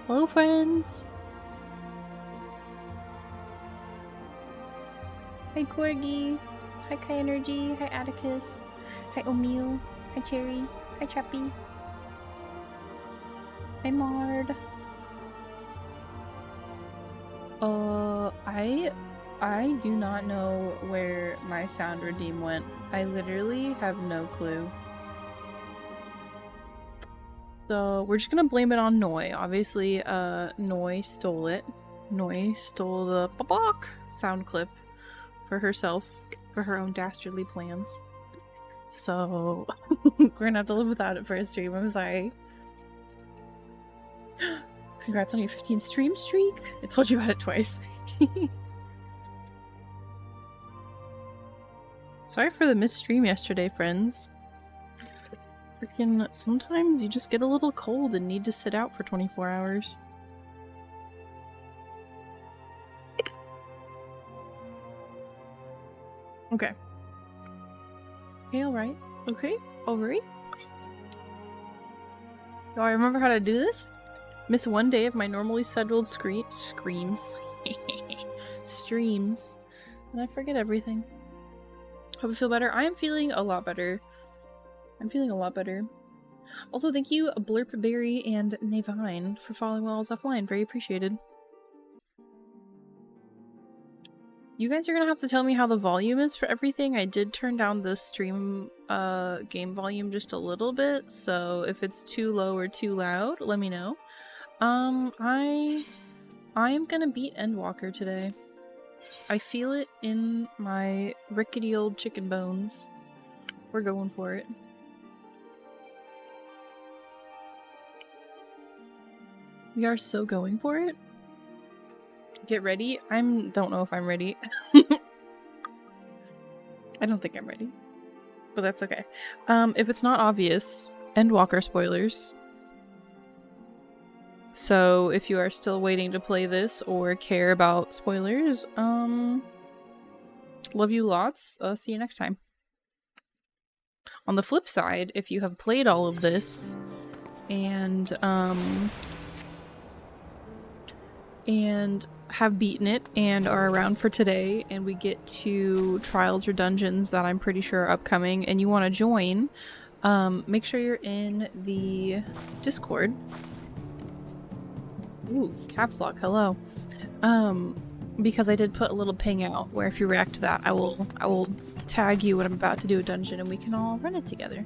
Hello, friends. Hi, Corgi. Hi, Kai Energy. Hi, Atticus. Hi, O'Meal. Hi, Cherry. Hi, Chappy. Hi, Mard. I do not know where my sound redeem went. I literally have no clue. So we're just gonna blame it on Noi. Obviously, Noi stole it. Noi stole the babak sound clip for herself, for her own dastardly plans. So we're gonna have to live without it for a stream. I'm sorry. Congrats on your 15 stream streak. I told you about it twice. Sorry for the missed stream yesterday, friends. Freaking sometimes you just get a little cold and need to sit out for 24 hours. Okay. Okay, alright. Okay, alright. Do I remember how to do this? Miss one day of my normally scheduled streams. And I forget everything. Hope you feel better. I am feeling a lot better. I'm feeling a lot better. Also, thank you, Blurpberry and Navine, for following while I was offline. Very appreciated. You guys are gonna have to tell me how the volume is for everything. I did turn down the stream game volume just a little bit, so if it's too low or too loud, let me know. I am gonna beat Endwalker today. I feel it in my rickety old chicken bones. We're going for it. We are so going for it. Get ready. Don't know if I'm ready. I don't think I'm ready. But that's okay. If it's not obvious, Endwalker spoilers. So if you are still waiting to play this or care about spoilers, love you lots. See you next time. On the flip side, if you have played all of this and have beaten it and are around for today and we get to trials or dungeons that I'm pretty sure are upcoming and you want to join, make sure you're in the Discord. Ooh, caps lock, hello. Because I did put a little ping out where if you react to that, I will tag you when I'm about to do a dungeon and we can all run it together.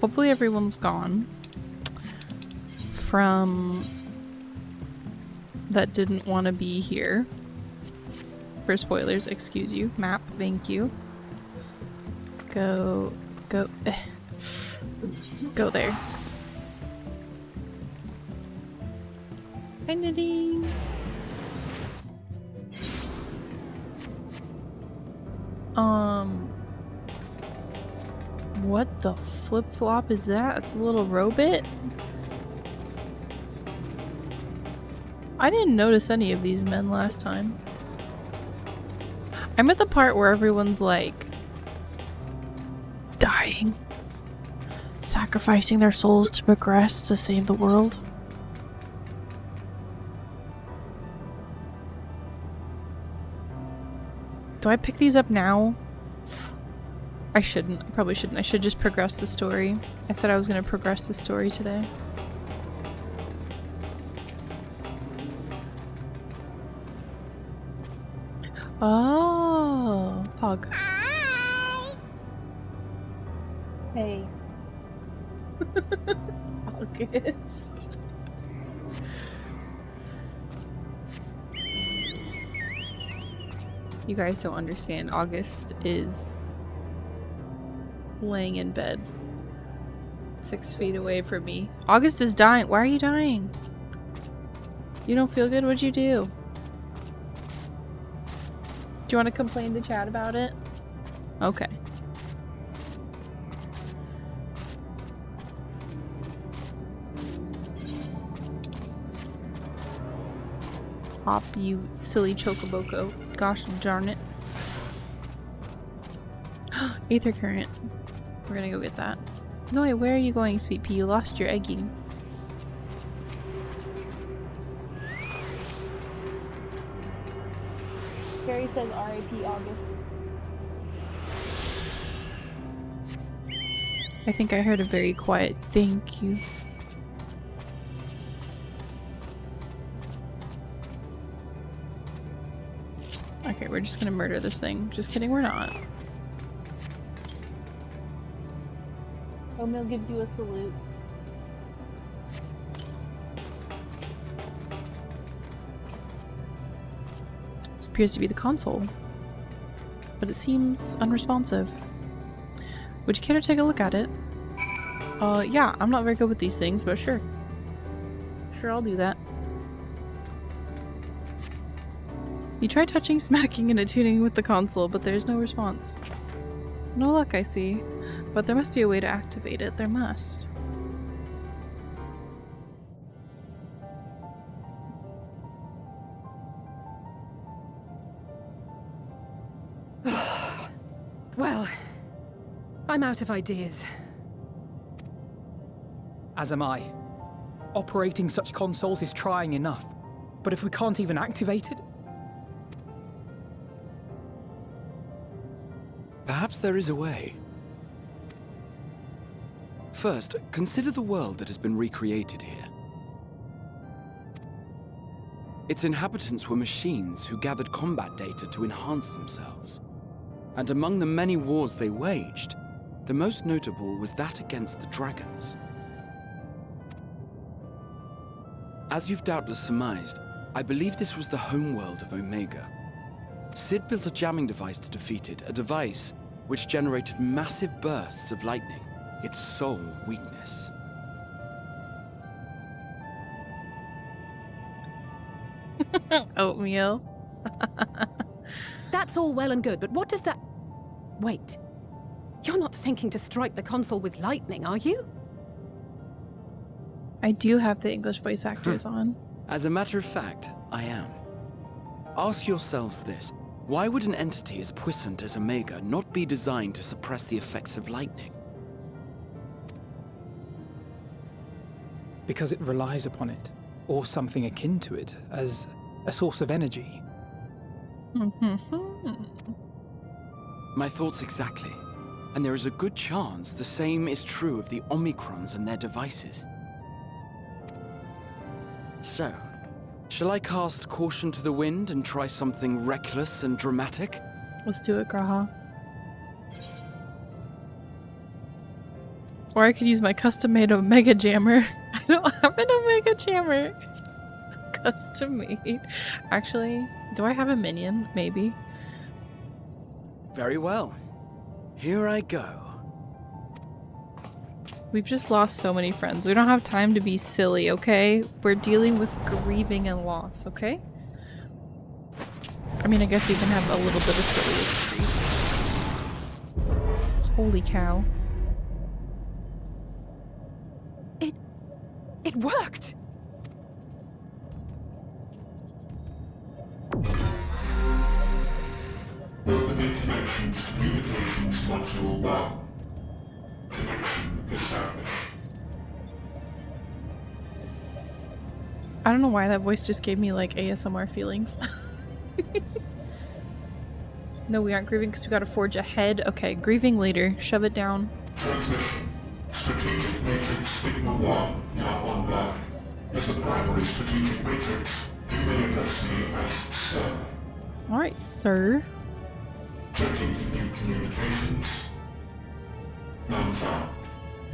Hopefully everyone's gone from that didn't want to be here. For spoilers, excuse you. Map, thank you. Go there. Hi, Nadine. What the flip-flop is that? It's a little robot? I didn't notice any of these men last time. I'm at the part where everyone's like dying, sacrificing their souls to progress to save the world. Do I pick these up now? I shouldn't. I probably shouldn't. I should just progress the story. I said I was going to progress the story today. Oh, Pog. Hi. Hey. August. You guys don't understand. August is laying in bed 6 feet away from me. August is dying. Why are you dying? You don't feel good? What'd you do? Do you want to complain to chat about it? Okay. Hop, you silly Chocoboko. Gosh darn it. Aether current. We're gonna go get that. No, wait, where are you going, Sweet Pea? You lost your egging. Carrie says R.I.P. August. I think I heard a very quiet thank you. Okay, we're just gonna murder this thing. Just kidding, we're not. Omil gives you a salute. This appears to be the console, but it seems unresponsive. Would you care to take a look at it? Yeah, I'm not very good with these things, but sure. Sure, I'll do that. You try touching, smacking, and attuning with the console, but there's no response. No luck, I see. But there must be a way to activate it. There must. Well, I'm out of ideas. As am I. Operating such consoles is trying enough. But if we can't even activate it? Perhaps there is a way. First, consider the world that has been recreated here. Its inhabitants were machines who gathered combat data to enhance themselves. And among the many wars they waged, the most notable was that against the dragons. As you've doubtless surmised, I believe this was the homeworld of Omega. Sid built a jamming device to defeat it, a device which generated massive bursts of lightning, its sole weakness. Oatmeal. That's all well and good, but what does that... Wait. You're not thinking to strike the console with lightning, are you? I do have the English voice actors on. As a matter of fact, I am. Ask yourselves this. Why would an entity as puissant as Omega not be designed to suppress the effects of lightning? Because it relies upon it, or something akin to it, as a source of energy. My thoughts exactly. And there is a good chance the same is true of the Omicrons and their devices. So, shall I cast caution to the wind and try something reckless and dramatic? Let's do it, Graha. Or I could use my custom-made Omega Jammer. I don't have an Omega Jammer. Custom-made. Actually, do I have a minion? Maybe. Very well. Here I go. We've just lost so many friends. We don't have time to be silly, okay? We're dealing with grieving and loss, okay? I mean, I guess you can have a little bit of silly as grief. Holy cow. It worked! Open information to Communications Module 1. Connection established. I don't know why that voice just gave me like ASMR feelings. No, we aren't grieving because we gotta forge ahead. Okay, grieving later. Shove it down. Transmission. Strategic Matrix Signal 1 now online. As the primary strategic matrix, you may address me as Sir. Alright, sir. Checking for new communications. None found.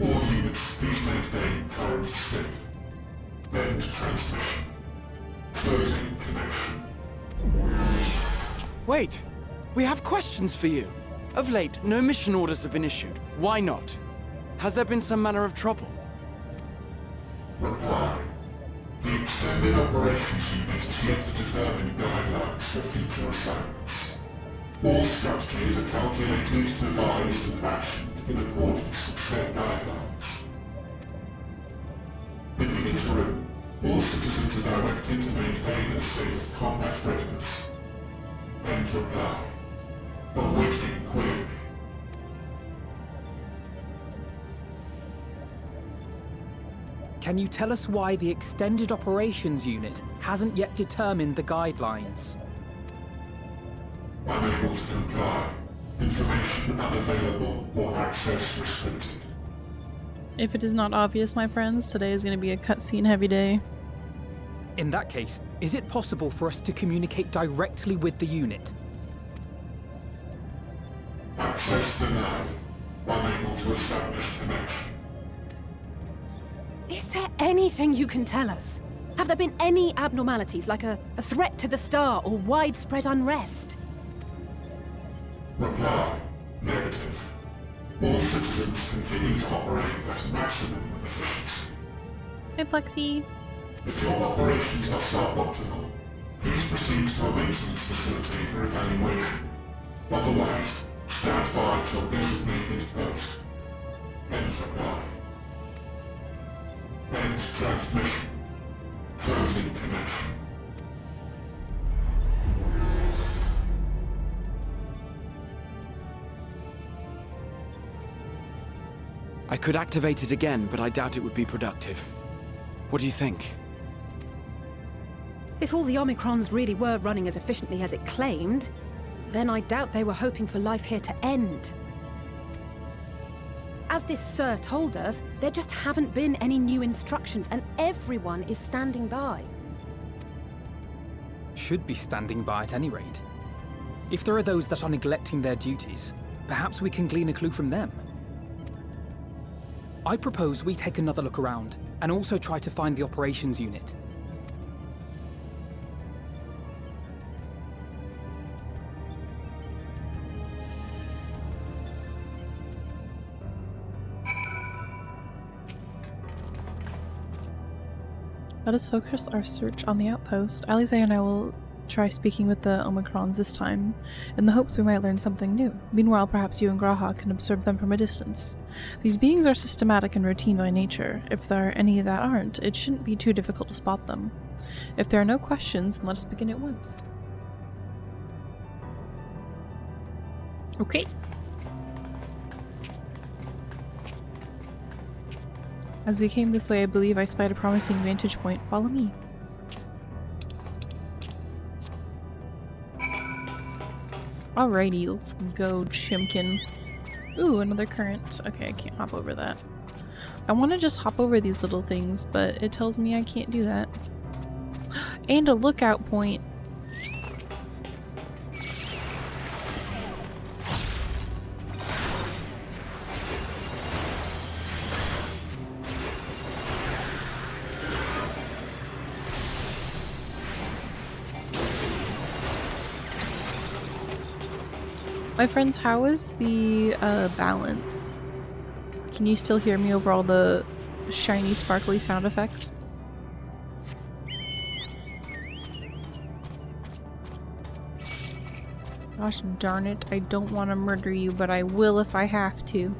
All units, please maintain current state. End transmission. Closing connection. Wait! We have questions for you. Of late, no mission orders have been issued. Why not? Has there been some manner of trouble? Reply. The Extended Operations Unit is yet to determine guidelines for future assignments. All strategies are calculated, devised, and actioned in accordance with said guidelines. In the interim, all citizens are directed to maintain a state of combat readiness. End reply. Awaiting query. Can you tell us why the Extended Operations Unit hasn't yet determined the guidelines? Unable to comply. Information unavailable or access restricted. If it is not obvious, my friends, today is going to be a cutscene heavy day. In that case, is it possible for us to communicate directly with the unit? Access denied. Unable to establish connection. Is there anything you can tell us? Have there been any abnormalities, like a threat to the star or widespread unrest? Reply. Negative. All citizens continue to operate at maximum efficiency. Hey, Plexi. If your operations are suboptimal, please proceed to a maintenance facility for evaluation. Otherwise, stand by at your designated post. End reply. End transmission. Closing connection. I could activate it again, but I doubt it would be productive. What do you think? If all the Omicrons really were running as efficiently as it claimed, then I doubt they were hoping for life here to end. As this Sir told us, there just haven't been any new instructions, and everyone is standing by. Should be standing by at any rate. If there are those that are neglecting their duties, perhaps we can glean a clue from them. I propose we take another look around, and also try to find the operations unit. Let us focus our search on the outpost. Alize and I will try speaking with the Omicrons this time, in the hopes we might learn something new. Meanwhile, perhaps you and Graha can observe them from a distance. These beings are systematic and routine by nature. If there are any that aren't, it shouldn't be too difficult to spot them. If there are no questions, then let us begin at once. Okay. As we came this way, I believe I spied a promising vantage point. Follow me. Alrighty, let's go, Chimkin. Ooh, another current. Okay, I can't hop over that. I want to just hop over these little things, but it tells me I can't do that. And a lookout point. My friends, how is the balance? Can you still hear me over all the shiny, sparkly sound effects? Gosh darn it, I don't want to murder you, but I will if I have to.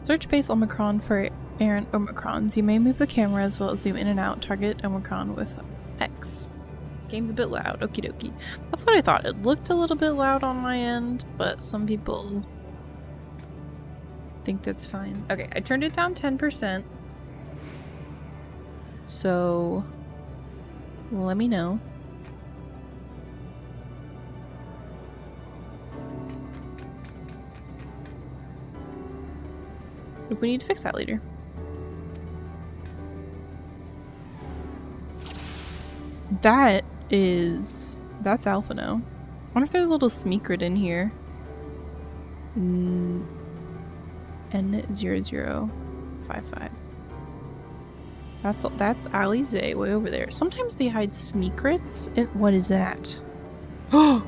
Search base Omicron for errant Omicrons. You may move the camera as well as zoom in and out. Target Omicron with X. Game's a bit loud. Okie dokie. That's what I thought. It looked a little bit loud on my end, but some people think that's fine. Okay, I turned it down 10%. So let me know. If we need to fix that later. That's Alphino. I wonder if there's a little Smeekrit in here. N0055. That's Alize way over there. Sometimes they hide Smeekrits. What is that? Oh,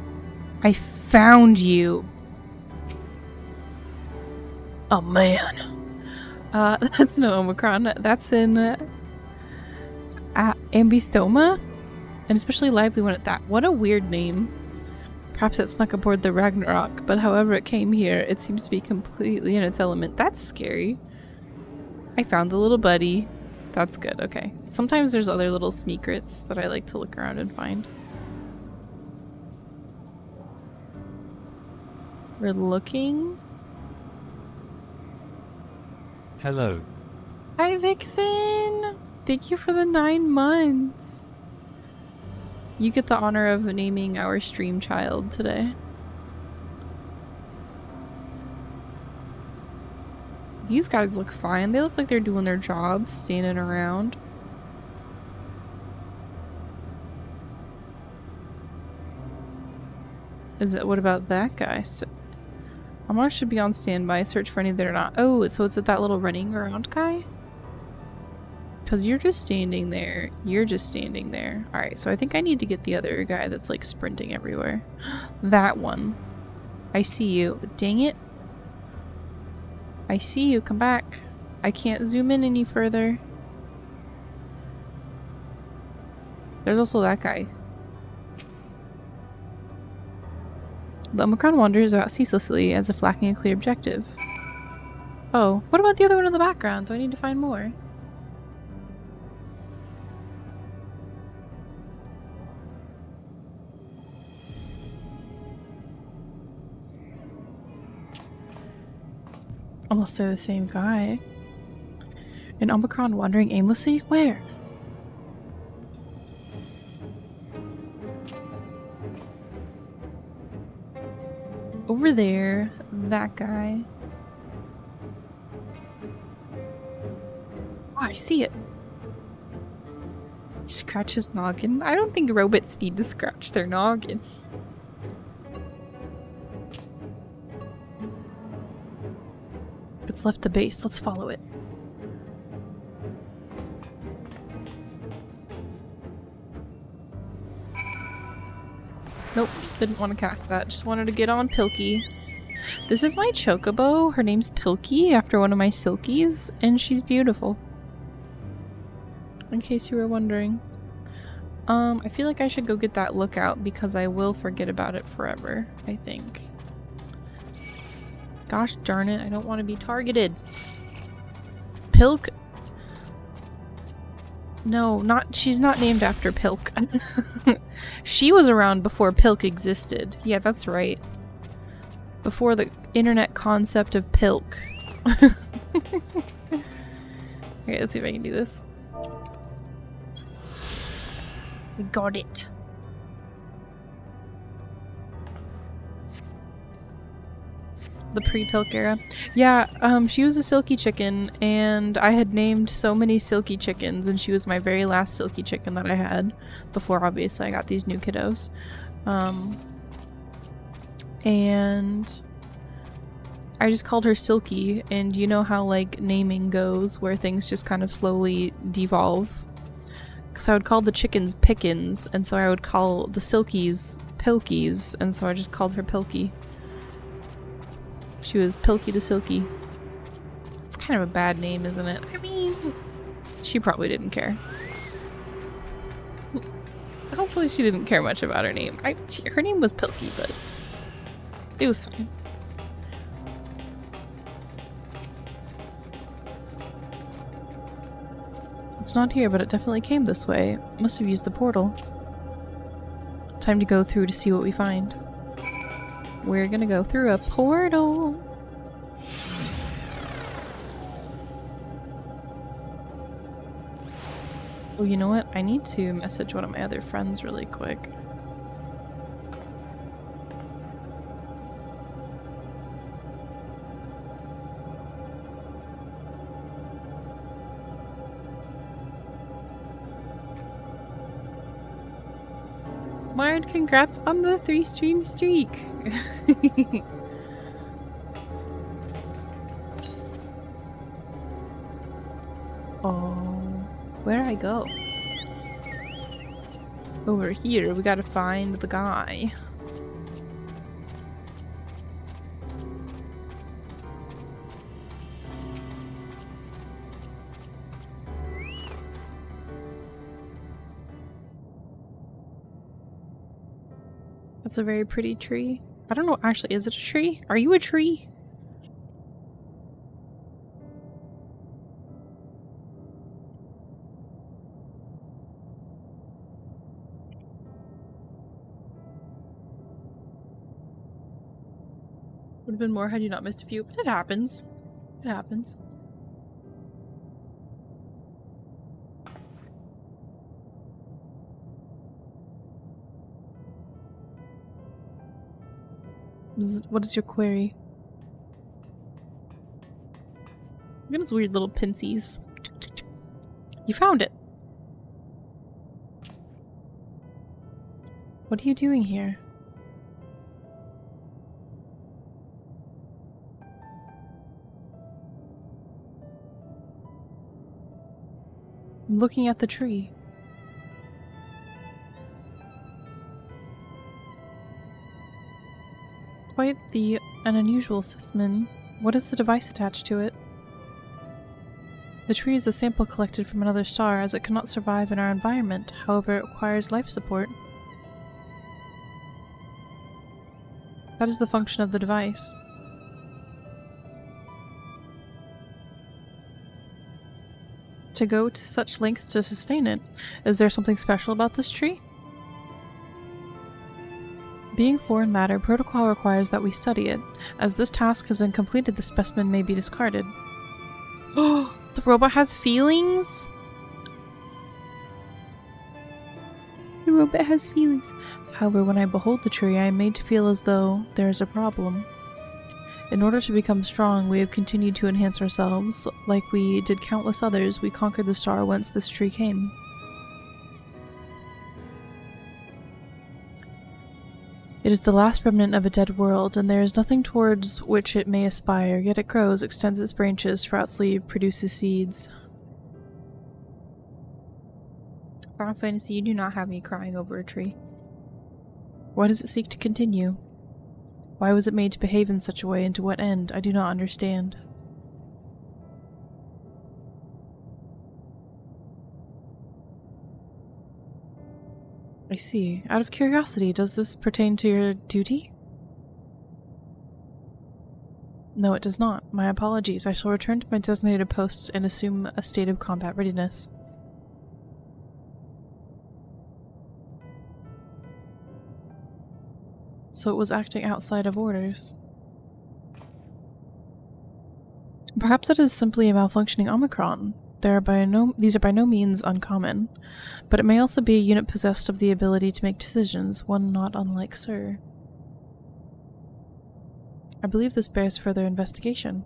I found you. Oh man. That's no Omicron. That's in Ambystoma, and especially lively one at that. What a weird name. Perhaps it snuck aboard the Ragnarok, but however it came here, it seems to be completely in its element. That's scary. I found the little buddy. That's good, okay. Sometimes there's other little sneakrets that I like to look around and find. We're looking. Hello. Hi, Vixen! Thank you for the 9 months. You get the honor of naming our stream child today. These guys look fine. They look like they're doing their job, standing around. What about that guy? Amar should be on standby. Search for any that are not. Oh, so it's that little running around guy? Because you're just standing there. You're just standing there. Alright, so I think I need to get the other guy that's like sprinting everywhere. That one. I see you. Dang it. I see you. Come back. I can't zoom in any further. There's also that guy. The Omicron wanders about ceaselessly as if lacking a clear objective. Oh, what about the other one in the background? Do I need to find more? Unless they're the same guy. An Omicron wandering aimlessly? Where? Over there. That guy. Oh, I see it. Scratch his noggin. I don't think robots need to scratch their noggin. It's left the base. Let's follow it. Nope, didn't want to cast that. Just wanted to get on Pilky. This is my chocobo. Her name's Pilky, after one of my silkies, and she's beautiful. In case you were wondering. I feel like I should go get that lookout because I will forget about it forever, I think. Gosh darn it, I don't want to be targeted. Pilk? No, she's not named after Pilk. She was around before Pilk existed. Yeah, that's right. Before the internet concept of Pilk. Okay, let's see if I can do this. We got it. The pre-Pilk era. Yeah, she was a silky chicken, and I had named so many silky chickens, and she was my very last silky chicken that I had before, obviously, I got these new kiddos. And I just called her Silky, and you know how, like, naming goes, where things just kind of slowly devolve. Because I would call the chickens Pickens, and so I would call the Silkies Pilkies, and so I just called her Pilky. She was Pilky the Silky. It's kind of a bad name, isn't it? I mean, she probably didn't care. Hopefully she didn't care much about her name. Her name was Pilky, but it was fine. It's not here, but it definitely came this way. Must have used the portal. Time to go through to see what we find. We're gonna go through a portal. Oh, you know what? I need to message one of my other friends really quick. Mard, congrats on the 3-stream streak! Oh, where'd I go? Over here, we gotta find the guy. That's a very pretty tree. I don't know, actually, is it a tree? Are you a tree? Would have been more had you not missed a few, but it happens. It happens. What is your query? Look at his weird little pinsies. You found it! What are you doing here? I'm looking at the tree. Quite an unusual specimen. What is the device attached to it? The tree is a sample collected from another star, as it cannot survive in our environment. However, it requires life support. That is the function of the device. To go to such lengths to sustain it. Is there something special about this tree? Being foreign matter, protocol requires that we study it. As this task has been completed, the specimen may be discarded. Oh, the robot has feelings? The robot has feelings. However, when I behold the tree, I am made to feel as though there is a problem. In order to become strong, we have continued to enhance ourselves. Like we did countless others, we conquered the star whence this tree came. It is the last remnant of a dead world, and there is nothing towards which it may aspire, yet it grows, extends its branches, sprouts leaves, produces seeds. Final Fantasy, you do not have me crying over a tree. Why does it seek to continue? Why was it made to behave in such a way, and to what end? I do not understand. I see. Out of curiosity, does this pertain to your duty? No, it does not. My apologies. I shall return to my designated posts and assume a state of combat readiness. So it was acting outside of orders. Perhaps it is simply a malfunctioning Omicron. These are by no means uncommon, but it may also be a unit possessed of the ability to make decisions, one not unlike Sir. I believe this bears further investigation.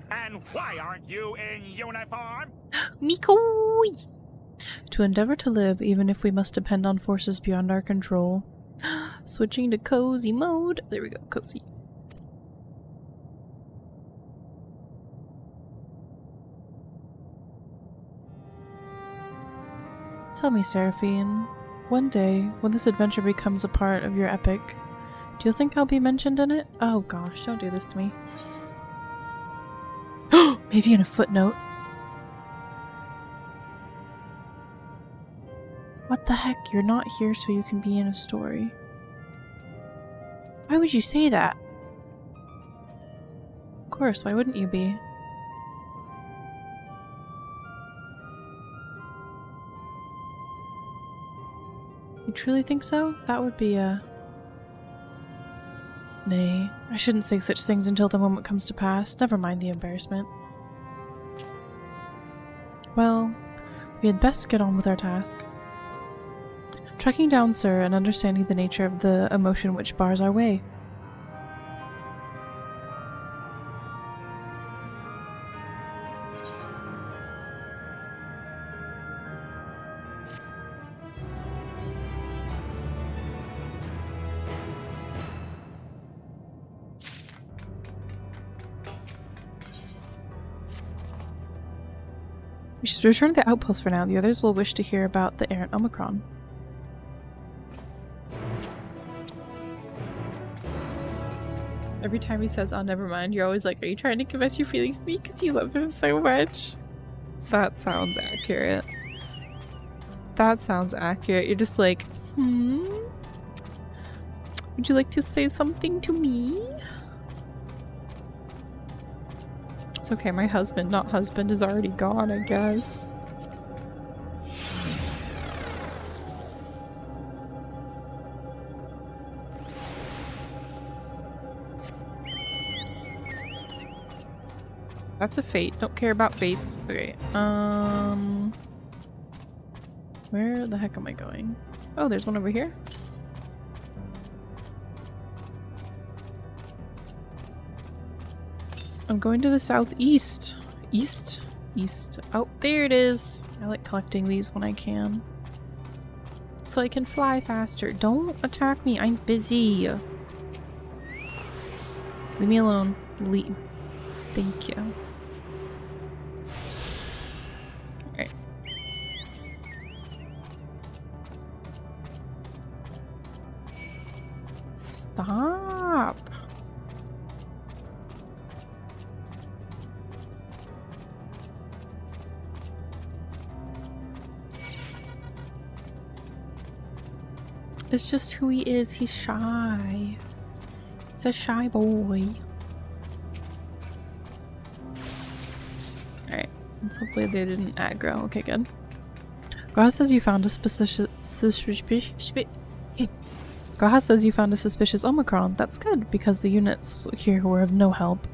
And why aren't you in uniform? Mikoi! To endeavor to live, even if we must depend on forces beyond our control. Switching to cozy mode. There we go, cozy. Tell me, Seraphine, one day, when this adventure becomes a part of your epic, do you think I'll be mentioned in it? Oh gosh, don't do this to me. Maybe in a footnote. What the heck? You're not here so you can be in a story. Why would you say that? Of course, why wouldn't you be? You truly think so? That would be a... Nay, I shouldn't say such things until the moment comes to pass. Never mind the embarrassment. Well, we had best get on with our task. Tracking down Sir and understanding the nature of the emotion which bars our way. We should return to the outpost for now. The others will wish to hear about the errant Omicron. Every time he says, "Oh, never mind," you're always like, "Are you trying to confess your feelings to me because you love him so much?" That sounds accurate. That sounds accurate. You're just like, would you like to say something to me? It's okay, my husband, not husband, is already gone, I guess. That's a fate. Don't care about fates. Okay, where the heck am I going? Oh, there's one over here. I'm going to the southeast. East? East. Oh, there it is. I like collecting these when I can. So I can fly faster. Don't attack me. I'm busy. Leave me alone. Leave. Thank you. Alright. Stop. It's just who he is. He's shy. He's a shy boy. Alright. Let's hopefully they didn't aggro. Okay, good. Graha says you found a Graha says you found a suspicious Omicron. That's good, because the units here were of no help.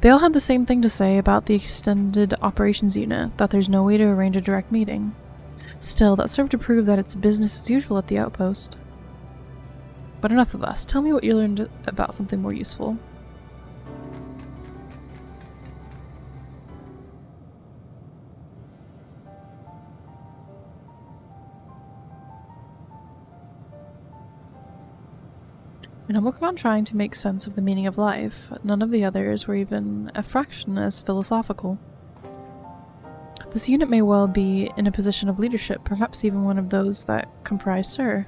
They all had the same thing to say about the extended operations unit, that there's no way to arrange a direct meeting. Still, that served to prove that it's business as usual at the outpost. But enough of us. Tell me what you learned about something more useful. In Omicron trying to make sense of the meaning of life, none of the others were even a fraction as philosophical. This unit may well be in a position of leadership, perhaps even one of those that comprise Sir.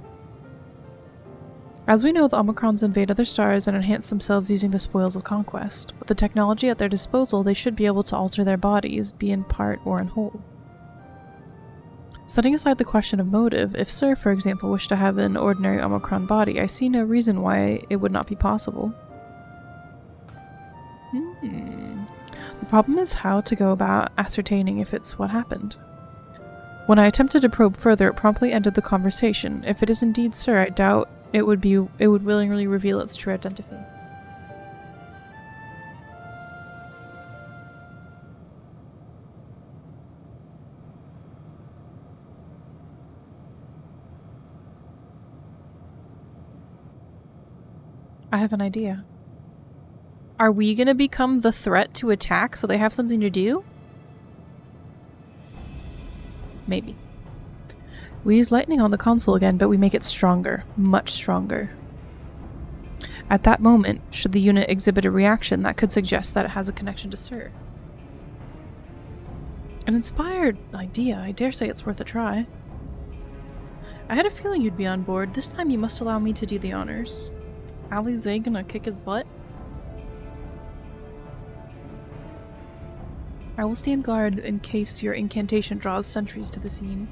As we know, the Omicrons invade other stars and enhance themselves using the spoils of conquest. With the technology at their disposal, they should be able to alter their bodies, be in part or in whole. Setting aside the question of motive, if Sir, for example, wished to have an ordinary Omicron body, I see no reason why it would not be possible. The problem is how to go about ascertaining if it's what happened. When I attempted to probe further, it promptly ended the conversation. If it is indeed Sir, I doubt it would willingly reveal its true identity. I have an idea. Are we gonna become the threat to attack so they have something to do? Maybe. We use lightning on the console again, but we make it stronger. Much stronger. At that moment, should the unit exhibit a reaction, that could suggest that it has a connection to Sir. An inspired idea. I dare say it's worth a try. I had a feeling you'd be on board. This time you must allow me to do the honors. Alize gonna kick his butt? I will stand guard in case your incantation draws sentries to the scene.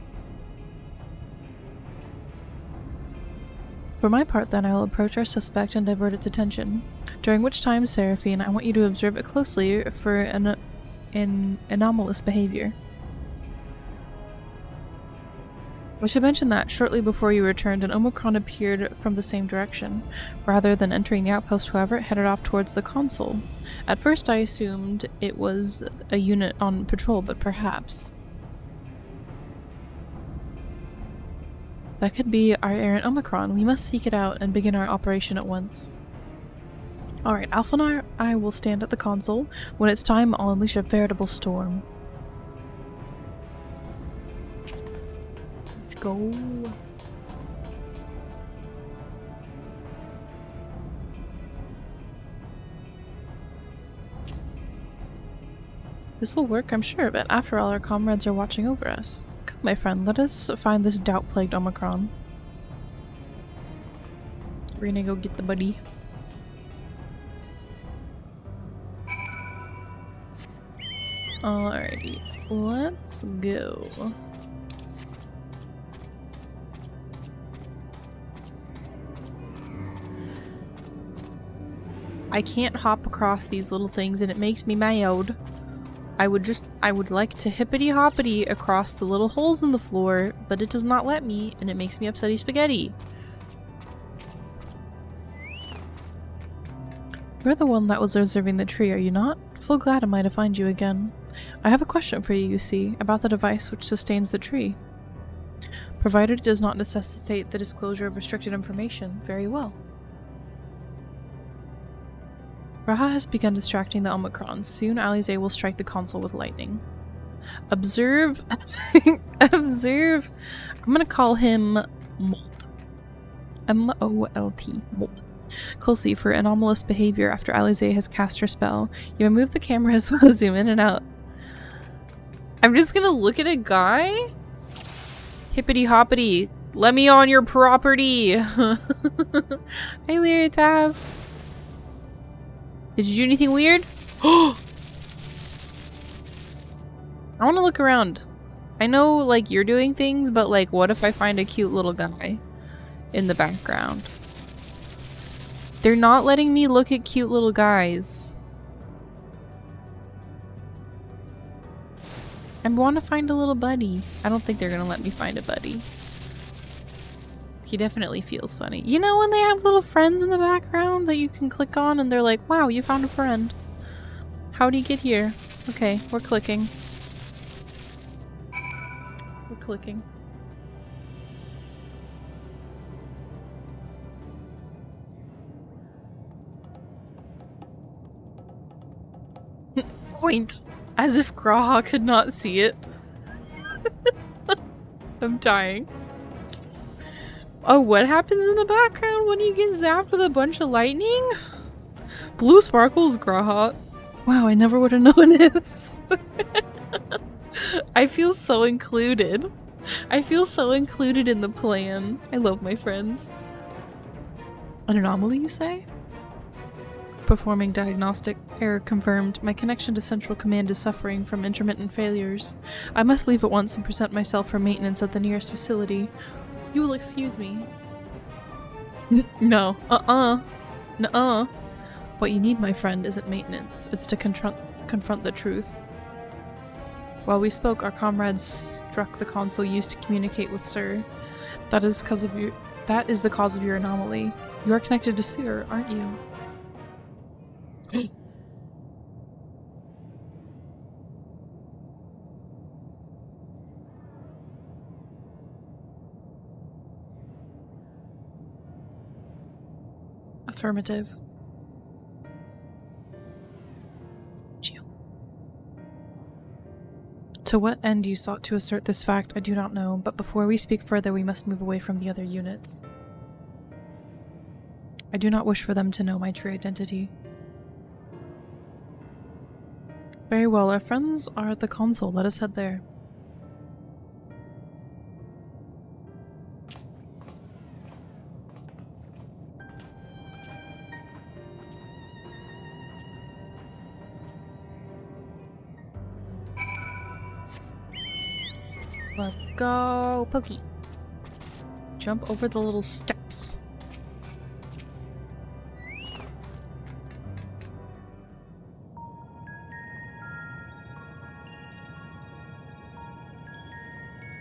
For my part, then, I will approach our suspect and divert its attention, during which time, Seraphine, I want you to observe it closely for anomalous behavior. I should mention that, shortly before you returned, an Omicron appeared from the same direction. Rather than entering the outpost, however, it headed off towards the console. At first I assumed it was a unit on patrol, but perhaps. That could be our errant Omicron. We must seek it out and begin our operation at once. Alright, Alpha and I will stand at the console. When it's time, I'll unleash a veritable storm. Let's go. This will work, I'm sure of it. After all, our comrades are watching over us. Come, my friend, let us find this doubt-plagued Omicron. We're gonna go get the buddy. Alrighty, let's go. I can't hop across these little things and it makes me mad. I would like to hippity hoppity across the little holes in the floor, but it does not let me and it makes me upsetty spaghetti. You're the one that was observing the tree, are you not? Full glad am I to find you again. I have a question for you, see, about the device which sustains the tree. Provided it does not necessitate the disclosure of restricted information, very well. Raha has begun distracting the Omicron. Soon Alisaie will strike the console with lightning. Observe. Observe. I'm gonna call him Molt. M-O-L-T. Molt. Closely for anomalous behavior after Alisaie has cast her spell. You may move the camera as well as zoom in and out. I'm just gonna look at a guy? Hippity hoppity. Let me on your property. Hi, Lyria Tab. Did you do anything weird? I want to look around. I know, like, you're doing things, but, like, what if I find a cute little guy in the background? They're not letting me look at cute little guys. I want to find a little buddy. I don't think they're going to let me find a buddy. He definitely feels funny. You know when they have little friends in the background that you can click on and they're like, wow, you found a friend. How'd he get here? Okay, we're clicking. We're clicking. Point. As if Graha could not see it. I'm dying. Oh, what happens in the background when you get zapped with a bunch of lightning? Blue sparkles, Graha. Wow, I never would have known this. I feel so included. I feel so included in the plan. I love my friends. An anomaly, you say? Performing diagnostic. Error confirmed. My connection to Central Command is suffering from intermittent failures. I must leave at once and present myself for maintenance at the nearest facility. You will excuse me. No. Nuh-uh. What you need, my friend, isn't maintenance. It's to confront the truth. While we spoke, our comrades struck the console used to communicate with Sir. That is the cause of your anomaly. You are connected to Sir, aren't you? Affirmative. Geo. To what end you sought to assert this fact, I do not know, but before we speak further, we must move away from the other units. I do not wish for them to know my true identity. Very well, our friends are at the console. Let us head there. Let's go, Pokey. Jump over the little steps.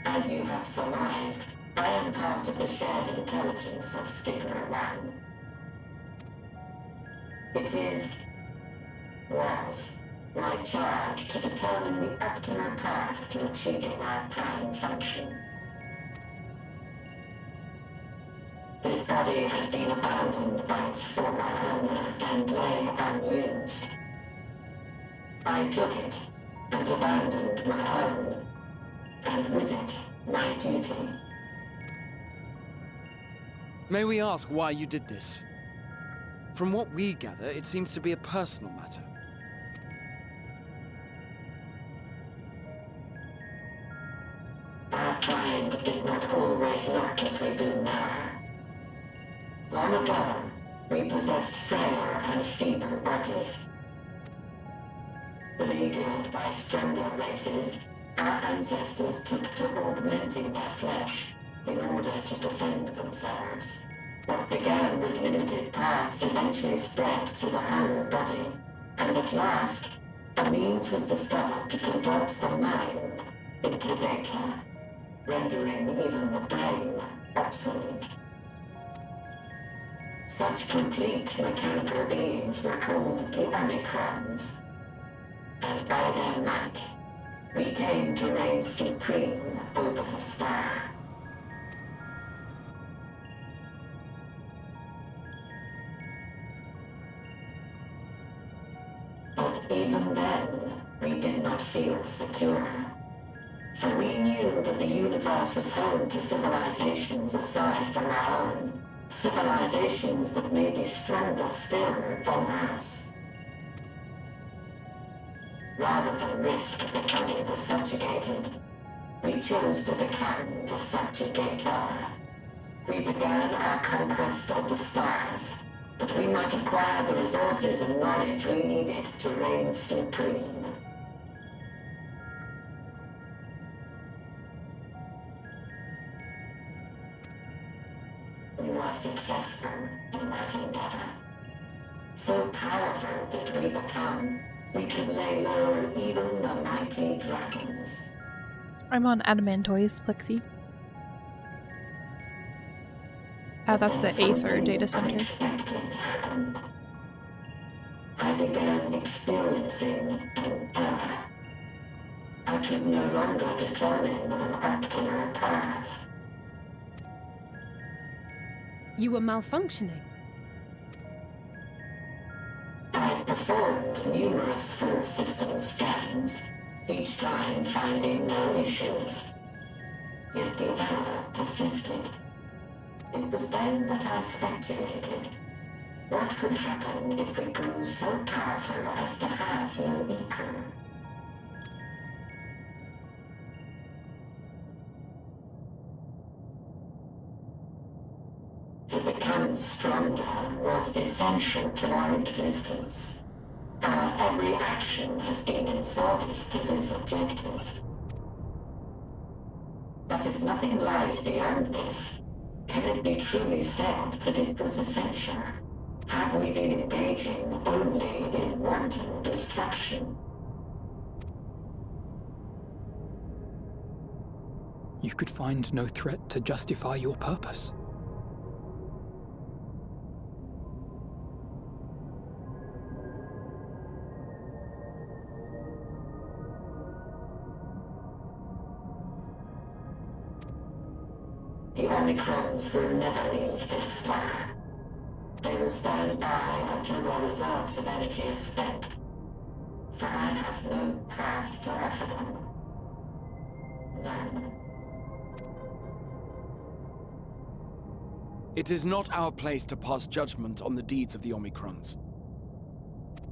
As you have surmised, I am part of the shared intelligence of Stigma-1. It was my charge to determine the optimal path to achieving our prime function. This body had been abandoned by its former owner and lay unused. I took it and abandoned my own, and with it, my duty. May we ask why you did this? From what we gather, it seems to be a personal matter. Our kind did not always look as we do now. Long ago, we possessed frail and feeble bodies. The Legion conquered by stronger races, our ancestors took to augmenting their flesh in order to defend themselves. What began with limited parts eventually spread to the whole body, and at last, a means was discovered to convert the mind into data, rendering even the brain obsolete. Such complete mechanical beings were called the Omicrons, and by their might, we came to reign supreme over the star. But even then, we did not feel secure. For we knew that the universe was home to civilizations aside from our own. Civilizations that may be stronger still than us. Rather than risk becoming the subjugated, we chose to become the subjugator. We began our conquest of the stars, that we might acquire the resources and knowledge we needed to reign supreme. We were successful in that endeavor. So powerful did we become, we could lay low even the mighty dragons. I'm on Adamantoise, Plexi. That's the Aether data center. Unexpected happened. I began experiencing an error. I could no longer determine an optimal path. You were malfunctioning. I performed numerous full system scans, each time finding no issues. Yet the error persisted. It was then that I speculated. What could happen if we grew so powerful as to have no equal? To become stronger was essential to our existence. Our every action has been in service to this objective. But if nothing lies beyond this, can it be truly said that it was essential? Have we been engaging only in wanton destruction? You could find no threat to justify your purpose. The Omicrons will never leave this star. They will stand by until their reserves of energy is spent. For I have no path to offer them. None. It is not our place to pass judgment on the deeds of the Omicrons.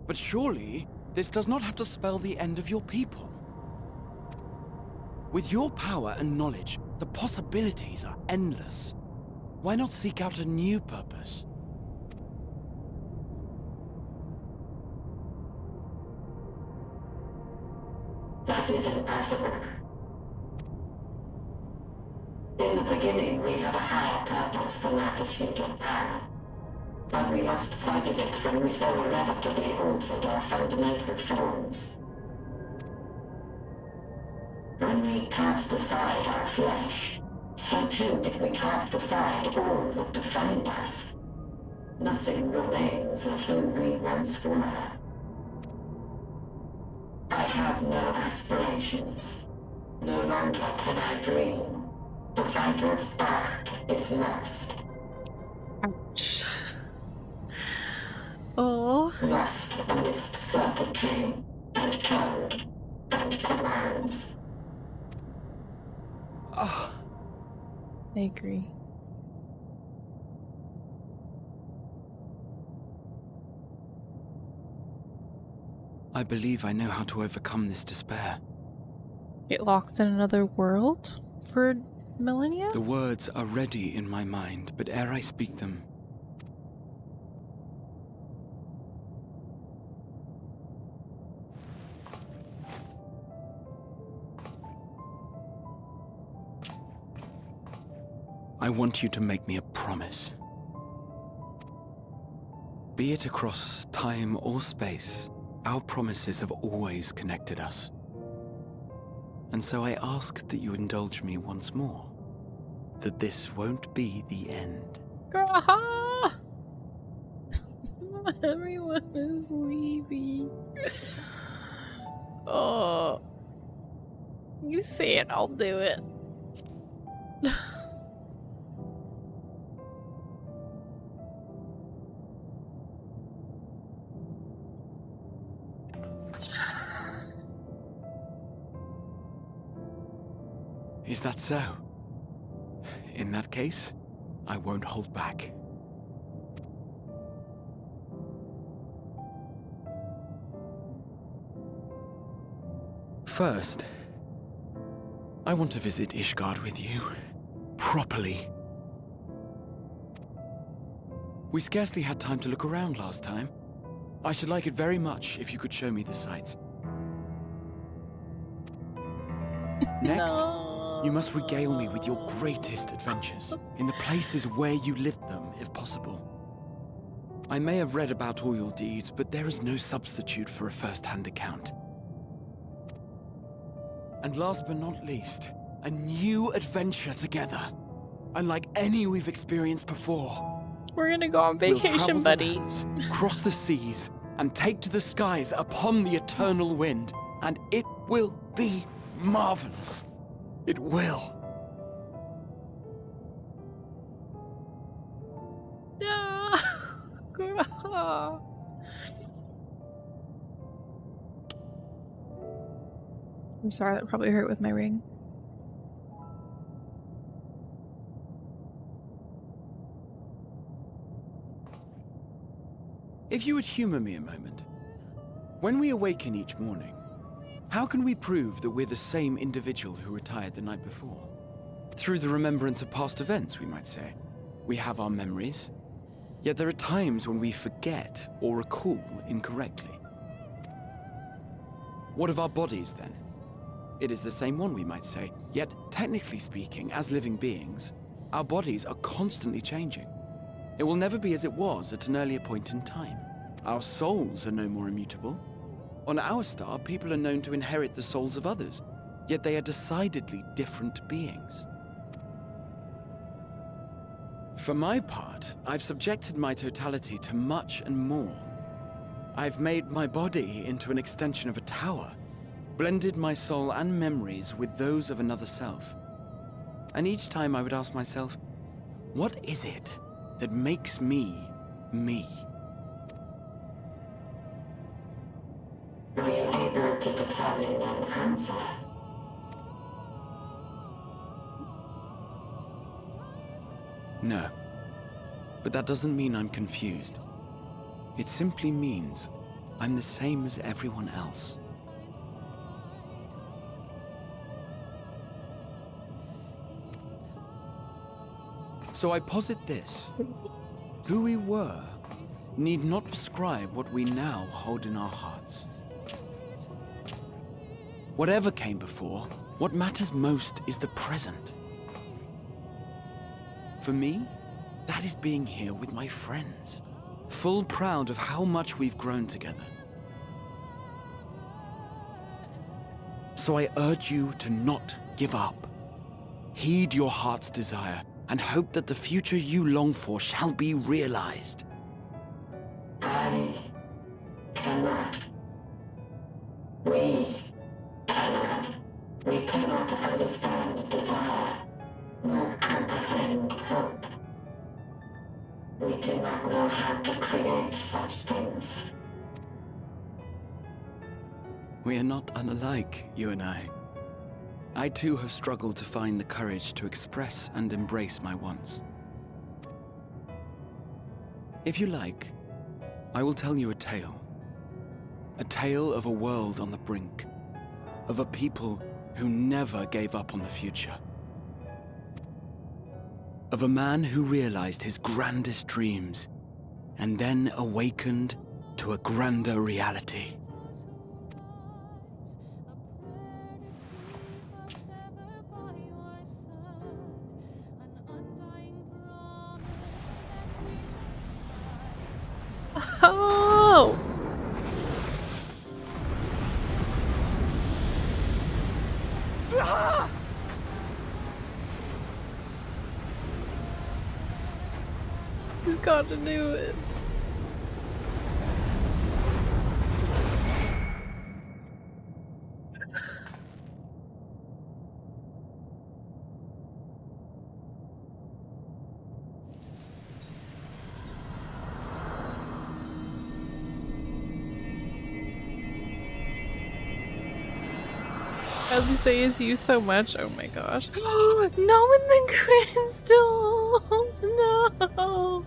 But surely, this does not have to spell the end of your people. With your power and knowledge, the possibilities are endless. Why not seek out a new purpose? That is impossible. In the beginning, we had a higher purpose than our pursuit of power. But we lost sight of it when we so irrevocably altered our fundamental forms. When we cast aside our flesh, so too did we cast aside all that defined us. Nothing remains of who we once were. I have no aspirations. No longer can I dream. The vital spark is lost. Ouch. Oh. Lost amidst circuitry and code and commands. Ah, I agree. I believe I know how to overcome this despair. Get locked in another world for millennia? The words are ready in my mind, but ere I speak them, I want you to make me a promise. Be it across time or space, our promises have always connected us. And so I ask that you indulge me once more, that this won't be the end. Graha! Everyone is leaving. Oh. You say it, I'll do it. Is that so? In that case, I won't hold back. First, I want to visit Ishgard with you. Properly. We scarcely had time to look around last time. I should like it very much if you could show me the sights. Next, you must regale me with your greatest adventures, in the places where you lived them, if possible. I may have read about all your deeds, but there is no substitute for a first-hand account. And last but not least, a new adventure together, unlike any we've experienced before. We're gonna go on We'll vacation, travel the buddy. lands, cross the seas, and take to the skies upon the eternal wind, and it will be marvelous. It will. Yeah. Graha. I'm sorry, that probably hurt with my ring. If you would humor me a moment. When we awaken each morning, how can we prove that we're the same individual who retired the night before? Through the remembrance of past events, we might say. We have our memories, yet there are times when we forget or recall incorrectly. What of our bodies, then? It is the same one, we might say, yet technically speaking, as living beings, our bodies are constantly changing. It will never be as it was at an earlier point in time. Our souls are no more immutable. On our star, people are known to inherit the souls of others, yet they are decidedly different beings. For my part, I've subjected my totality to much and more. I've made my body into an extension of a tower, blended my soul and memories with those of another self. And each time I would ask myself, what is it that makes me, me? Were you able to determine an answer? No. But that doesn't mean I'm confused. It simply means I'm the same as everyone else. So I posit this. Who we were need not prescribe what we now hold in our hearts. Whatever came before, what matters most is the present. For me, that is being here with my friends, full proud of how much we've grown together. So I urge you to not give up. Heed your heart's desire, and hope that the future you long for shall be realized. I cannot. We cannot. We cannot understand desire, nor comprehend hope. We do not know how to create such things. We are not unalike, you and I. I too have struggled to find the courage to express and embrace my wants. If you like, I will tell you a tale. A tale of a world on the brink. Of a people who never gave up on the future. Of a man who realized his grandest dreams, and then awakened to a grander reality. Oh! He's got to do it. As you say, is you so much. Oh my gosh. No, in the crystals. No. Oh.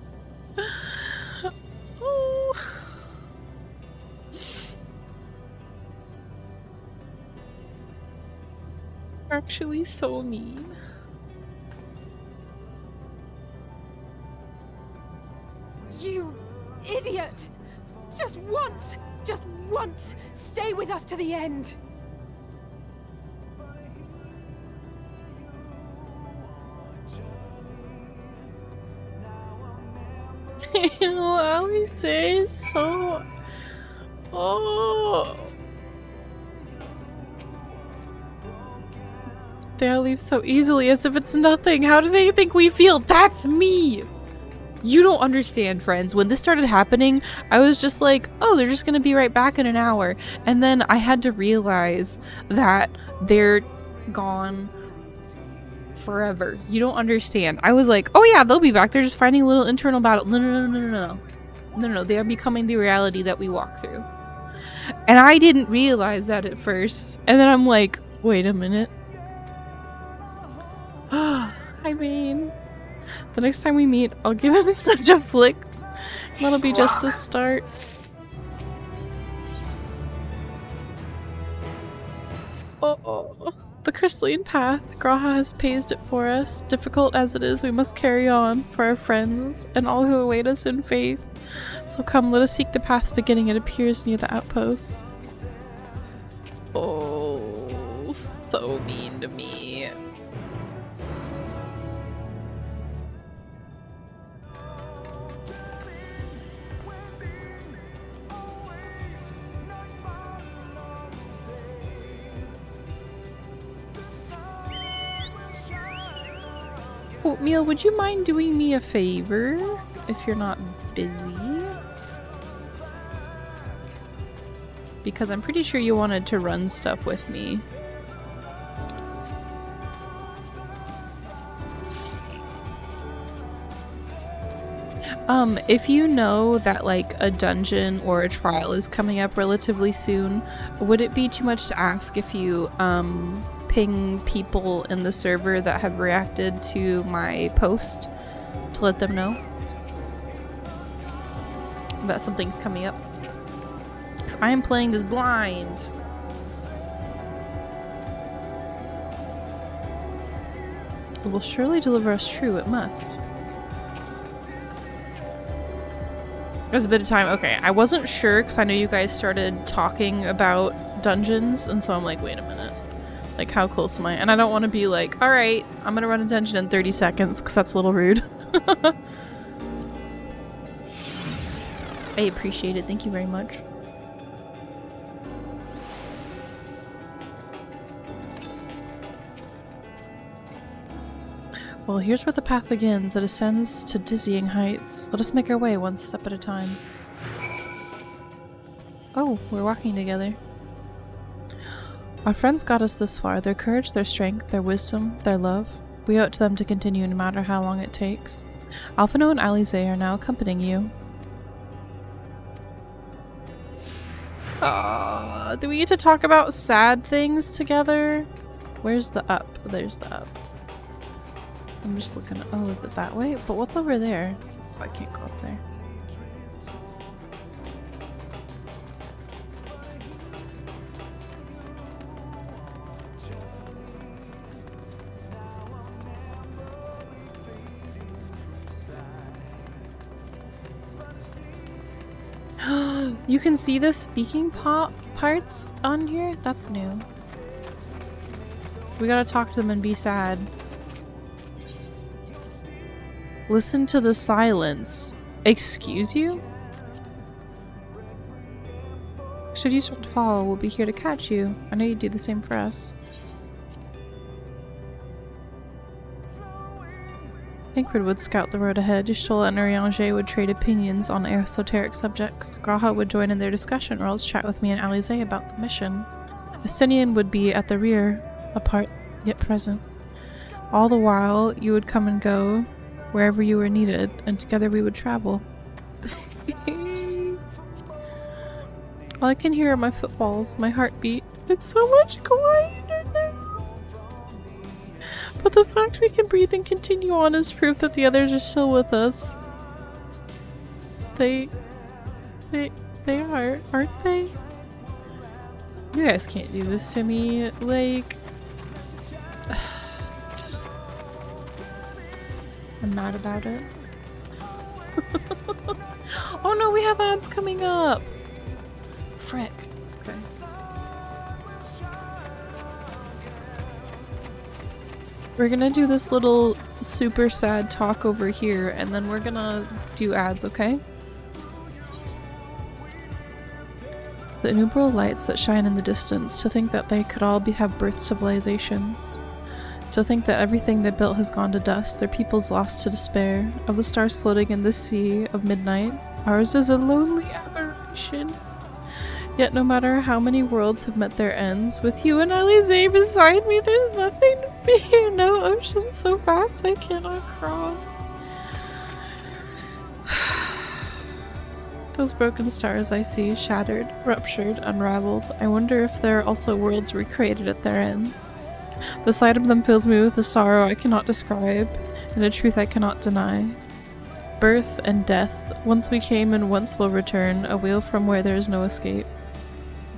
Actually, so mean. You idiot! Just once, stay with us to the end. You know, Alice is so. Oh. They all leave so easily as if it's nothing. How do they think we feel? That's me! You don't understand, friends. When this started happening, I was just like, oh, they're just gonna be right back in an hour. And then I had to realize that they're gone forever. You don't understand. I was like, oh yeah, they'll be back. They're just fighting a little internal battle. No. They are becoming the reality that we walk through. And I didn't realize that at first. And then I'm like, wait a minute. I mean, the next time we meet, I'll give him such a flick. That'll be just a start. Oh, the crystalline path. G'raha has paved it for us. Difficult as it is, we must carry on for our friends and all who await us in faith. So come, let us seek the path's beginning. It appears near the outpost. Oh, so mean to me. Oatmeal, would you mind doing me a favor if you're not busy? Because I'm pretty sure you wanted to run stuff with me. If you know that like a dungeon or a trial is coming up relatively soon, would it be too much to ask if you ping people in the server that have reacted to my post to let them know that something's coming up? Because I am playing this blind. It will surely deliver us true, it must. There's a bit of time. Okay, I wasn't sure because I know you guys started talking about dungeons, and so I'm like, wait a minute. Like, how close am I? And I don't want to be like, alright, I'm gonna run a dungeon in 30 seconds because that's a little rude. I appreciate it. Thank you very much. Well, here's where the path begins. It ascends to dizzying heights. Let us make our way one step at a time. Oh, we're walking together. Our friends got us this far. Their courage, their strength, their wisdom, their love. We owe it to them to continue no matter how long it takes. Alphinaud and Alice are now accompanying you. Do we get to talk about sad things together? Where's the up? There's the up. I'm just looking. Oh, is it that way? But what's over there? Oh, I can't go up there. You can see the speaking parts on here? That's new. We gotta talk to them and be sad. Listen to the silence. Excuse you? should you start to fall, we'll be here to catch you. I know you'd do the same for us. Thancred would scout the road ahead. Y'shtola and Urianger would trade opinions on esoteric subjects. G'raha would join in their discussion, or else chat with me and Alisaie about the mission. Estinian would be at the rear, apart yet present. All the while, you would come and go wherever you were needed, and together we would travel. All I can hear are my footfalls, my heartbeat. It's so much quieter now. But the fact we can breathe and continue on is proof that the others are still with us. They are, aren't they? You guys can't do this to me, like... I'm mad about it. Oh no, we have ads coming up! Frick. Okay. We're gonna do this little super sad talk over here, and then we're gonna do ads, okay? The innumerable lights that shine in the distance, to think that they could all have birthed civilizations. To think that everything they built has gone to dust, their peoples lost to despair. Of the stars floating in this sea of midnight, ours is a lonely aberration. Yet no matter how many worlds have met their ends, with you and Alisaie beside me, there's nothing to fear. No ocean so vast I cannot cross. Those broken stars I see, shattered, ruptured, unraveled. I wonder if there are also worlds recreated at their ends. The sight of them fills me with a sorrow I cannot describe, and a truth I cannot deny. Birth and death, once we came and once will return, a wheel from where there is no escape.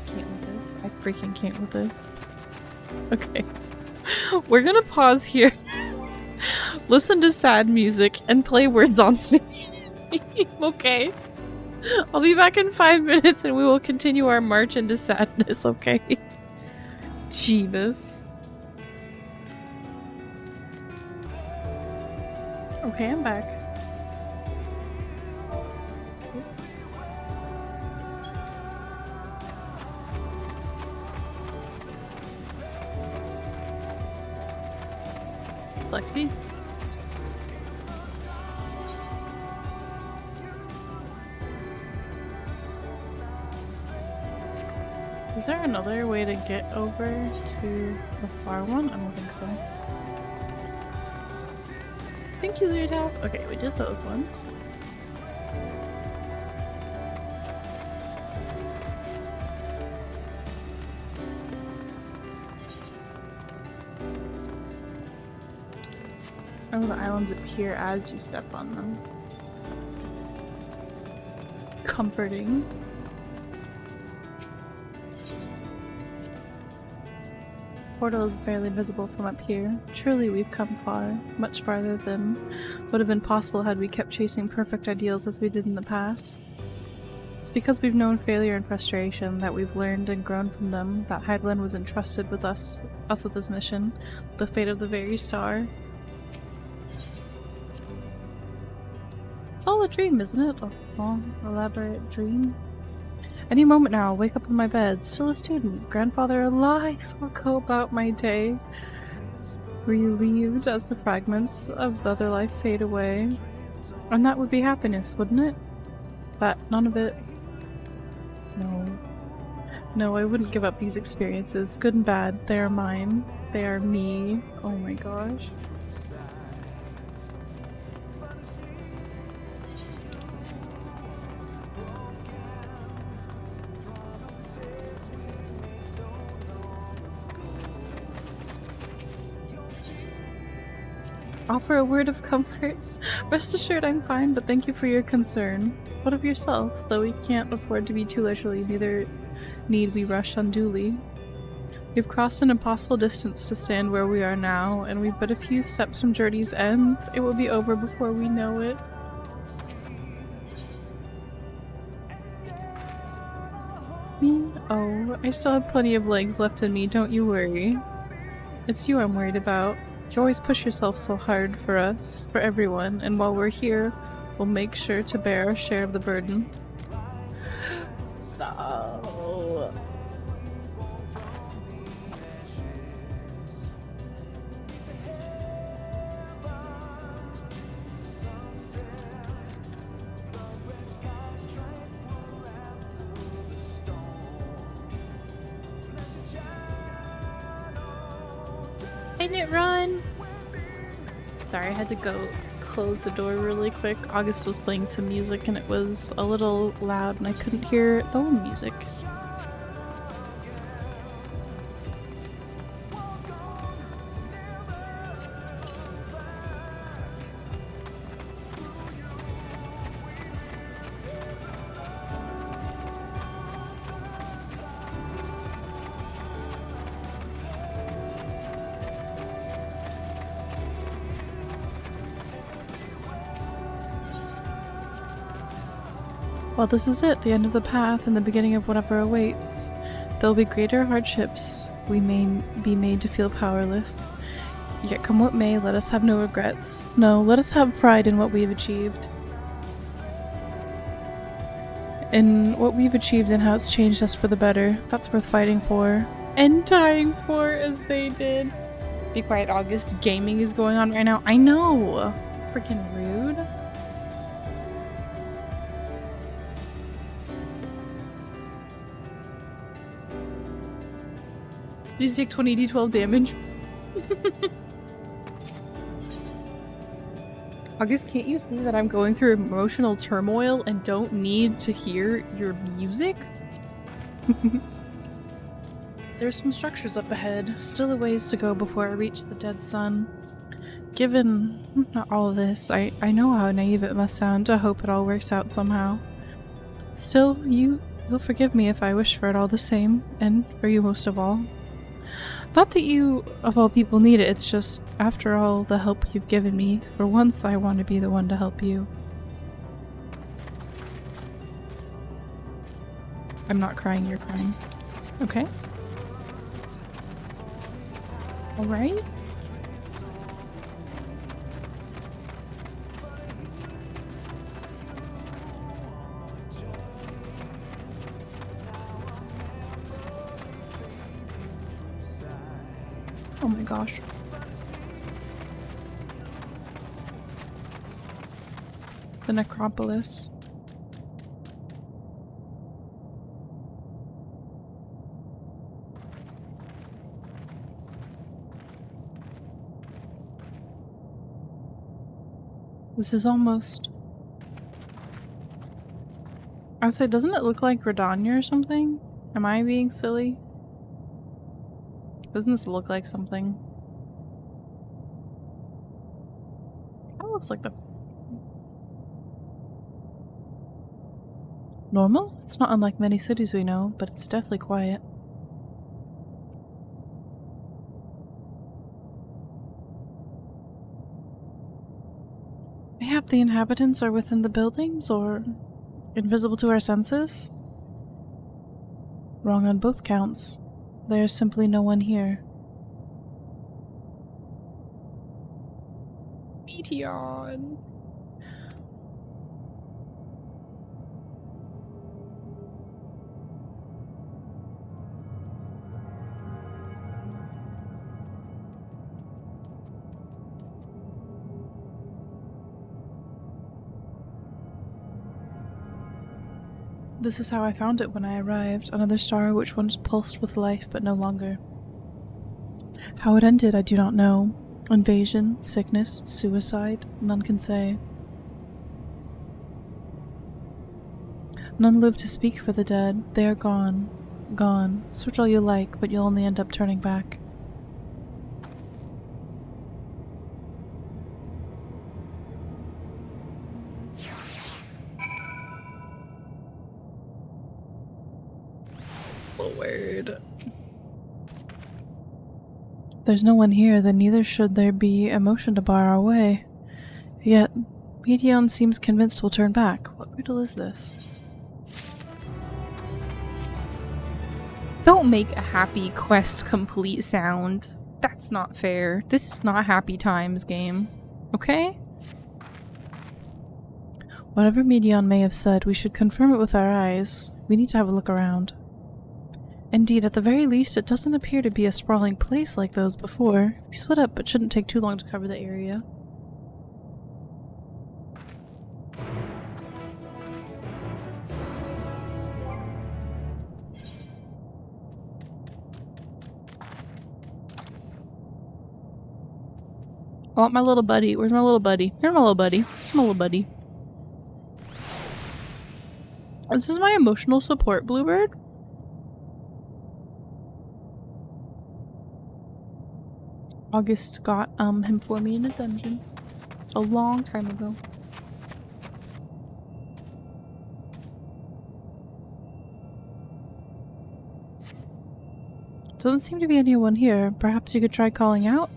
I can't with this. I freaking can't with this. Okay. We're gonna pause here, listen to sad music, and play Words on Stream. Okay. I'll be back in 5 minutes and we will continue our march into sadness, okay? Jeebus. Okay, I'm back. Lexi? Is there another way to get over to the far one? I don't think so. Thank you, Lutap. Okay, we did those ones. Oh, the islands appear as you step on them. Comforting. Portal is barely visible from up here. Truly we've come far, much farther than would have been possible had we kept chasing perfect ideals as we did in the past. It's because we've known failure and frustration that we've learned and grown from them that Hydaelyn was entrusted with us with this mission, the fate of the very star. It's all a dream, isn't it? A long, elaborate dream. Any moment now, I'll wake up in my bed, still a student, grandfather alive. I'll go about my day, relieved as the fragments of the other life fade away. And that would be happiness, wouldn't it? That none of it... No. No, I wouldn't give up these experiences. Good and bad, they are mine. They are me. Oh my gosh. Offer a word of comfort. Rest assured I'm fine, but thank you for your concern. What of yourself? Though we can't afford to be too leisurely, neither need we rush unduly. We've crossed an impossible distance to stand where we are now, and we've but a few steps from Journey's end. It will be over before we know it. Me? Oh, I still have plenty of legs left in me, don't you worry. It's you I'm worried about. You always push yourself so hard for us, for everyone, and while we're here, we'll make sure to bear our share of the burden. Stop. No. Didn't it run? Sorry, I had to go close the door really quick. August was playing some music and it was a little loud and I couldn't hear the whole music. Well, this is it, the end of the path and the beginning of whatever awaits. There will be greater hardships. We may be made to feel powerless. Yet come what may, let us have no regrets. No, let us have pride in what we've achieved. In what we've achieved and how it's changed us for the better. That's worth fighting for. And dying for, as they did. Be quiet, August. Gaming is going on right now. I know! Freaking rude. You take 20 d12 damage. August, can't you see that I'm going through emotional turmoil and don't need to hear your music? There's some structures up ahead, still a ways to go before I reach the dead sun. Given all of this, I know how naive it must sound to hope it all works out somehow. Still, you'll forgive me if I wish for it all the same, and for you most of all. Not that you, of all people, need it, it's just, after all the help you've given me, for once I want to be the one to help you. I'm not crying, you're crying. Okay. Alright. Oh my gosh. The necropolis. This is almost... I would say, doesn't it look like Redania or something? Am I being silly? Doesn't this look like something? That looks like the... Normal? It's not unlike many cities we know, but it's deathly quiet. Mayhap the inhabitants are within the buildings, or invisible to our senses? Wrong on both counts. There is simply no one here. Meteon. This is how I found it when I arrived, another star which once pulsed with life but no longer. How it ended I do not know. Invasion, sickness, suicide, none can say. None live to speak for the dead, they are gone. Gone. Search all you like, but you'll only end up turning back. Lord. There's no one here, then neither should there be a motion to bar our way. Yet, Meteon seems convinced we'll turn back. What riddle is this? Don't make a happy quest complete sound. That's not fair. This is not Happy Times game. Okay? Whatever Medion may have said, we should confirm it with our eyes. We need to have a look around. Indeed, at the very least, it doesn't appear to be a sprawling place like those before. We split up, but shouldn't take too long to cover the area. I want my little buddy. Where's my little buddy? Here's my little buddy. Where's my little buddy? This is my emotional support, Bluebird. August got him for me in a dungeon a long time ago. Doesn't seem to be anyone here. Perhaps you could try calling out?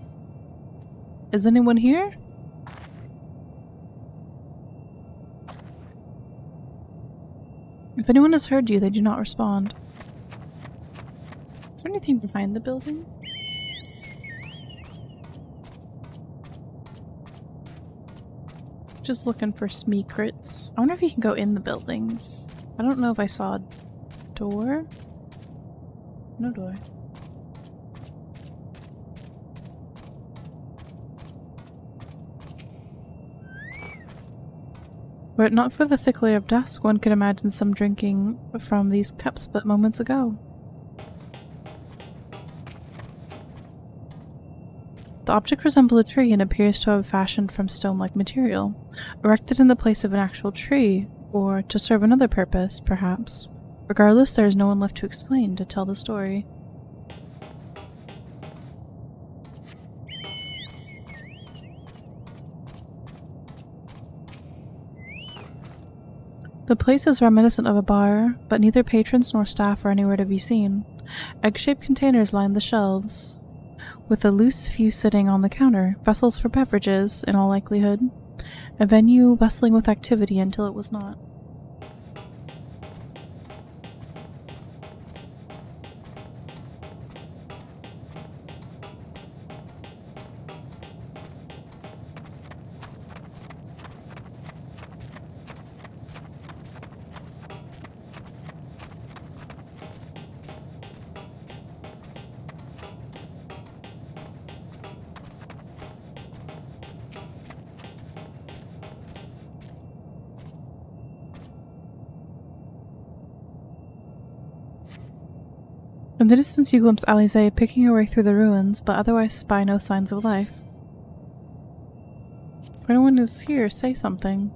Is anyone here? If anyone has heard you, they do not respond. Is there anything behind the building? Just looking for Smeekrits. I wonder if you can go in the buildings. I don't know if I saw a door. No door. Were it not for the thick layer of dusk, one could imagine some drinking from these cups but moments ago. The object resembles a tree and appears to have fashioned from stone-like material, erected in the place of an actual tree, or to serve another purpose, perhaps. Regardless, there is no one left to explain, to tell the story. The place is reminiscent of a bar, but neither patrons nor staff are anywhere to be seen. Egg-shaped containers line the shelves, with a loose few sitting on the counter, vessels for beverages, in all likelihood. A venue bustling with activity until it was not. In the distance you glimpse Alize picking her way through the ruins, but otherwise spy no signs of life. If anyone is here, say something.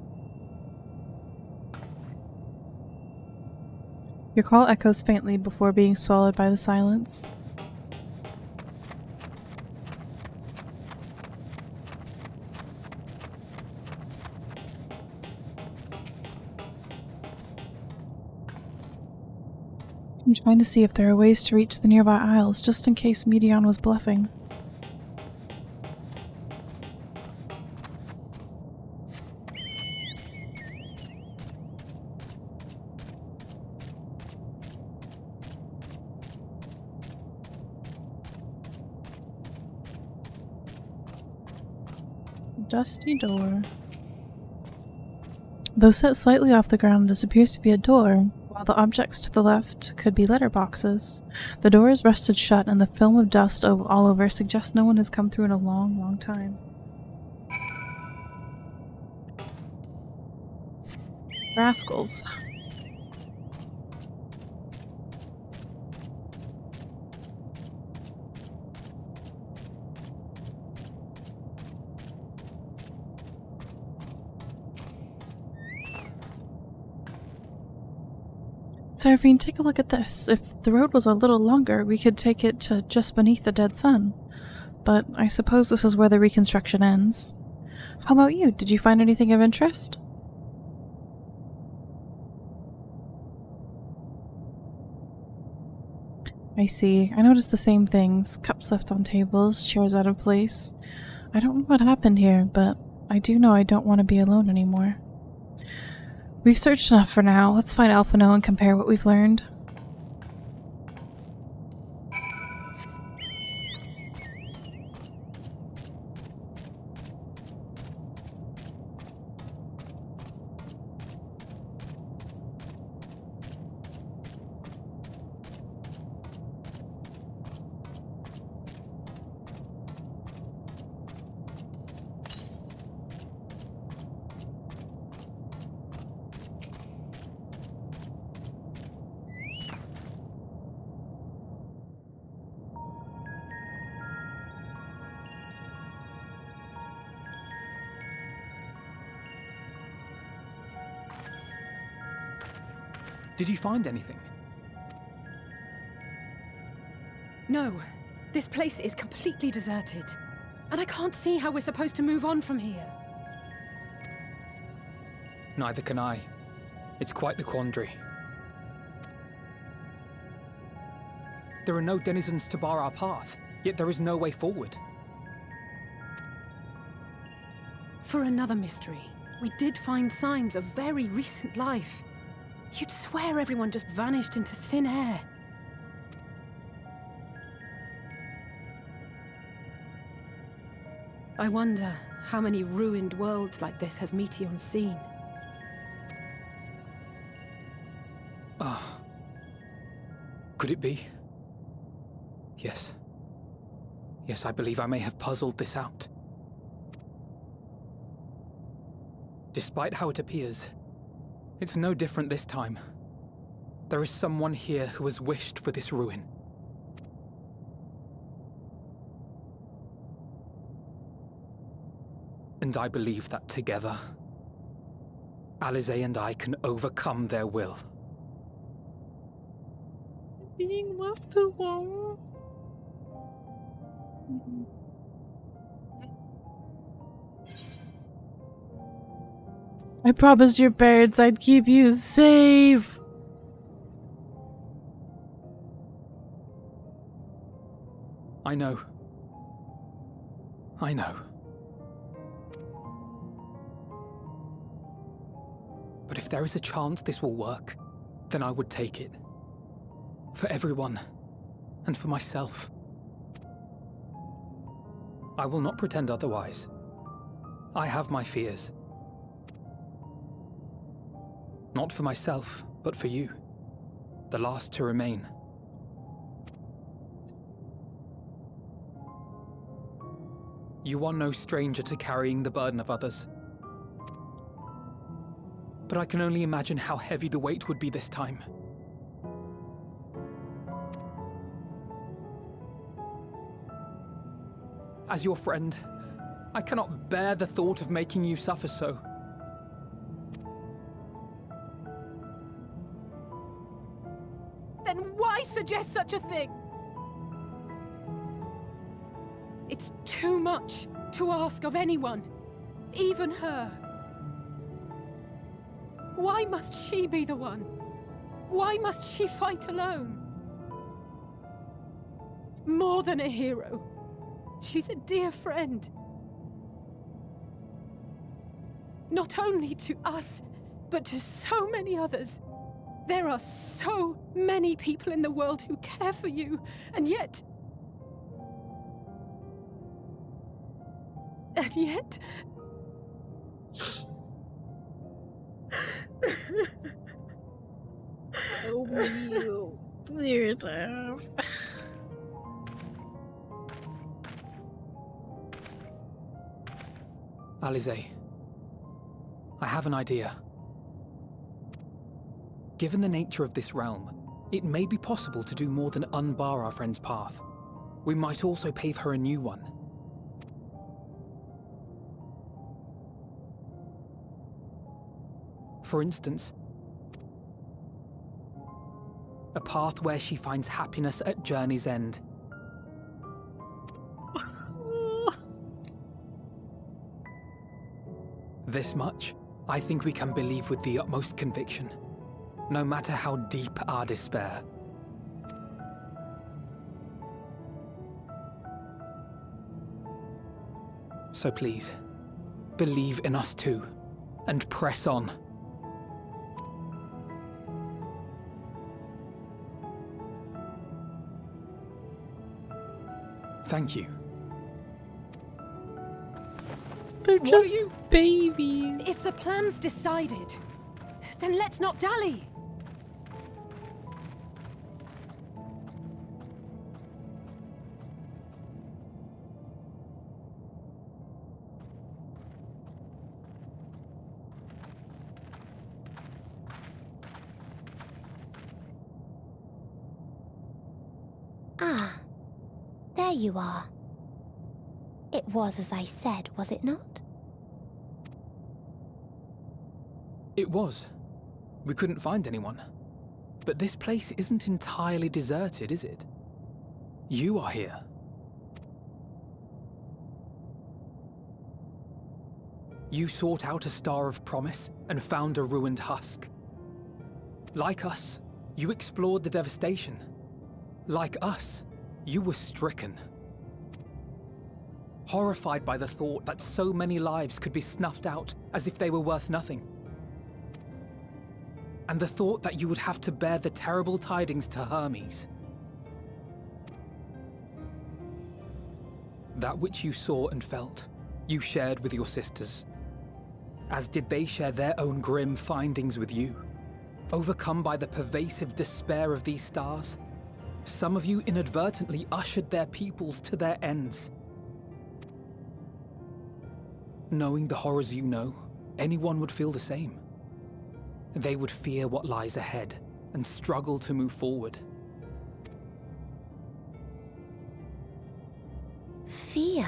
Your call echoes faintly before being swallowed by the silence. I'm trying to see if there are ways to reach the nearby isles, just in case Medion was bluffing. Dusty door. Though set slightly off the ground, this appears to be a door, while the objects to the left could be letterboxes. The door is rusted shut, and the film of dust all over suggests no one has come through in a long, long time. Rascals. Seraphine, take a look at this. If the road was a little longer, we could take it to just beneath the dead sun. But I suppose this is where the reconstruction ends. How about you? Did you find anything of interest? I see. I noticed the same things. Cups left on tables, chairs out of place. I don't know what happened here, but I do know I don't want to be alone anymore. We've searched enough for now. Let's find Alphino and compare what we've learned. Did you find anything? No. This place is completely deserted. And I can't see how we're supposed to move on from here. Neither can I. It's quite the quandary. There are no denizens to bar our path, yet there is no way forward. For another mystery, we did find signs of very recent life. You'd swear everyone just vanished into thin air. I wonder how many ruined worlds like this has Meteion seen. Could it be? Yes. Yes, I believe I may have puzzled this out. Despite how it appears, it's no different this time. There is someone here who has wished for this ruin. And I believe that together, Alisaie and I can overcome their will. Being left alone. I promised your parents I'd keep you safe. I know. I know. But if there is a chance this will work, then I would take it. For everyone, and for myself. I will not pretend otherwise. I have my fears. Not for myself, but for you. The last to remain. You are no stranger to carrying the burden of others. But I can only imagine how heavy the weight would be this time. As your friend, I cannot bear the thought of making you suffer so. Then why suggest such a thing? It's too much to ask of anyone, even her. Why must she be the one? Why must she fight alone? More than a hero, she's a dear friend. Not only to us, but to so many others. There are so many people in the world who care for you, and yet... And yet... Oh, you. Dear Dad. Alisaie, I have an idea. Given the nature of this realm, it may be possible to do more than unbar our friend's path. We might also pave her a new one. For instance, a path where she finds happiness at Journey's End. This much, I think we can believe with the utmost conviction, no matter how deep our despair. So please, believe in us too, and press on. Thank you. They're What just are you- babies. If the plan's decided, then let's not dally. Ah, there you are. It was as I said, was it not? It was. We couldn't find anyone. But this place isn't entirely deserted, is it? You are here. You sought out a star of promise and found a ruined husk. Like us, you explored the devastation. Like us, you were stricken. Horrified by the thought that so many lives could be snuffed out as if they were worth nothing. And the thought that you would have to bear the terrible tidings to Hermes. That which you saw and felt, you shared with your sisters. As did they share their own grim findings with you. Overcome by the pervasive despair of these stars, some of you inadvertently ushered their peoples to their ends. Knowing the horrors you know, anyone would feel the same. They would fear what lies ahead and struggle to move forward. Fear?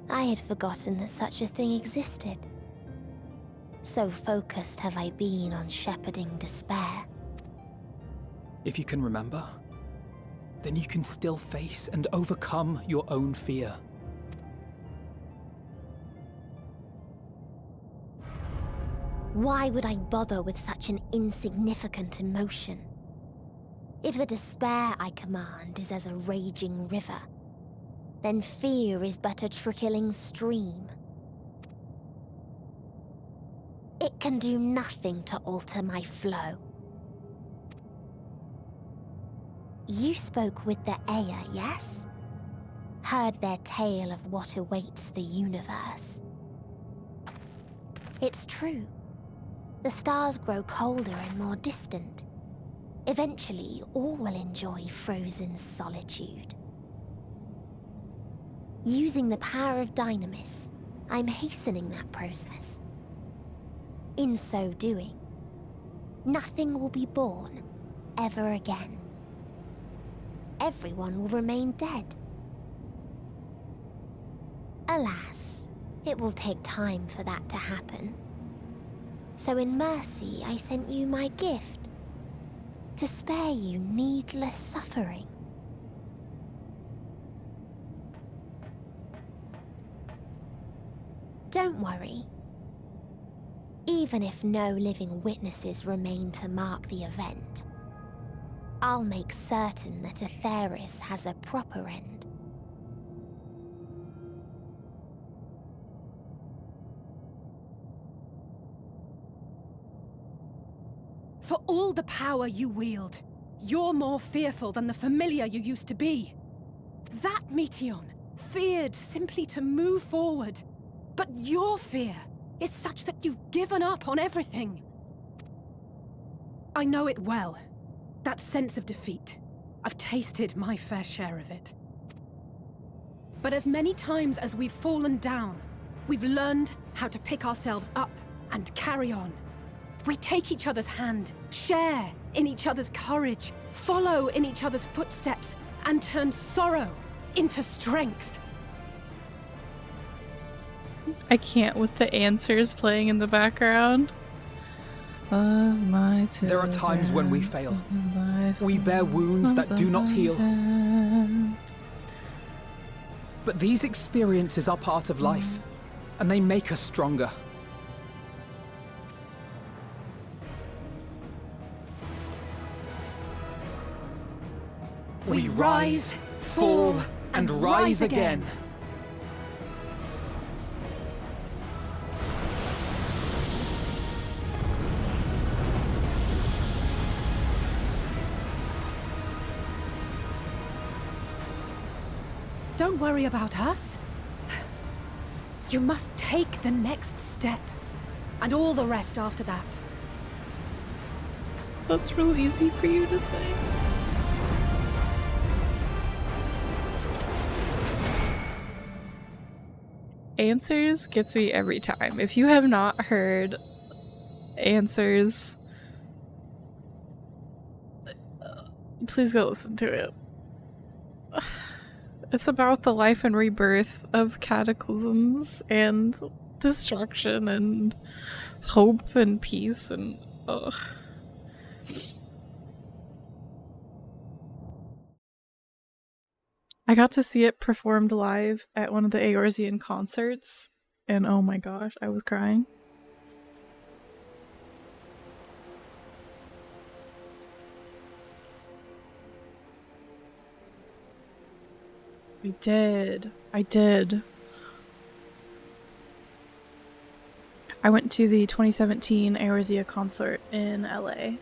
I had forgotten that such a thing existed. So focused have I been on shepherding despair. If you can remember, then you can still face and overcome your own fear. Why would I bother with such an insignificant emotion? If the despair I command is as a raging river, then fear is but a trickling stream. It can do nothing to alter my flow. You spoke with the Aya, yes? Heard their tale of what awaits the universe. It's true. The stars grow colder and more distant. Eventually, all will enjoy frozen solitude. Using the power of Dynamis, I'm hastening that process. In so doing, nothing will be born ever again. Everyone will remain dead. Alas, it will take time for that to happen. So in mercy, I sent you my gift, to spare you needless suffering. Don't worry. Even if no living witnesses remain to mark the event, I'll make certain that Atheris has a proper end. For all the power you wield, you're more fearful than the familiar you used to be. That Meteion feared simply to move forward. But your fear is such that you've given up on everything. I know it well. That sense of defeat. I've tasted my fair share of it. But as many times as we've fallen down, we've learned how to pick ourselves up and carry on. We take each other's hand, share in each other's courage, follow in each other's footsteps, and turn sorrow into strength. I can't with the answers playing in the background. There are times when we fail. We bear wounds that do not heal. But these experiences are part of life, and they make us stronger. We rise, fall, and rise again. Don't worry about us. You must take the next step, and all the rest after that. That's real easy for you to say. Answers gets me every time. If you have not heard Answers, please go listen to it. It's about the life and rebirth of cataclysms and destruction and hope and peace and I got to see it performed live at one of the Eorzean concerts, and oh my gosh, I was crying. I did. I went to the 2017 Eorzea concert in LA.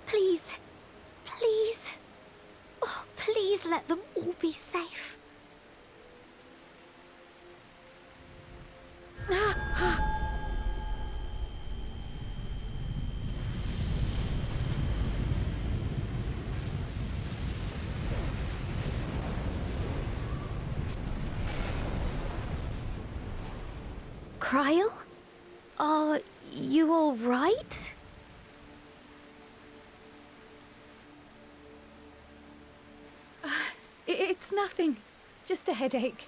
Please. Please. Oh, please let them all be safe. Krile? Are you all right? It's nothing. Just a headache.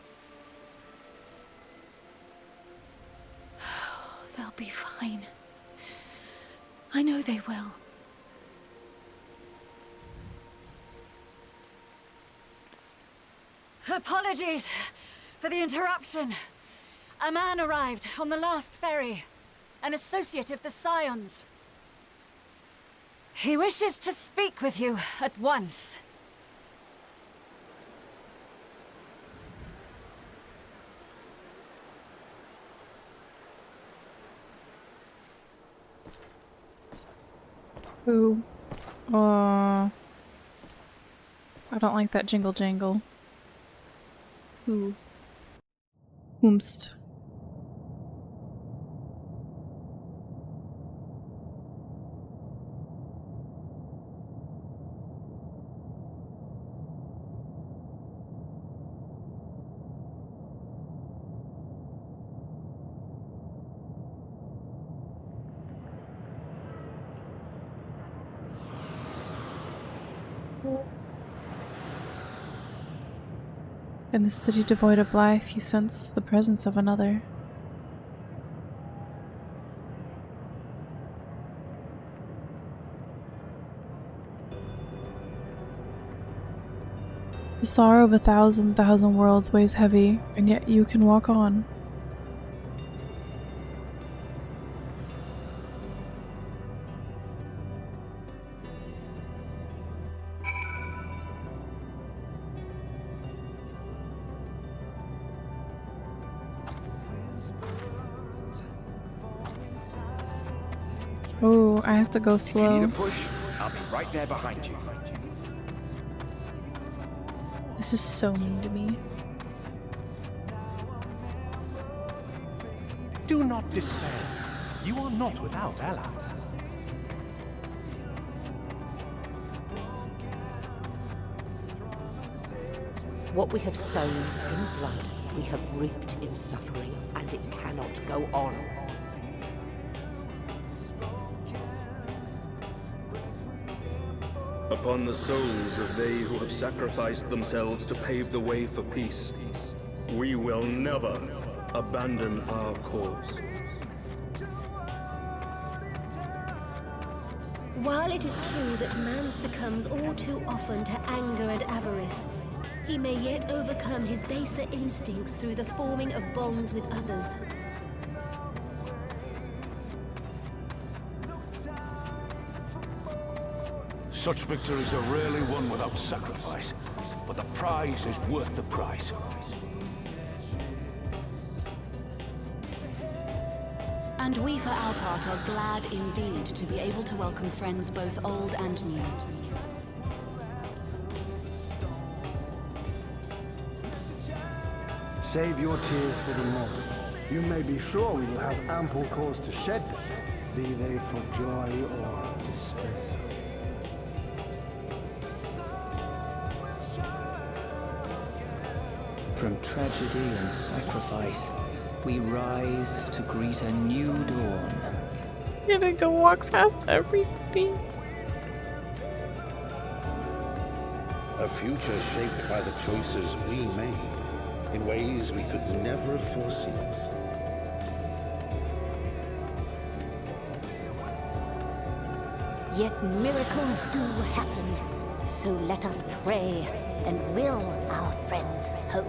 They'll be fine. I know they will. Apologies for the interruption. A man arrived on the last ferry. An associate of the Scions. He wishes to speak with you at once. Who? I don't like that jingle jangle. Who? Whomst. In this city devoid of life, you sense the presence of another. The sorrow of 1,000 worlds weighs heavy, and yet you can walk on. Oh, I have to go slow. If you need a push, I'll be right there behind you. This is so mean to me. Do not despair. You are not without allies. What we have sown in blood, we have reaped in suffering, and it cannot go on. Upon the souls of they who have sacrificed themselves to pave the way for peace, we will never abandon our cause. While it is true that man succumbs all too often to anger and avarice, he may yet overcome his baser instincts through the forming of bonds with others. Such victories are rarely won without sacrifice, but the prize is worth the price. And we for our part are glad indeed to be able to welcome friends both old and new. Save your tears for the morrow. You may be sure we will have ample cause to shed them, be they for joy or despair. From tragedy and sacrifice, we rise to greet a new dawn. I'm gonna go walk past everybody. A future shaped by the choices we made in ways we could never have foreseen. Yet miracles do happen. So let us pray and will our friends home.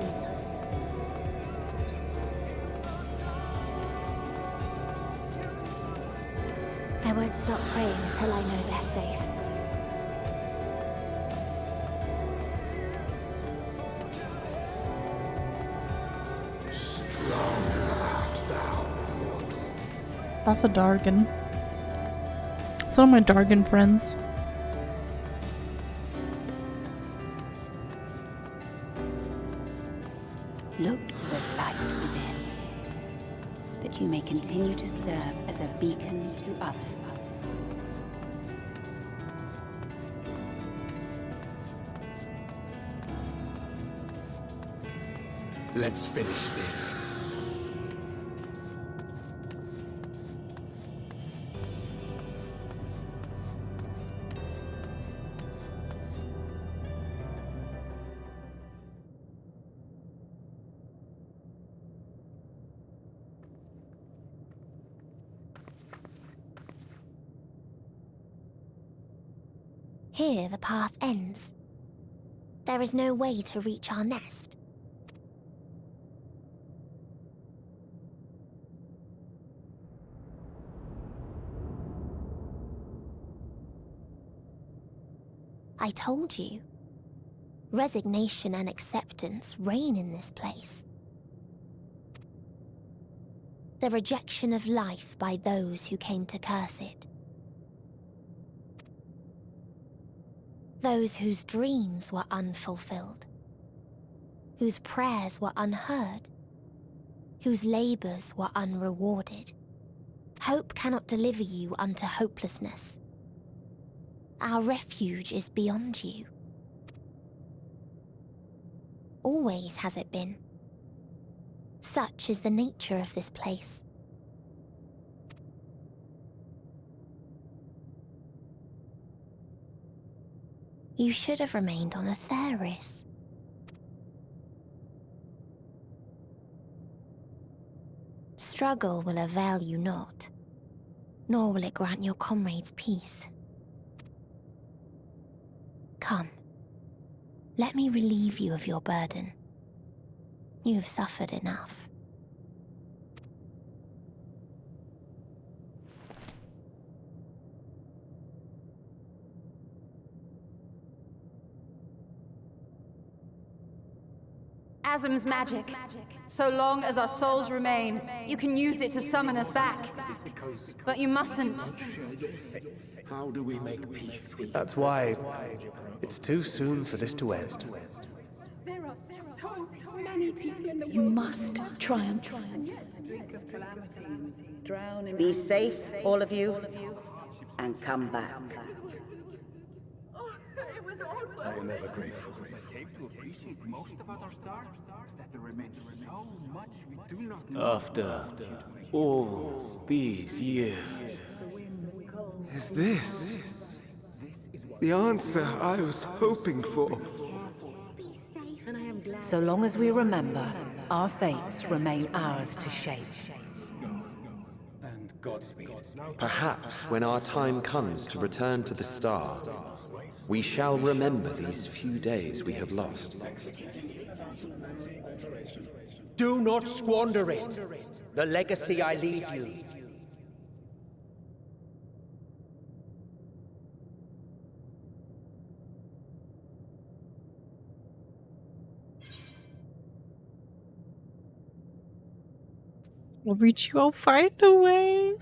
I won't stop praying until I know they're safe. That's a Dargan. It's one of my Dargan friends. Look to the light within, that you may continue to serve as a beacon to others. Let's finish this. Here the path ends. There is no way to reach our nest. I told you. Resignation and acceptance reign in this place. The rejection of life by those who came to curse it. Those whose dreams were unfulfilled, whose prayers were unheard, whose labors were unrewarded. Hope cannot deliver you unto hopelessness. Our refuge is beyond you. Always has it been. Such is the nature of this place. You should have remained on Atheris. Struggle will avail you not, nor will it grant your comrades peace. Come, let me relieve you of your burden. You have suffered enough. Azim's magic. So long as our souls remain, you can use it to summon us back. But you mustn't. How do we make peace with... That's why it's too soon for this to end. There are so many people in the world. You must triumph. Be safe, all of you, and come back. I am ever grateful. I came to appreciate most about our star is that there remains so much we do not know. After all these years, is this the answer I was hoping for? So long as we remember, our fates remain ours to shape. And Godspeed. Perhaps when our time comes to return to the star, we shall remember these few days we have lost. Do not squander it. The legacy I leave you. I'll reach you, I'll find a way.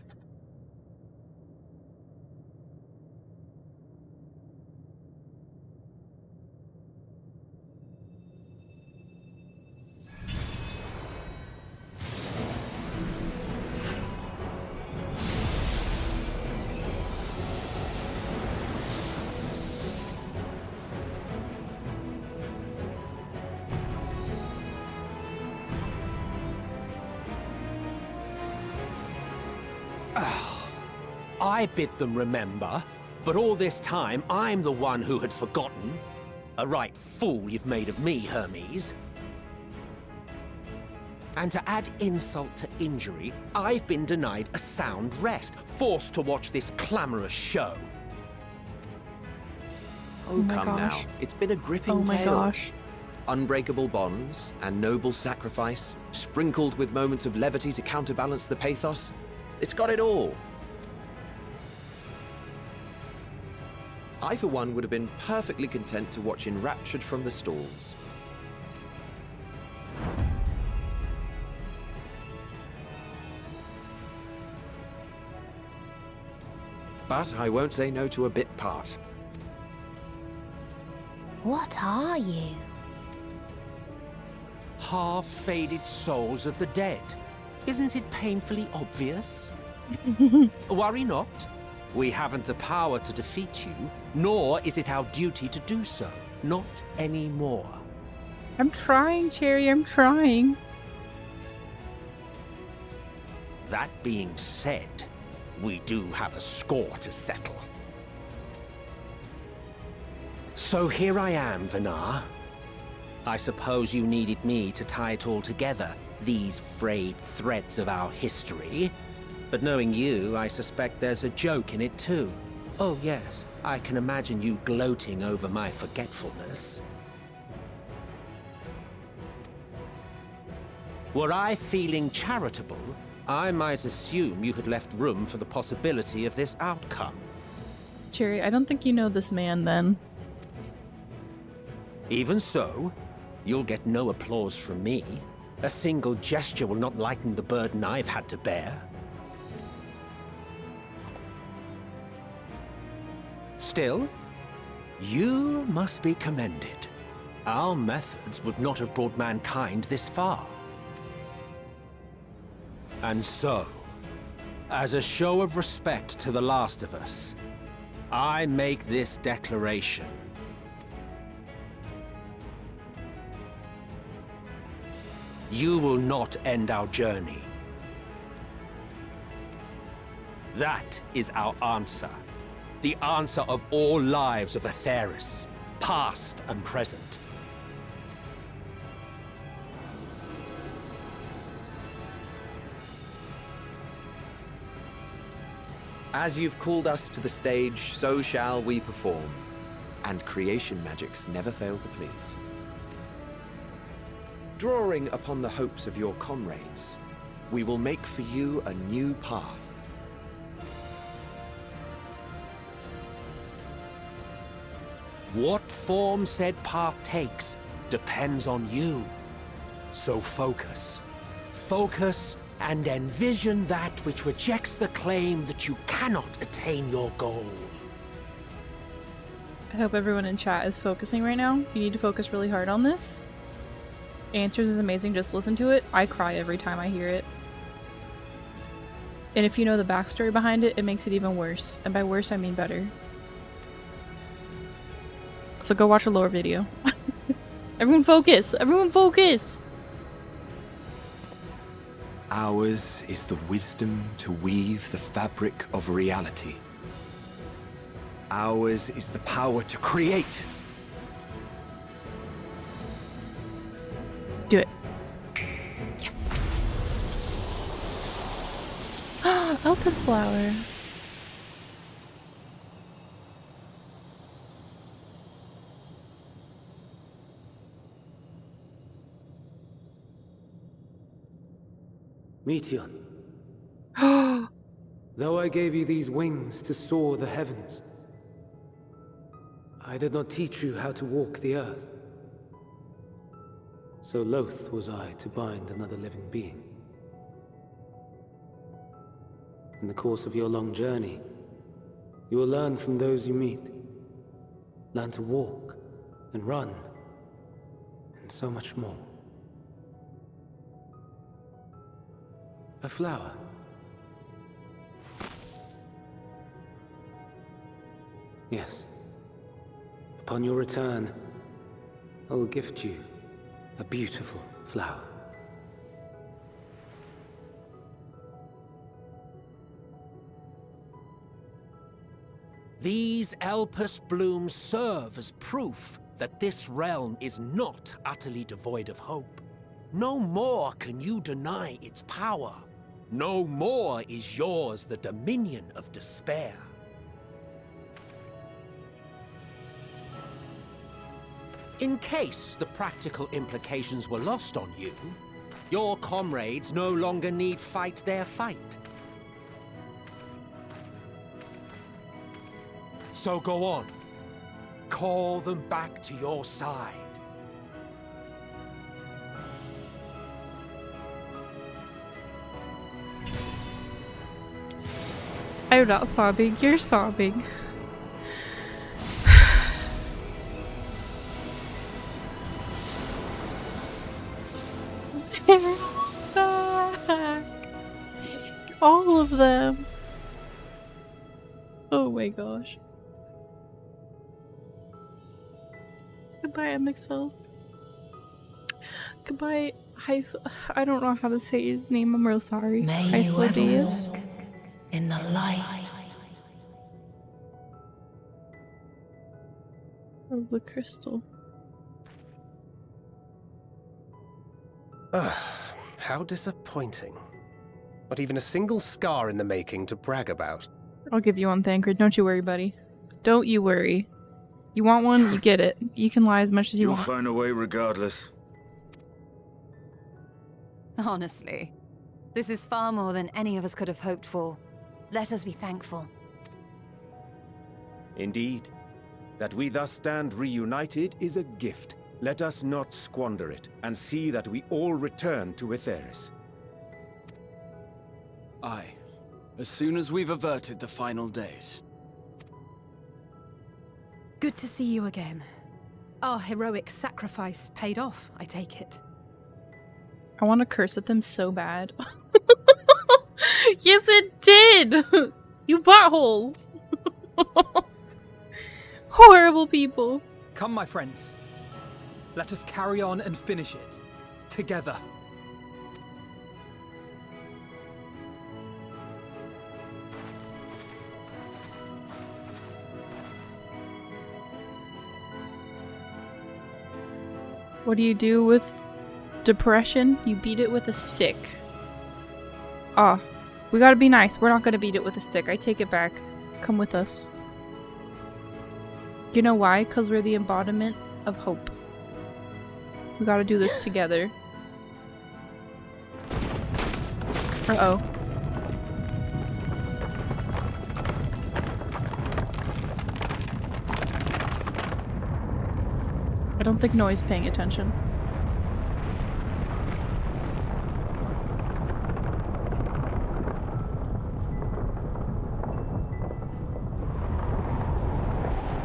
I bid them remember, but all this time I'm the one who had forgotten. A right fool you've made of me, Hermes. And to add insult to injury, I've been denied a sound rest, forced to watch this clamorous show. Oh, my come gosh. now. It's been a gripping Oh my tale. gosh. Unbreakable bonds and noble sacrifice, sprinkled with moments of levity to counterbalance the pathos. It's got it all. I, for one, would have been perfectly content to watch enraptured from the stalls. But I won't say no to a bit part. What are you? Half-faded souls of the dead. Isn't it painfully obvious? Worry not. We haven't the power to defeat you, nor is it our duty to do so. Not anymore. I'm trying, Cherry, I'm trying. That being said, we do have a score to settle. So here I am, Venar. I suppose you needed me to tie it all together, these frayed threads of our history. But knowing you, I suspect there's a joke in it too. Oh yes, I can imagine you gloating over my forgetfulness. Were I feeling charitable, I might assume you had left room for the possibility of this outcome. Cherry, I don't think you know this man then. Even so, you'll get no applause from me. A single gesture will not lighten the burden I've had to bear. Still, you must be commended. Our methods would not have brought mankind this far. And so, as a show of respect to the last of us, I make this declaration. You will not end our journey. That is our answer. The answer of all lives of Atheris, past and present. As you've called us to the stage, so shall we perform. And creation magics never fail to please. Drawing upon the hopes of your comrades, we will make for you a new path. What form said path takes depends on you. So focus. Focus and envision that which rejects the claim that you cannot attain your goal. I hope everyone in chat is focusing right now. You need to focus really hard on this. Answers is amazing, just listen to it. I cry every time I hear it. And if you know the backstory behind it, it makes it even worse. And by worse, I mean better. So go watch a lower video. Everyone focus! Everyone focus! Ours is the wisdom to weave the fabric of reality. Ours is the power to create. Do it. Yes. Elpis flower. Meteion. Though I gave you these wings to soar the heavens, I did not teach you how to walk the earth. So loath was I to bind another living being. In the course of your long journey, you will learn from those you meet. Learn to walk and run, and so much more. A flower. Yes. Upon your return, I will gift you a beautiful flower. These Elpis blooms serve as proof that this realm is not utterly devoid of hope. No more can you deny its power. No more is yours the dominion of despair. In case the practical implications were lost on you, your comrades no longer need fight their fight. So go on. Call them back to your side. I'm not sobbing, you're sobbing. All of them. Oh my gosh. Goodbye, MXL. Goodbye, I don't know how to say his name, I'm real sorry. May you ever walk in the light of the crystal. How disappointing. Not even a single scar in the making to brag about. I'll give you one, Thancred. Don't you worry, buddy. Don't you worry. You want one, you get it. You can lie as much as you You'll want. find a way regardless. Honestly, this is far more than any of us could have hoped for. Let us be thankful. Indeed. That we thus stand reunited is a gift. Let us not squander it, and see that we all return to Etheirys. Aye. As soon as we've averted the final days. Good to see you again. Our heroic sacrifice paid off, I take it. I want to curse at them so bad. Yes, it did! You buttholes! Horrible people. Come, my friends. Let us carry on and finish it. Together. What do you do with depression? You beat it with a stick. Ah, we gotta be nice. We're not gonna beat it with a stick. I take it back. Come with us. You know why? Because we're the embodiment of hope. We gotta do this together. Uh-oh. I don't think Noi's paying attention.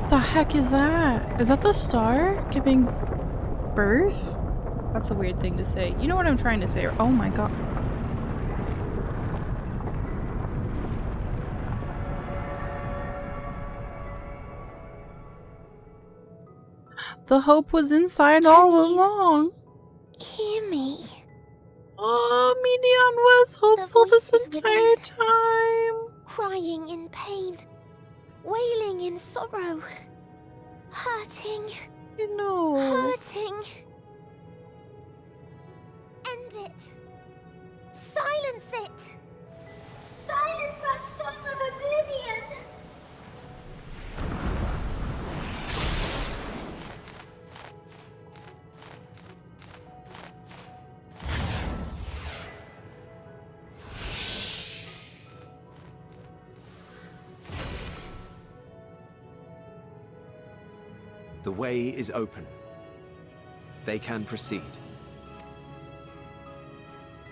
The heck is that? Is that the star giving birth? That's a weird thing to say. You know what I'm trying to say. Oh my god. The hope was inside all along. Hear me. Oh, Midian was hopeful this entire time. Crying in pain. Wailing in sorrow. Hurting. You know. Hurting. End it. Silence it. Silence our song of oblivion. The way is open. They can proceed.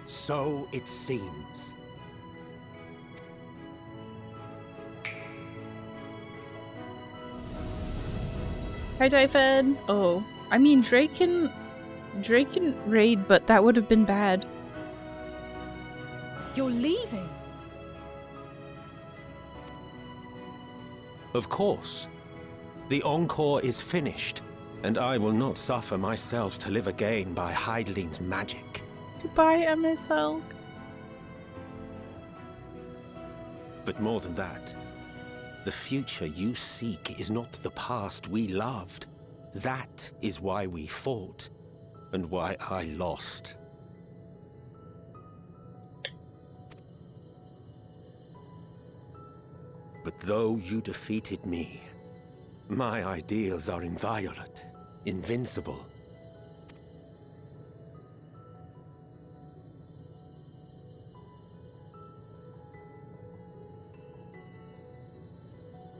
So it seems. Hi, Typhon. Oh, I mean Drake can raid, but that would have been bad. You're leaving? Of course. The Encore is finished, and I will not suffer myself to live again by Hydaelyn's magic. Goodbye, MSL. But more than that, the future you seek is not the past we loved. That is why we fought, and why I lost. But though you defeated me, my ideals are inviolate. invincible.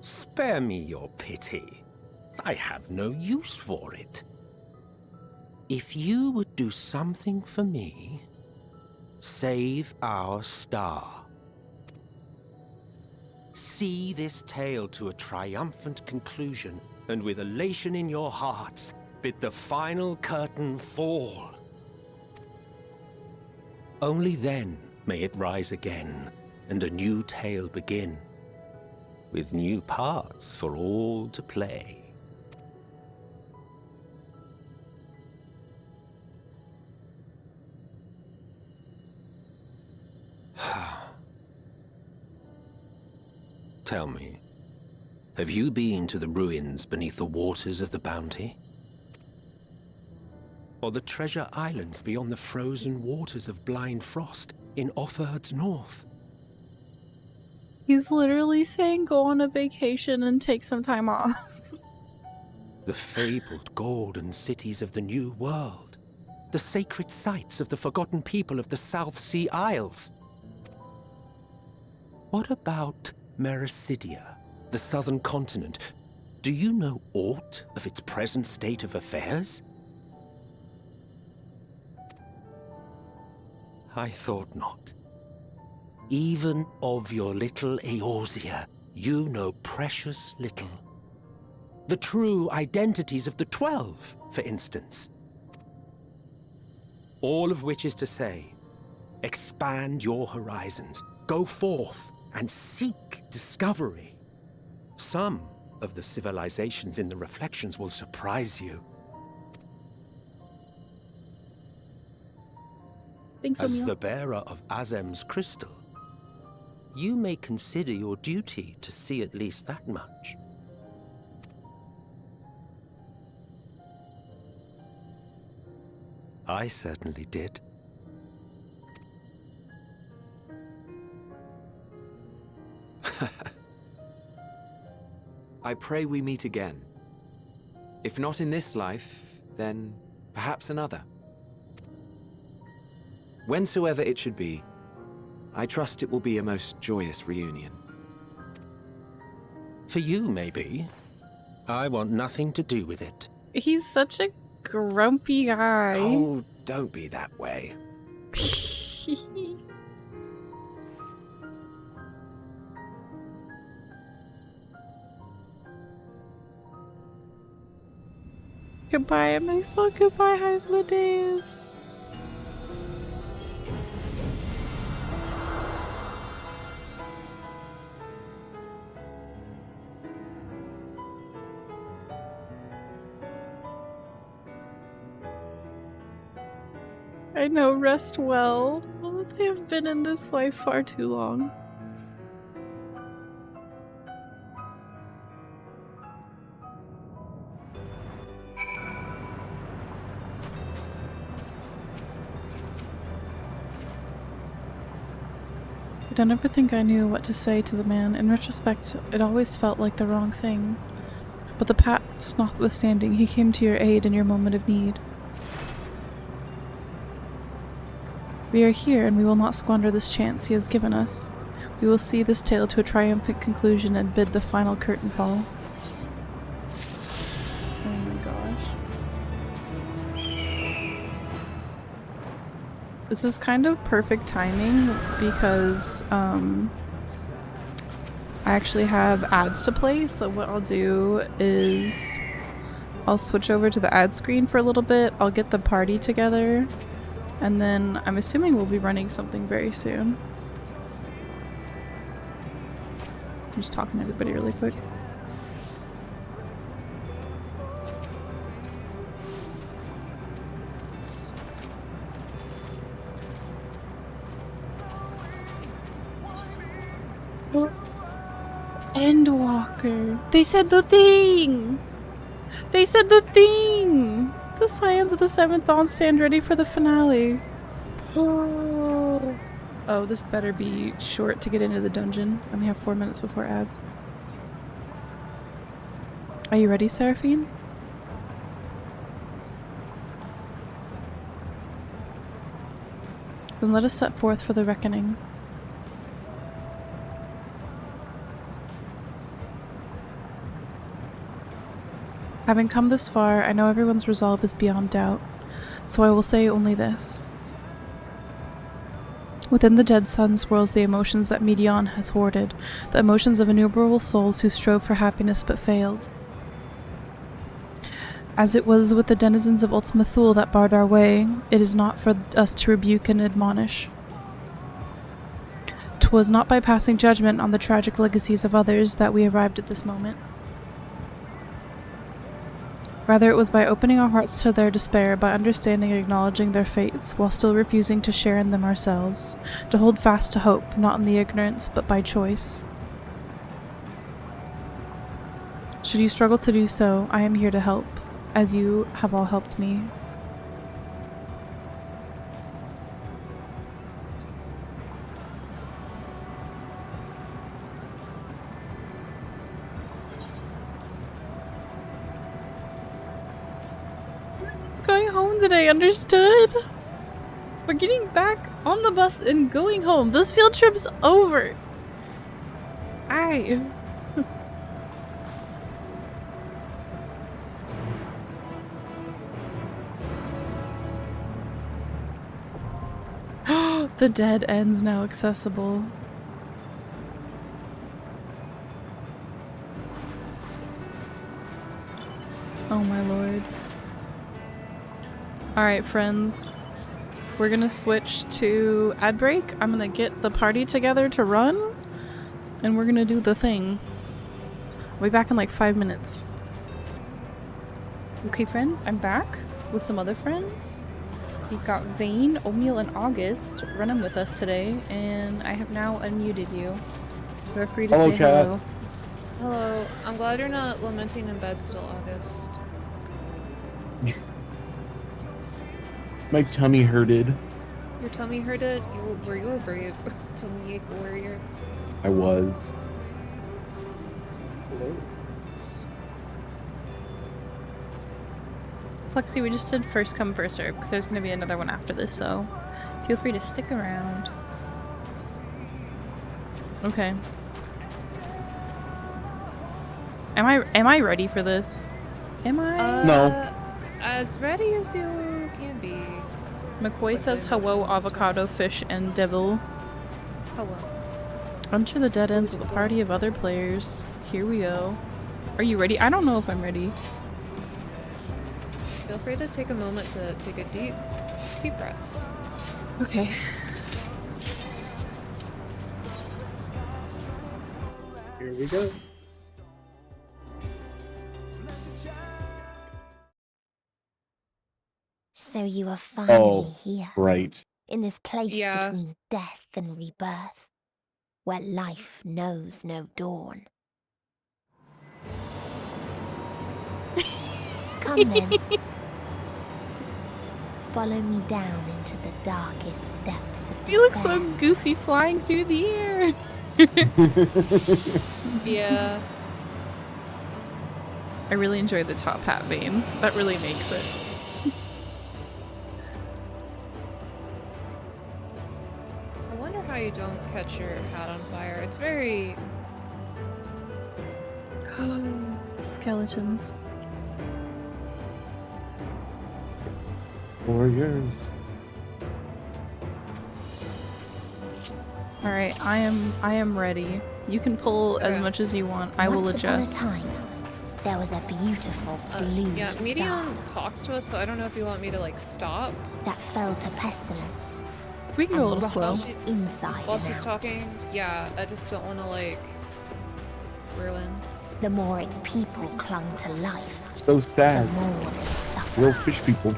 Spare me your pity. I have no use for it. If you would do something for me, save our star. See this tale to a triumphant conclusion, and with elation in your hearts, bid the final curtain fall. Only then may it rise again, and a new tale begin, with new parts for all to play. Tell me, have you been to the ruins beneath the waters of the Bounty? Or the treasure islands beyond the frozen waters of Blind Frost in Offerd's north? He's literally saying go on a vacation and take some time off. The fabled golden cities of the New World. The sacred sites of the forgotten people of the South Sea Isles. What about Mericidia, the southern continent? Do you know aught of its present state of affairs? I thought not. Even of your little Eorzea, you know precious little. The true identities of the 12, for instance. All of which is to say, expand your horizons, go forth, and seek discovery. Some of the civilizations in the Reflections will surprise you. Thanks, As O'Neill. the bearer of Azem's crystal, you may consider your duty to see at least that much. I certainly did. I pray we meet again. If not in this life, then perhaps another. Whensoever it should be, I trust it will be a most joyous reunion. For you, maybe. I want nothing to do with it. He's such a grumpy guy. Oh, don't be that way. Goodbye, Maisel. Goodbye, Hythlodaeus. I know, rest well. They have been in this life far too long. I don't ever think I knew what to say to the man. In retrospect, it always felt like the wrong thing. But the past notwithstanding, he came to your aid in your moment of need. We are here, and we will not squander this chance he has given us. We will see this tale to a triumphant conclusion and bid the final curtain fall. Oh my gosh. This is kind of perfect timing because I actually have ads to play, so what I'll do is I'll switch over to the ad screen for a little bit, I'll get the party together, and then I'm assuming we'll be running something very soon. I'm just talking to everybody really quick. Endwalker. They said the thing! They said the thing! The Scions of the Seventh Dawn stand ready for the finale. Oh, this better be short to get into the dungeon. I only have 4 minutes before ads. Are you ready, Seraphine? Then let us set forth for the reckoning. Having come this far, I know everyone's resolve is beyond doubt, so I will say only this. Within the Dead Sun swirls the emotions that Meteion has hoarded, the emotions of innumerable souls who strove for happiness but failed. As it was with the denizens of Ultima Thule that barred our way, it is not for us to rebuke and admonish. 'Twas not by passing judgment on the tragic legacies of others that we arrived at this moment. Rather, it was by opening our hearts to their despair, by understanding and acknowledging their fates, while still refusing to share in them ourselves, to hold fast to hope, not in the ignorance, but by choice. Should you struggle to do so, I am here to help, as you have all helped me. Going home today, understood? We're getting back on the bus and going home. This field trip's over. Aye. The dead end's now accessible. Oh my lord. Alright friends, we're gonna switch to ad break. I'm gonna get the party together to run, and we're gonna do the thing. I'll be back in like 5 minutes. Okay friends, I'm back with some other friends. We've got Vane, Omiel, and August running with us today, and I have now unmuted you. Feel free to say hello. Hello, I'm glad you're not lamenting in bed still, August. My tummy hurted. Your tummy hurted? Were you a brave tummy ache warrior? I was. Plexi, we just did first come first serve because there's going to be another one after this, so feel free to stick around. Okay. Am I ready for this? Am I? No. As ready as you can be. McCoy says hello, avocado, fish, and devil. Hello. Enter the dead ends with a party of other players. Here we go. Are you ready? I don't know if I'm ready. Feel free to take a moment to take a deep breath. Okay. Here we go. So you are finally here. Right. In this place between death and rebirth, where life knows no dawn. Come then. Follow me down into the darkest depths of despair. You look so goofy flying through the air. Yeah. I really enjoy the top hat vein. That really makes it. I wonder how you don't catch your hat on fire. It's very... Skeletons. Warriors. Alright, I am ready. You can pull as much as you want. I will adjust. Once upon a time, there was a beautiful blue yeah, star Meteion talks to us, so I don't know if you want me to like stop. that fell to pestilence. We can go a little slow. Inside While and she's out. talking, yeah, I just don't want to like ruin. The more its people clung to life, So sad. the more they suffered. Little fish people.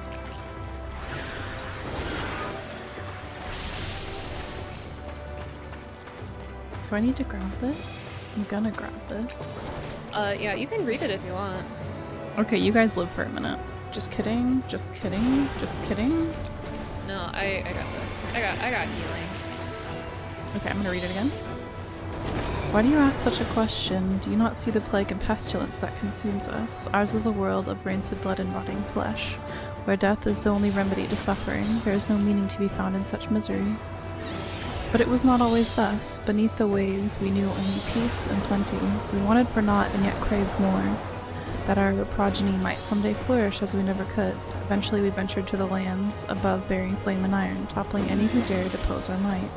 Do I need to grab this? I'm gonna grab this. Yeah, you can read it if you want. Okay, you guys live for a minute. Just kidding, just kidding, just kidding. No, I got this. I got healing. Okay, I'm gonna read it again. Why do you ask such a question? Do you not see the plague and pestilence that consumes us? Ours is a world of rancid blood and rotting flesh. Where death is the only remedy to suffering, there is no meaning to be found in such misery. But it was not always thus. Beneath the waves we knew only peace and plenty. We wanted for naught and yet craved more. That our progeny might someday flourish as we never could. Eventually we ventured to the lands above bearing flame and iron, toppling any who dared oppose our might.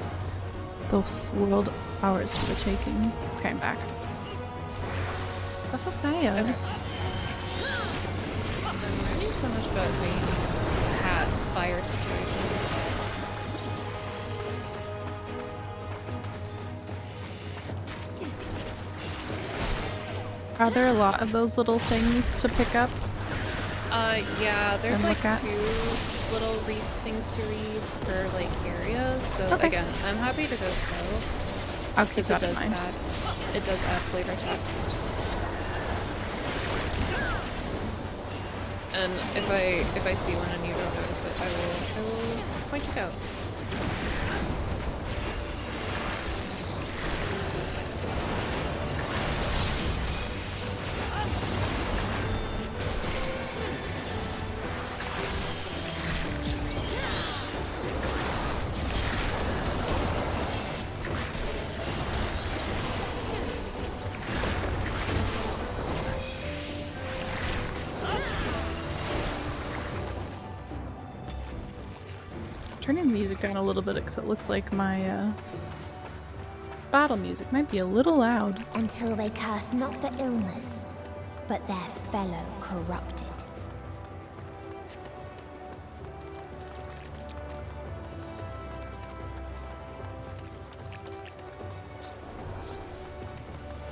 Those world ours for the taking. Okay, I'm back. That's so sad. Okay. I'm learning so much about Vayne's hat fire situation. Are there a lot of those little things to pick up? Yeah, there's And like look at? 2 little things to read per like area. So Okay. again, I'm happy to go slow. I'll keep Because that in mind. it does add flavor text. And if I see one and you don't notice it, I will point it out. Turning the music down a little bit because it looks like my battle music might be a little loud. Until they curse not the illness, but their fellow corrupted.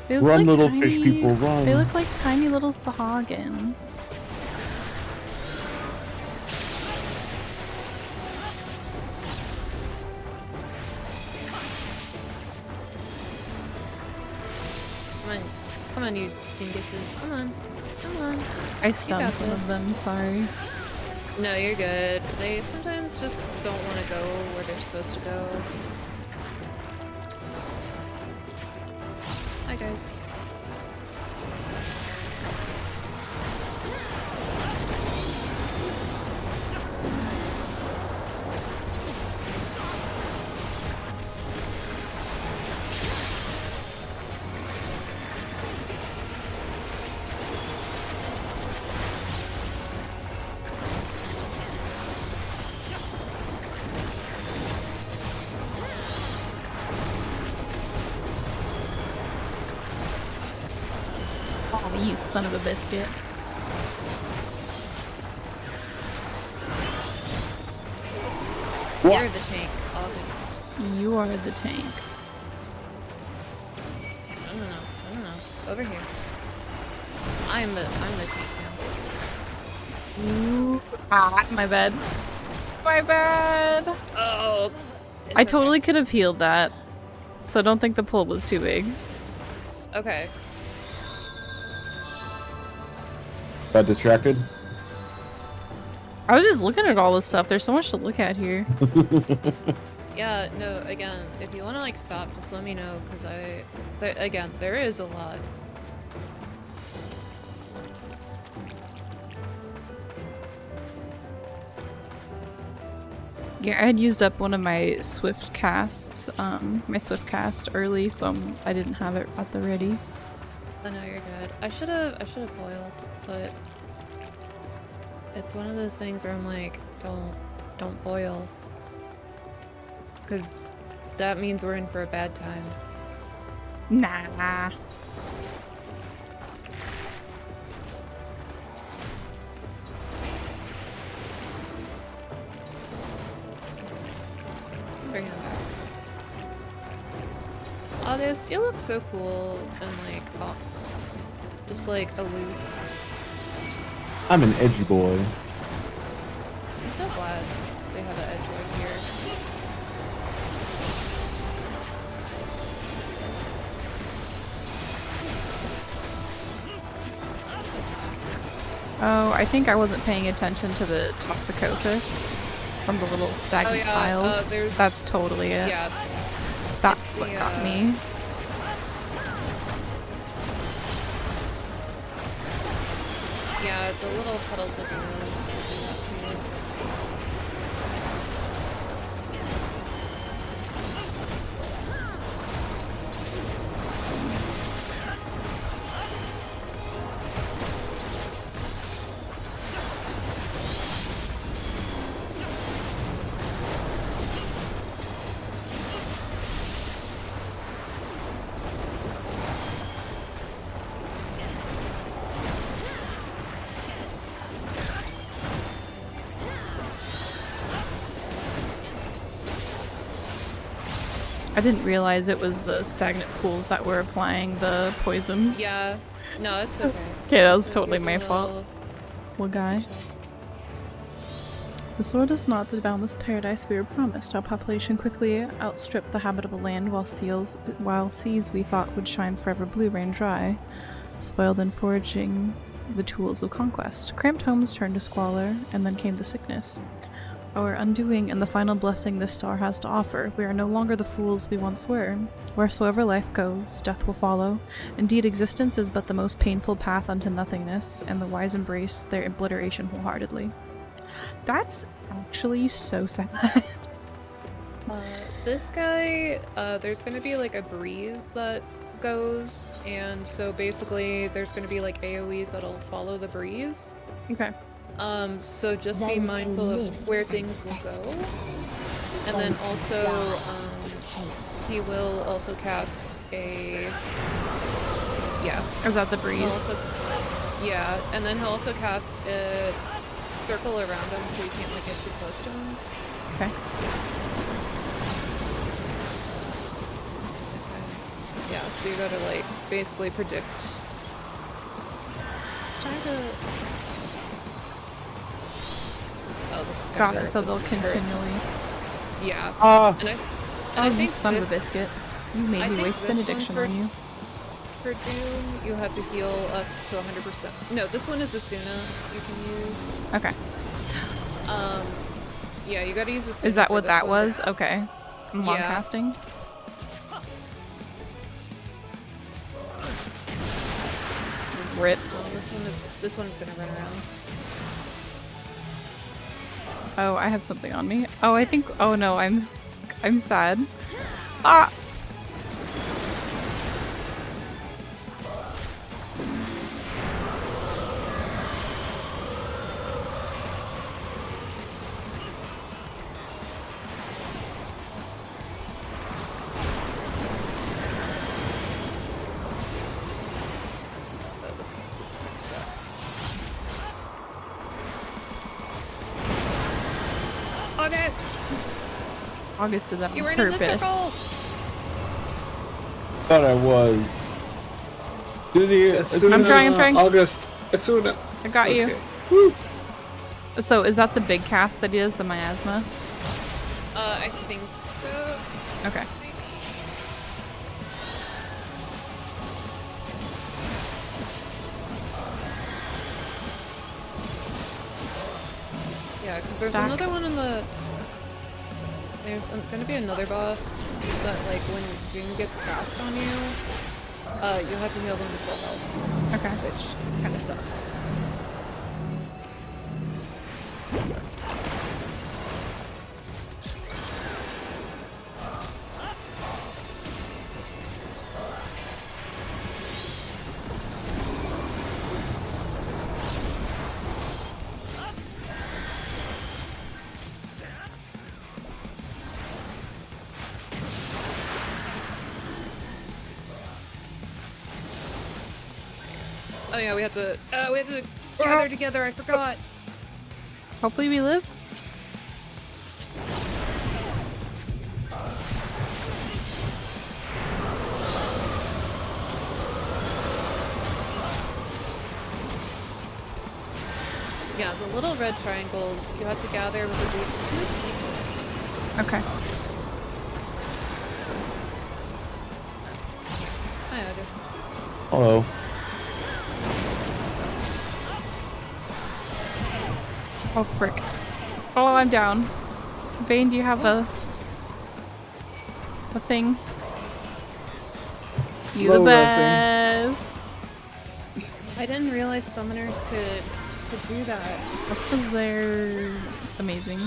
They look Run, like little fish people, run. They look like tiny little Sahagin. Come on, you dinguses. Come on. Come on. I You stunned got some of this. them, sorry. No, you're good. They sometimes just don't want to go where they're supposed to go. Hi, guys. Oh, you son of a biscuit. You're the tank, August. You are the tank. No. Over here. I'm the tank now. Ooh. Ah, my bad. My bad. Oh. I totally could have healed that. So I don't think the pull was too big. Okay. Got distracted? I was just looking at all this stuff. There's so much to look at here. Yeah, no, again, if you want to like stop, just let me know, because again, there is a lot. Yeah, I had used up one of my swift casts, early, so I didn't have it at the ready. I know you're good. I should have boiled, but it's one of those things where I'm like, don't boil, because that means we're in for a bad time. Nah. Bring him back. August, you look so cool and like, oh, just like aloof. I'm an edgy boy. I'm so glad they have an edgelord here. Oh, I think I wasn't paying attention to the toxicosis from the little stagnant piles. That's totally it. Yeah. That's what got me. Yeah, the little puddles of urine do that too. I didn't realize it was the stagnant pools that were applying the poison. Yeah. No, it's okay. Okay, that was totally my fault. Well, guy. The sword is not the boundless paradise we were promised. Our population quickly outstripped the habitable land, while seas we thought would shine forever blue ran dry, spoiled in foraging the tools of conquest. Cramped homes turned to squalor, and then came the sickness. Our undoing and the final blessing this star has to offer. We are no longer the fools we once were. Wheresoever life goes, death will follow. Indeed, existence is but the most painful path unto nothingness, and the wise embrace their obliteration wholeheartedly. That's actually so sad. This guy, there's gonna be like a breeze that goes, and so basically there's gonna be like AoEs that'll follow the breeze. Okay. So just be mindful of where things will go. And then also, he will also cast a... Yeah. Is that the breeze? Yeah, and then he'll also cast a circle around him so you can't like get too close to him. Okay. Yeah, so you gotta like basically predict. Let's try to... Oh, this is got it, so they'll continually... Yeah. And I think son of a biscuit. You made me waste benediction on you. For Doom, you have to heal us to 100%. No, this one is Asuna you can use. Okay. Yeah, you gotta use Asuna. Is that for what this that one. was? Okay. I'm long casting. Rip. Well, this one is gonna run around. Oh, I have something on me. Oh, I think. Oh no, I'm sad. Ah. This is gonna suck. August! August did that on You were in the purpose. circle! Thought I was. Do the. I'm trying. August. Asuna. I got you. Woo. So is that the big cast that he does, the miasma? I think so. Okay. Yeah, because there's Stack. another one in the... There's gonna be another boss that, like, when Doom gets cast on you, you'll have to heal them to full health. Okay. Which kind of sucks. Oh yeah, we have to gather together, I forgot. Hopefully we live. Yeah, the little red triangles, you have to gather with at least 2 people. Okay. Hi, August. Hello. Oh frick. Oh, I'm down. Vayne, do you have a thing? You the Slow best. I didn't realize summoners could do that. That's because they're amazing.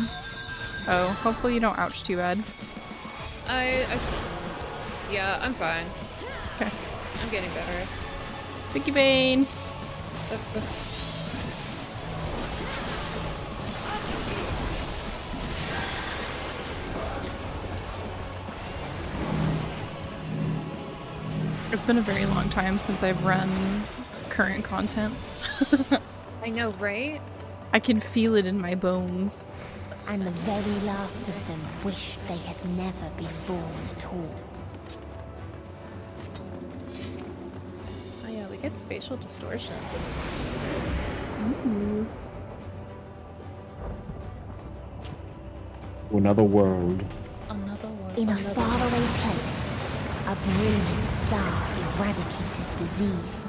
Oh, hopefully you don't ouch too bad. Yeah, I'm fine. Okay. I'm getting better. Thank you, Vayne. It's been a very long time since I've run current content. I know, right? I can feel it in my bones. And the very last of them wished they had never been born at all. Oh yeah, we get spatial distortions this time. Ooh. Another world. Another world. In a faraway place, a brilliant star eradicated disease.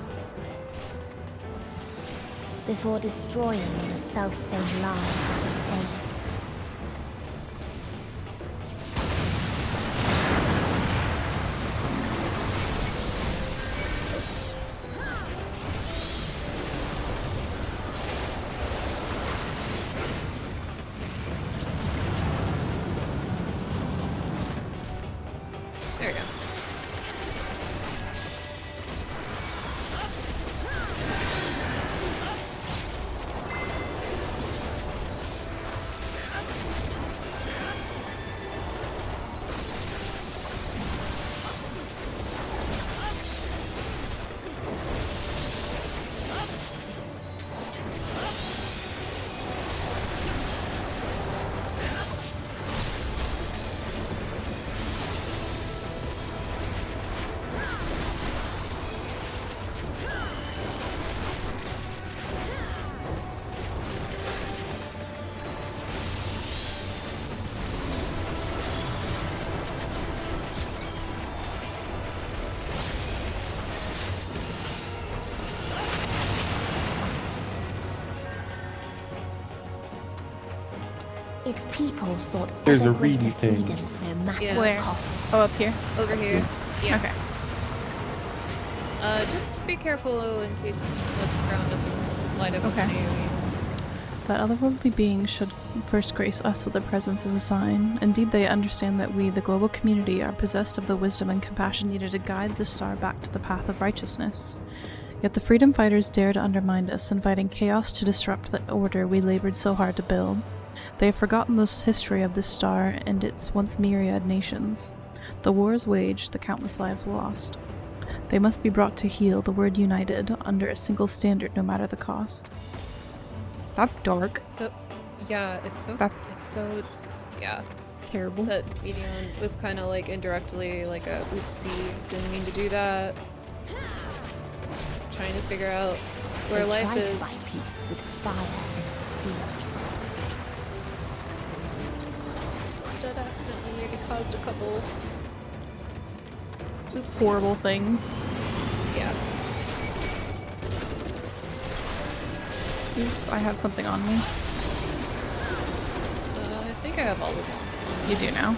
Before destroying the self-same lives it had saved. There we go. Its people sought There's ever a reedy greater thing. freedoms no matter Yeah. the Where? cost. Oh, up here? Over here. Yeah. Okay. Just be careful in case the ground doesn't light up with Okay. an AoE. That otherworldly being should first grace us with their presence as a sign. Indeed, they understand that we, the global community, are possessed of the wisdom and compassion needed to guide the star back to the path of righteousness. Yet the freedom fighters dare to undermine us, inviting chaos to disrupt the order we labored so hard to build. They have forgotten the history of this star and its once myriad nations. The wars waged, the countless lives lost. They must be brought to heel, the word united, under a single standard no matter the cost. That's dark. So, yeah, it's so yeah, terrible. That Medion was kind of like indirectly like a oopsie, didn't mean to do that. Trying to figure out where They life tried is. to buy peace with fire and steel. Jed accidentally maybe caused a couple oopsies. Horrible things. Yeah. Oops, I have something on me. I think I have all of them. You do now.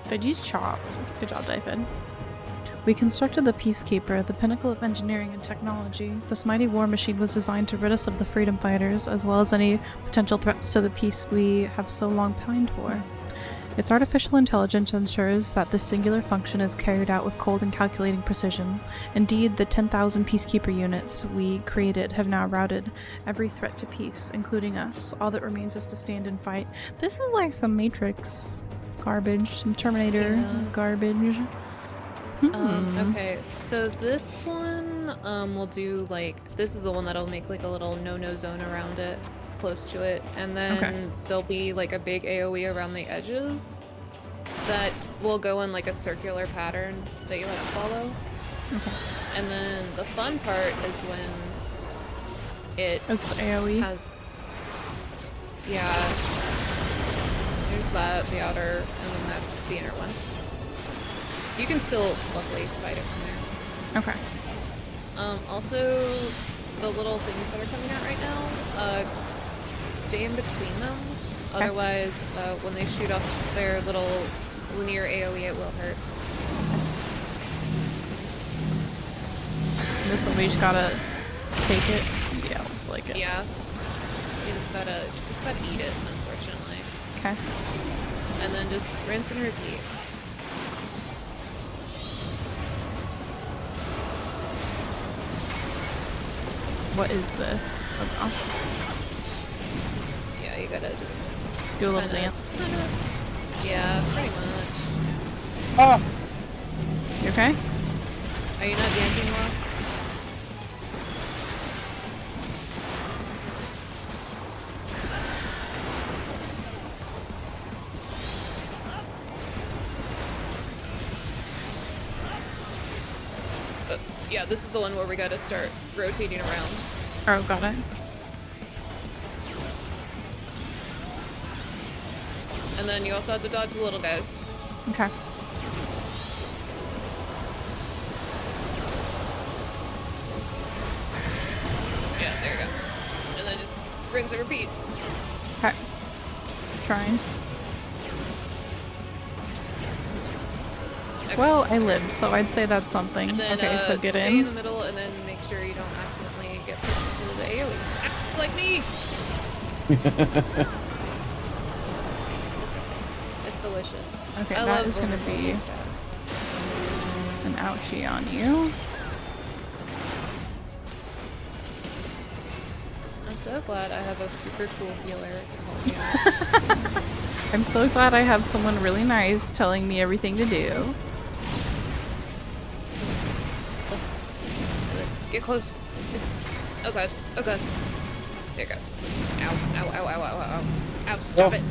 Veggie's chopped. Good job, David. We constructed the Peacekeeper, the pinnacle of engineering and technology. This mighty war machine was designed to rid us of the freedom fighters, as well as any potential threats to the peace we have so long pined for. Its artificial intelligence ensures that this singular function is carried out with cold and calculating precision. Indeed, the 10,000 Peacekeeper units we created have now routed every threat to peace, including us. All that remains is to stand and fight. This is like some Matrix garbage, some Terminator garbage. Okay, so this one will do like, this is the one that'll make like a little no-no zone around it, close to it, and then there'll be like a big AoE around the edges that will go in like a circular pattern that you have to follow. Okay. And then the fun part is when it AoE? has, yeah, There's that, the outer, and then that's the inner one. You can still, luckily, fight it from there. Okay. Also, the little things that are coming out right now, stay in between them. Okay. Otherwise, when they shoot off their little linear AoE, it will hurt. This one we just gotta take it. Yeah, looks like it. Yeah. You just gotta eat it, unfortunately. Okay. And then just rinse and repeat. What is this? Oh gosh. Yeah, you gotta just do a little dance. Yeah, pretty much. Oh. You okay? Are you not dancing well? Yeah, this is the one where we gotta start rotating around. Oh, got it. And then you also have to dodge the little guys. Okay. Yeah, there you go. And then just rinse and repeat. Okay. Trying. Well, I lived, so I'd say that's something. And then, okay, so get stay in in. the middle and then make sure you don't accidentally get put into the AoE. Like me! It's delicious. Okay, I that love is gonna be an ouchie on you. I'm so glad I have a super cool healer to help me. I'm so glad I have someone really nice telling me everything to do. Get close. Oh god. Oh god. There you go. Ow. Ow, ow, ow, ow, ow. Ow, stop it.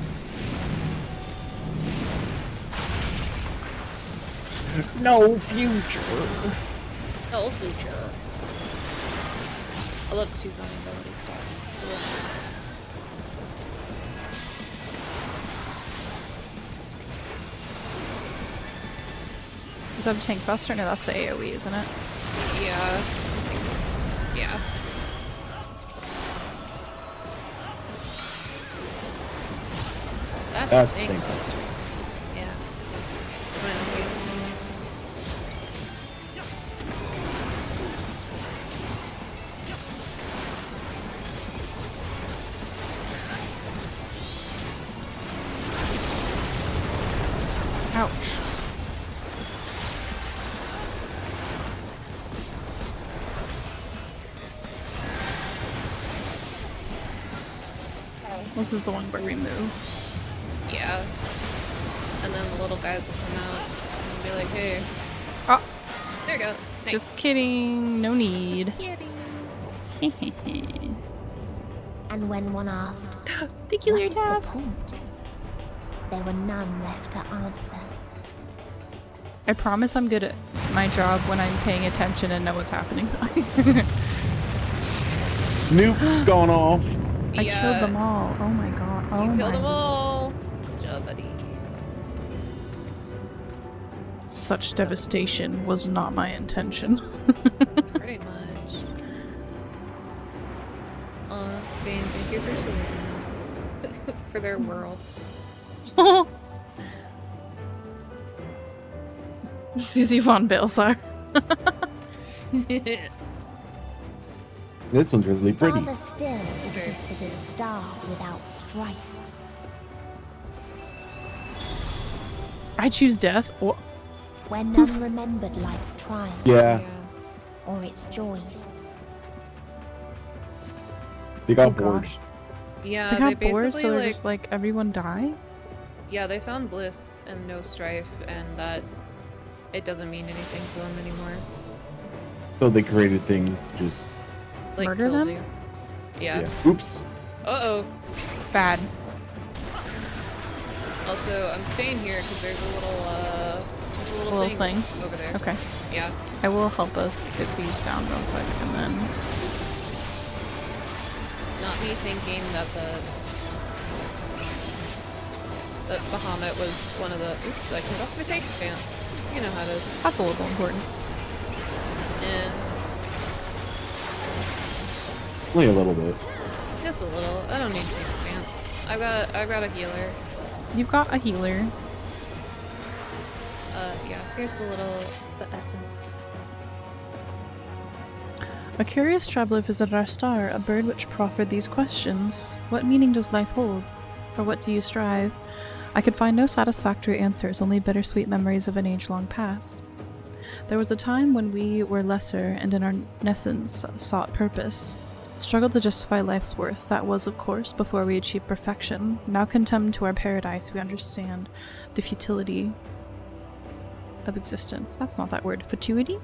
No future. No future. I love 2 vulnerability stacks. It's delicious. Is that a tank buster? No, that's the AoE, isn't it? Yeah. Yeah. That's tank buster. Yeah. It's my own use. Ouch. This is the one where we move. Yeah. And then the little guys will come out and be like, hey. Oh. There you go. Nice. Just kidding. No need. And when one asked, Thank you, what is the Dad. point? There were none left to answer. I promise I'm good at my job when I'm paying attention and know what's happening. Nuke's gone off. I killed them all. Oh my god. Oh You killed my. them all. Good job, buddy. Such devastation was not my intention. Pretty much. Bane, thank you for saving for their world. Susie von Balsar. This one's really pretty. Father still existed as star without strife. I choose death. Where none remembered life's trials. Yeah. Or its joys. They got bored. Yeah, They got bored, basically, so they're like, just like, everyone die? yeah, they found bliss and no strife, and that it doesn't mean anything to them anymore. So they created things to just Like, Murder killed them? you. Yeah. Oops. Uh-oh. Bad. Also, I'm staying here because there's a little thing over there. Okay. Yeah. I will help us get these down real quick and then. Not me thinking that that Bahamut was one of the. Oops, I cut off my take stance. You know how it is. That's a little important. And Only a little bit. just a little. I don't need take stance. I've got a healer. You've got a healer. Yeah. Here's the essence. A curious traveler visited our star, a bird which proffered these questions. What meaning does life hold? For what do you strive? I could find no satisfactory answers, only bittersweet memories of an age-long past. There was a time when we were lesser and in our essence sought purpose. Struggled to justify life's worth. That was, of course, before we achieved perfection. Now condemned to our paradise, we understand the futility of existence. That's not that word. Fatuity?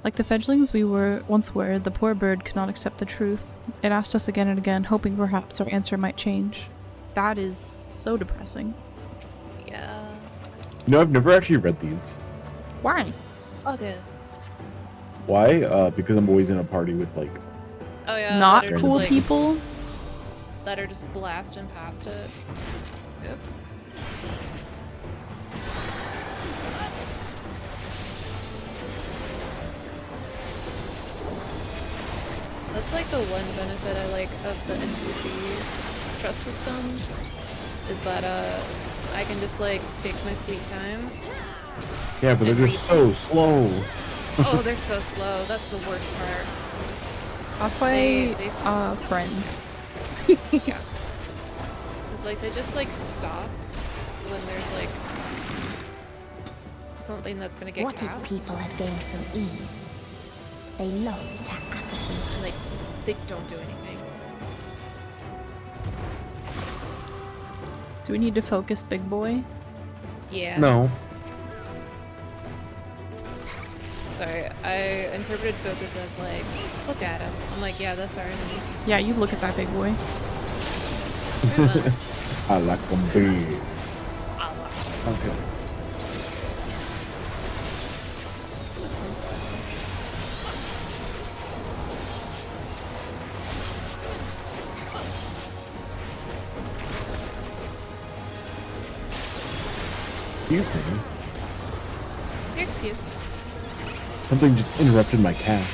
Like the fledglings we once were, the poor bird could not accept the truth. It asked us again and again, hoping perhaps our answer might change. That is so depressing. Yeah. You know, I've never actually read these. Why? August. Why? Because I'm always in a party with, like... Oh yeah. Not that are cool just, like, people? that are just blasting past it. Oops. That's like the one benefit I like of the NPC trust system, is that I can just like take my sweet time. Yeah, but they're just so slow. Oh, they're so slow. That's the worst part. That's why friends. Yeah. It's like they just like stop when there's like something that's gonna get What cast. its people had gained from ease, they lost to apathy. And like they don't do anything. Do we need to focus, big boy? Yeah. No. Sorry, I interpreted focus as like, look at him. I'm like, yeah, that's our enemy. Yeah, you look at that big boy. I like them big. Okay. Excuse me. Your excuse. Something just interrupted my cast.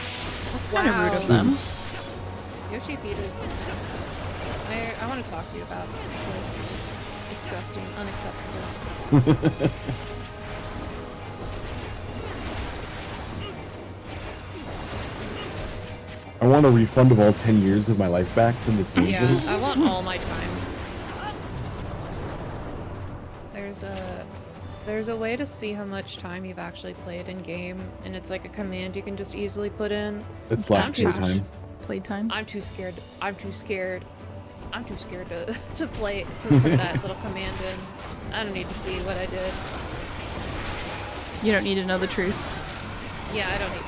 That's kind of rude of them. Yoshi Peters. I want to talk to you about this. Disgusting, unacceptable. I want a refund of all 10 years of my life back from this game. Yeah, I want all my time. There's a way to see how much time you've actually played in game, and it's like a command you can just easily put in. It's slash playtime. Playtime. I'm too scared to play to put that little command in. I don't need to see what I did. You don't need to know the truth. Yeah, I don't need.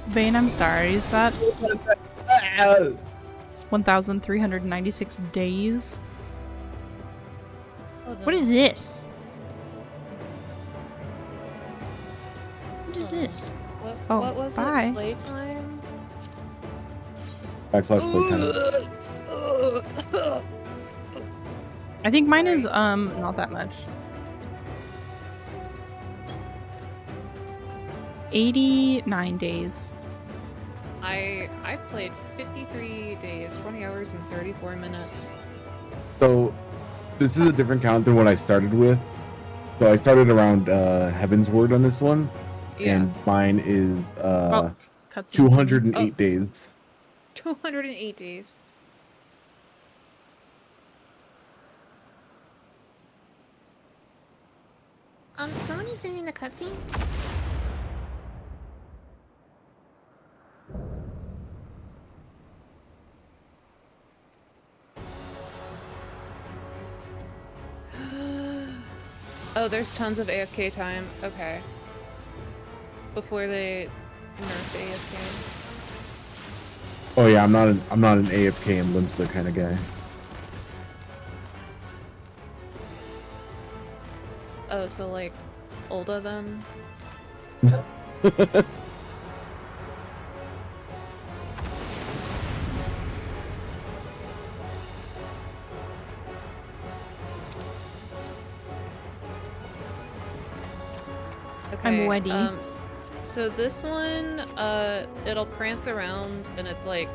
Vayne, I'm sorry, is that 1,396 days? What is this? What is this? What was bye. it? Playtime? Backslash playtime. I think mine is not that much. 89 days. I've played 53 days, 20 hours, and 34 minutes. So, this is a different count than what I started with. So I started around Heaven's Word on this one, and mine is 208 days. 208 days. Someone is doing the cutscene? Oh, there's tons of AFK time. Okay. Before they nerf AFK. Oh yeah, I'm not an AFK and Limster kind of guy. Oh, so like Ulda then? I'm ready. So this one, it'll prance around and it's like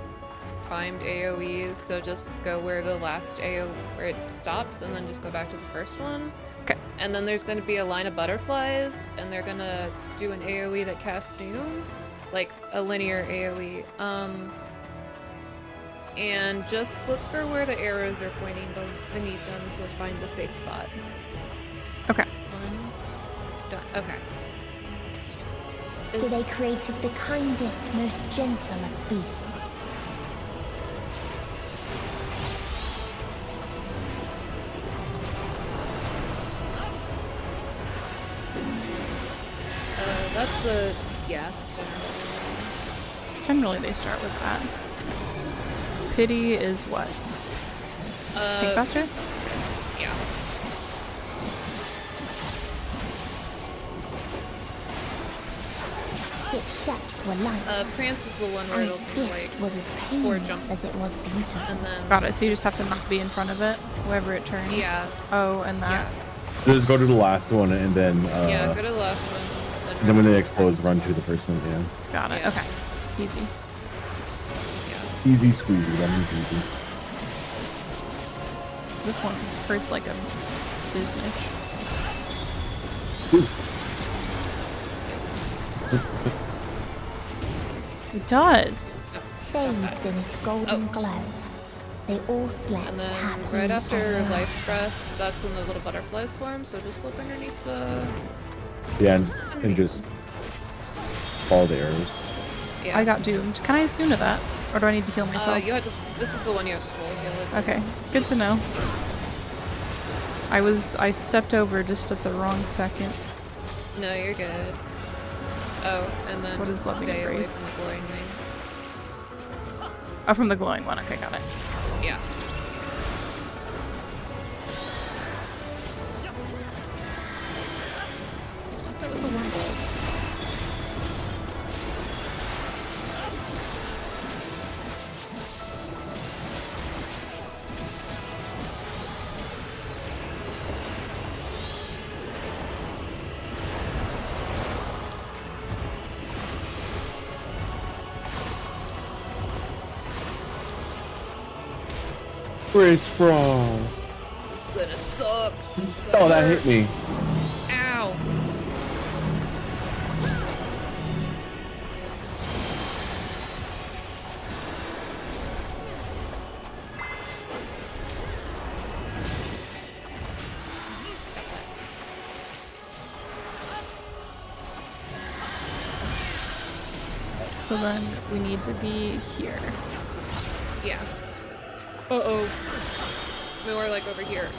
timed AoEs, so just go where the last where it stops and then just go back to the first one. Okay. And then there's going to be a line of butterflies and they're going to do an AoE that casts Doom, like a linear AoE. And just look for where the arrows are pointing beneath them to find the safe spot. Okay. One. Done. Okay. So they created the kindest, most gentle of beasts. That's the, yeah, generally they start with that. Pity is what? Take faster? Yeah. Its steps were light. Prance is the one where it'll be like was as painless as it was beautiful. And then got it. So you just have to not be in front of it, wherever it turns. Yeah. Oh, and that. Yeah. Just go to the last one and then. Yeah, go to the last one. And then when they explode, run to the first one. Yeah. Got it. Yeah. Okay. Easy. Yeah. Easy squeezy. That means easy. This one hurts like a biznitch. It does. Bathed in its golden glow, they all slept And then happily right after ever Life's Breath, that's when the little butterflies form, so just look underneath the... Yeah, and just follow the arrows. Yeah. I got doomed. Can I attune to that? Or do I need to heal myself? You have to, this is the one you have to pull. Heal it. Okay, good to know. I stepped over just at the wrong second. No, you're good. Oh, and then What just is Loving stay away Embrace? from the glowing wing. Oh, from the glowing one. Okay, got it. Yeah. Look at the worm bulbs. Grace Frost. Gonna suck. Oh, that hit me. Ow. So then we need to be here. Yeah. Uh-oh. More like over here.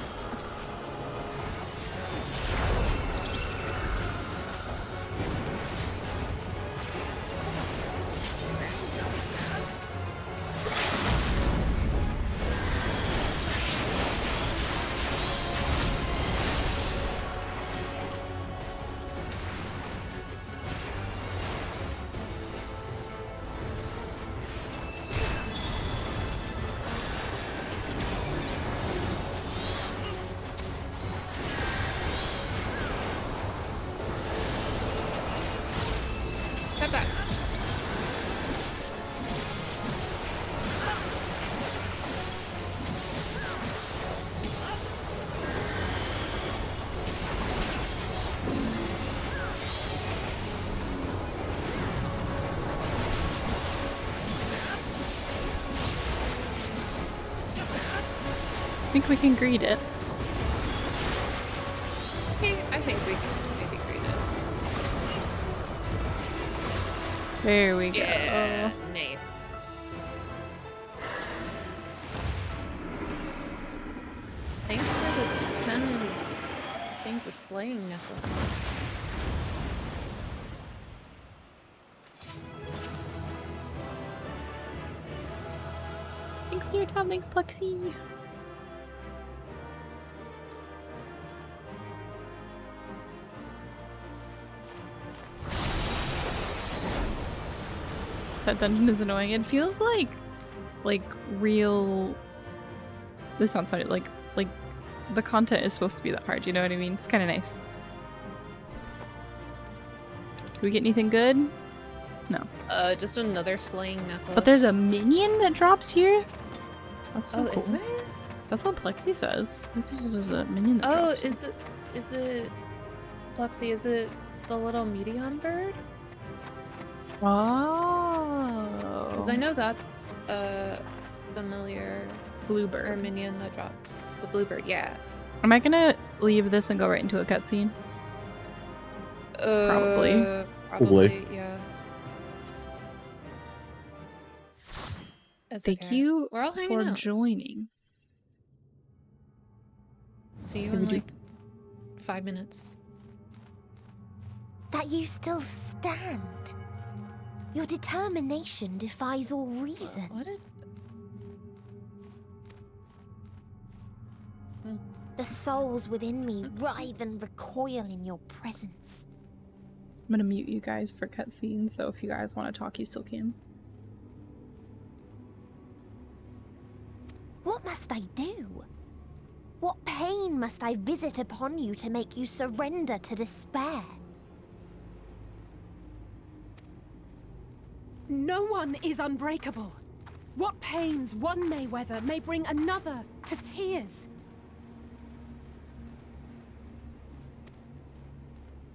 Step back. I think we can greet it. I think we can maybe greet it. There we go. Yeah, nice. Thanks for the 10 things the slaying necklaces. Thanks for your time. Thanks, Plexi. That dungeon is annoying. It feels like real. This sounds funny. Like the content is supposed to be that hard. You know what I mean? It's kind of nice. Do we get anything good? No. Just another slaying necklace. But there's a minion that drops here. That's so cool. Is there? That's what Plexi says. Plexi says there's a minion that drops. Is it Plexi, is it the little Meteon bird? Oh. Because I know that's a familiar bluebird or minion that drops. The bluebird, yeah. Am I gonna leave this and go right into a cutscene? Probably, yeah. Thank you We're all hanging for out. joining. See you Can in we do- like 5 minutes. That you still stand. Your determination defies all reason. What? The souls within me writhe and recoil in your presence. I'm gonna mute you guys for cutscenes, so if you guys want to talk, you still can. What must I do? What pain must I visit upon you to make you surrender to despair? No one is unbreakable. What pains one may weather may bring another to tears.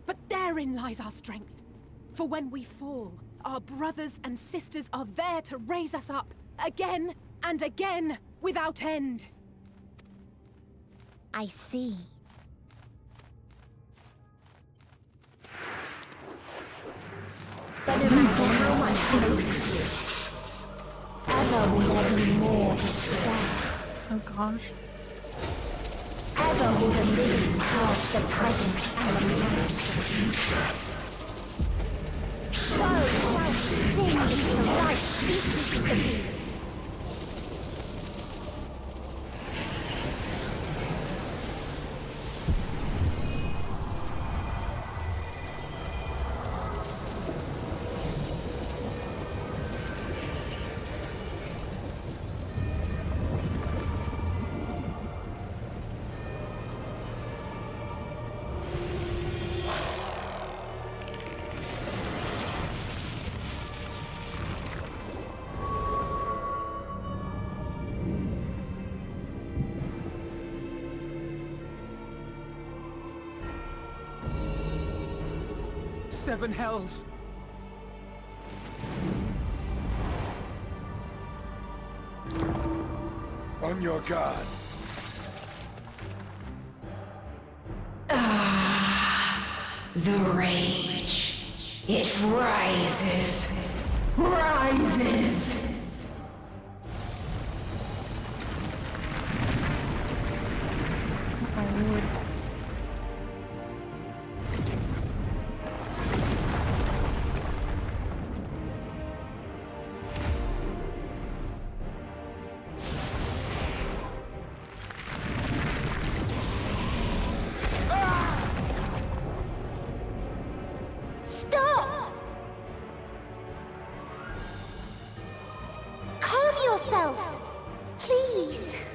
But therein lies our strength. For when we fall, our brothers and sisters are there to raise us up, again and again, without end. I see. But no matter how much hope exists, ever will there be more despair. Oh gosh. Ever will the living cast the present and lament the future. So shall sin until life ceases to be. Seven hells. On your guard. The rage. It rises. Rises. Stop! Calm yourself, please.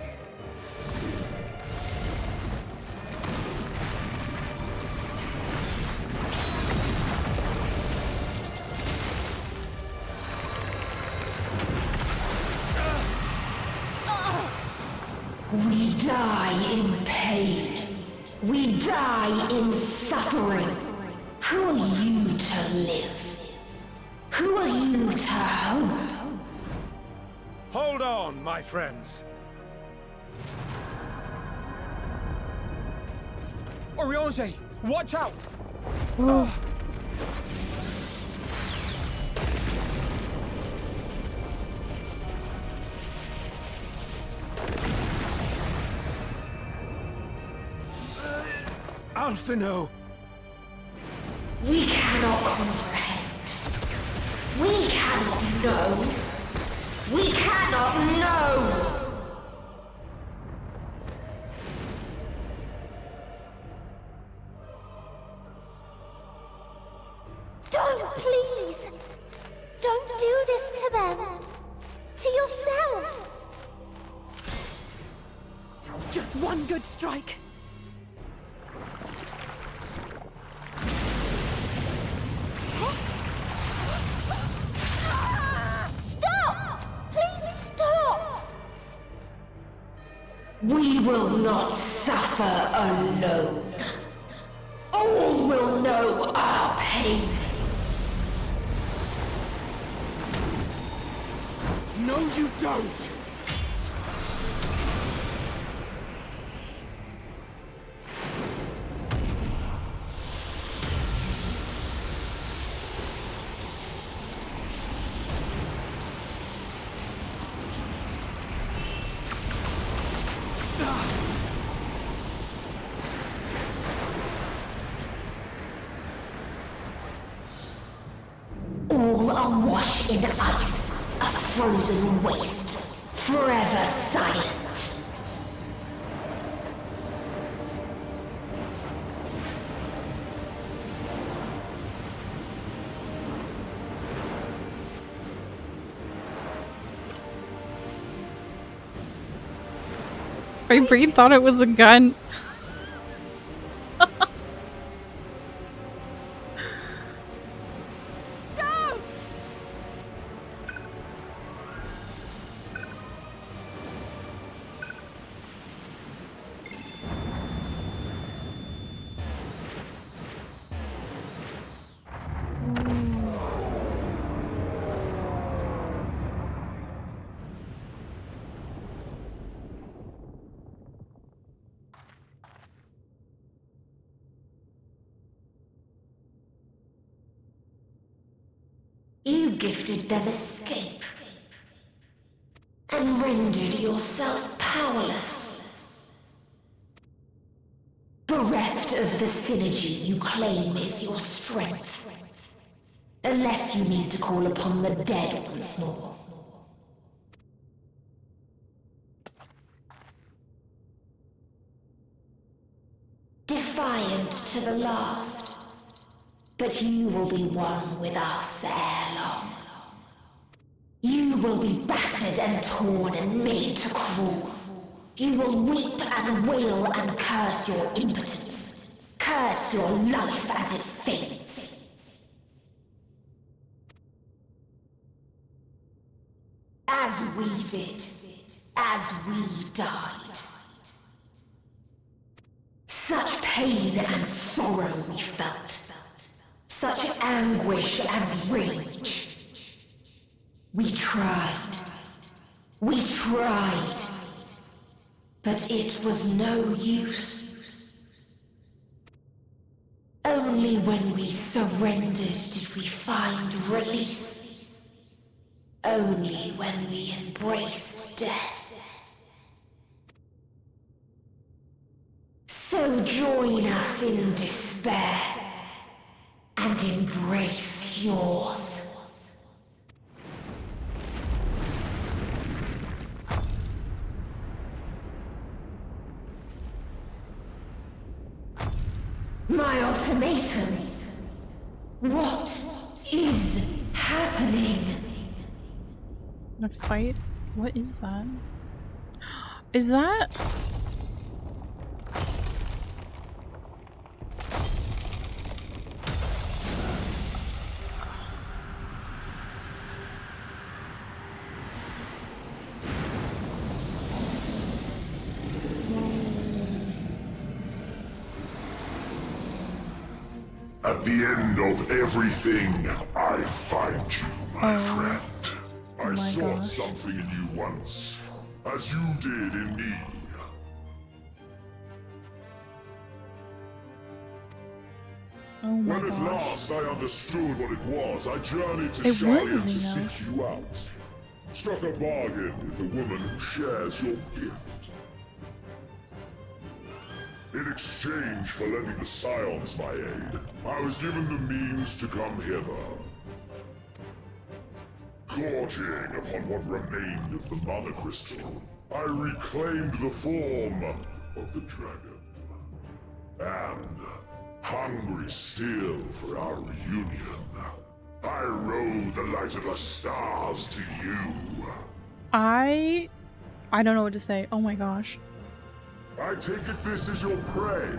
We die in pain. We die in suffering. Who are you to live? Who are you to hope? Hold on, my friends. Oriange, watch out! Alphinaud! We cannot comprehend. We cannot know. We cannot know! Don't, please! Don't do this to them! To yourself! Just one good strike! Stop! Please stop! We will not suffer alone. All will know our pain. No, you don't! All awash in ice, a frozen waste, forever silent. My brain thought it was a gun. You gifted them escape, and rendered yourself powerless. Bereft of the synergy you claim is your strength, unless you need to call upon the dead once more. Defiant to the last. But you will be one with us ere long. You will be battered and torn and made to crawl. You will weep and wail and curse your impotence. Curse your life as it fades. As we did. As we died. Such pain and sorrow we felt. Such anguish and rage. We tried. We tried. But it was no use. Only when we surrendered did we find release. Only when we embraced death. So join us in despair. And embrace yours. My ultimatum. What is happening? A fight? What is that? Is that? At the end of everything, I find you, my friend. I sought something in you once, as you did in me. When at last I understood what it was, I journeyed to Sharlayan to seek you out. Struck a bargain with the woman who shares your gift. In exchange for lending the Scions my aid, I was given the means to come hither. Gorging upon what remained of the Mana Crystal, I reclaimed the form of the dragon. And, hungry still for our reunion, I rode the light of the stars to you. I don't know what to say. Oh my gosh. I take it this is your prey.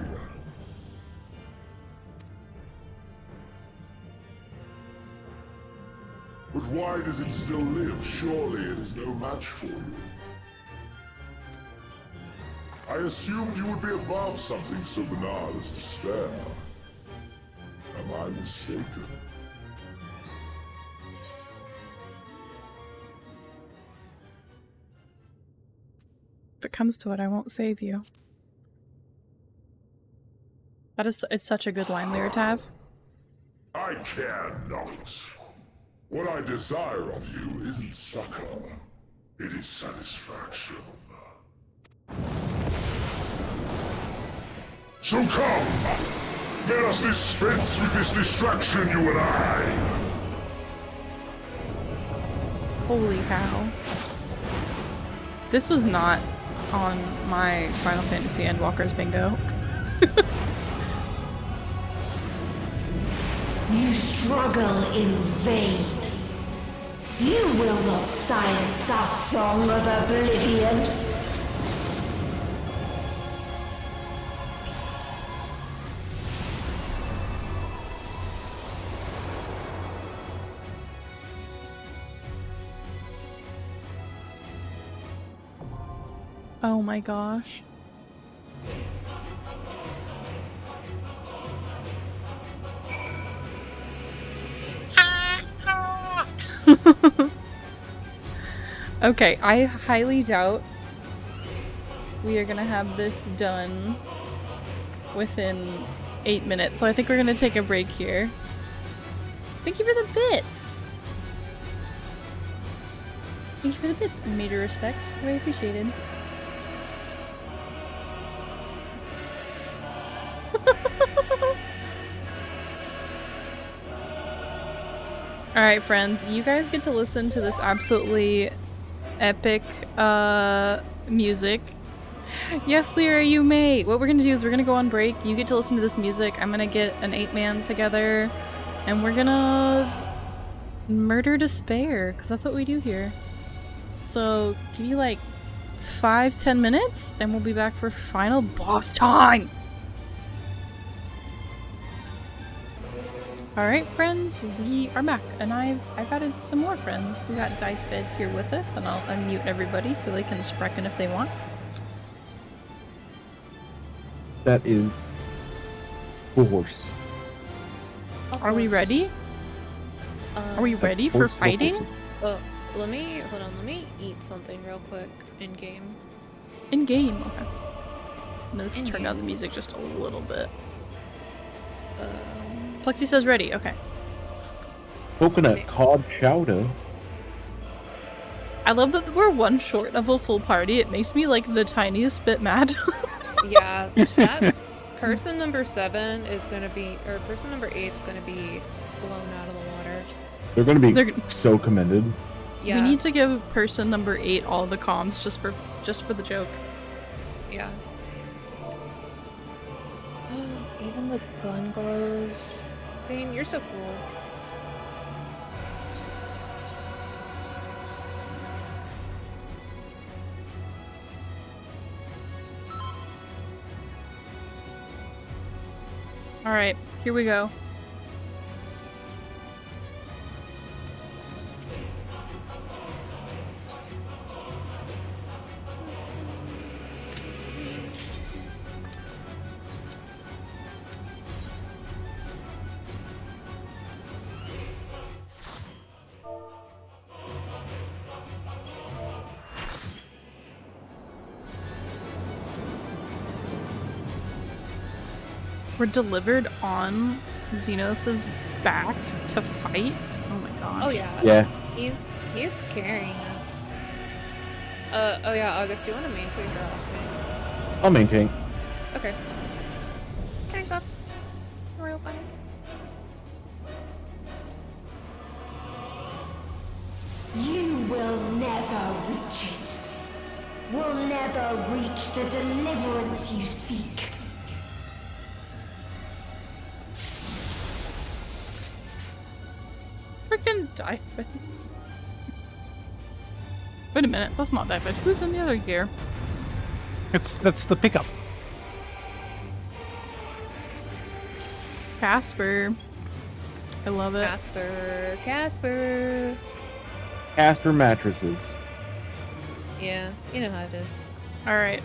But why does it still live? Surely it is no match for you. I assumed you would be above something so banal as despair. Am I mistaken? If it comes to it, I won't save you. It's such a good line there, Tav. I care not. What I desire of you isn't succor. It is satisfaction. So come! Let us dispense with this distraction, you and I! Holy cow. This was not on my Final Fantasy Endwalker's bingo. You struggle in vain. You will not silence our song of oblivion. Oh my gosh. Okay, I highly doubt we are gonna have this done within 8 minutes, so I think we're gonna take a break here. Thank you for the bits! Thank you for the bits, major respect. Very appreciated. Alright friends, you guys get to listen to this absolutely epic music. Yes, Lyra, you may! What we're gonna do is we're gonna go on break, you get to listen to this music, I'm gonna get an 8-man together, and we're gonna murder despair, because that's what we do here. So, give you like 5-10 minutes, and we'll be back for final boss time! Alright friends, we are back, and I've added some more friends. We got Dyfed here with us, and I'll unmute everybody so they can sprechen if they want. That is a horse. Are we ready? Are we ready for fighting? Hold on, let me eat something real quick in game. In game, okay. Let's turn down the music just a little bit. Plexi says ready, okay. Coconut cod chowder. I love that we're one short of a full party. It makes me like the tiniest bit mad. Yeah, that person number 7 is gonna be, or person number 8 is gonna be blown out of the water. They're gonna be so commended. Yeah. We need to give person number 8 all the comms just for the joke. Yeah. Even the gun glows. Bane, you're so cool. Alright, here we go. We're delivered on Xenos' back to fight? Oh my gosh. Oh yeah. Yeah. He's carrying us. Oh yeah, August, do you want to main tank or off tank? I'll maintain. Okay. more open. You will never reach it. Will never reach the deliverance you seek. Freaking Dyfed. Wait a minute, that's not Dyfed. Who's in the other gear? That's the pickup. Casper. I love it. Casper. Casper. Casper mattresses. Yeah, you know how it is. Alright.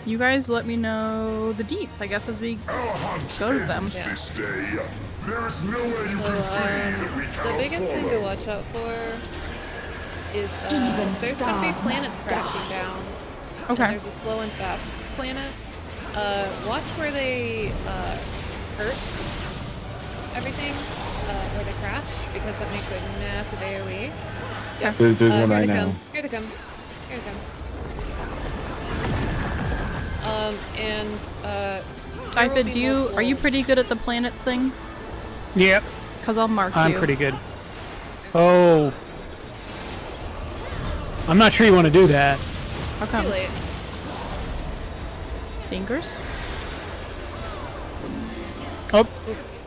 You guys let me know the deets, I guess, as we go to them. Yeah. This day, there is no way you So, can flee. We the cannot biggest thing to follow. watch out for is there's gonna be planets crashing down. Okay. And there's a slow and fast planet. Watch where they hurt everything, where they crash, because that makes a massive AoE. Yep. There's one Here right they now. come. Here they come. Here they come. Dyfed, are you pretty good at the planets thing? Yep. Cause I'll mark you. I'm pretty good. Oh. I'm not sure you want to do that. How come? Too late. Fingers? Oh.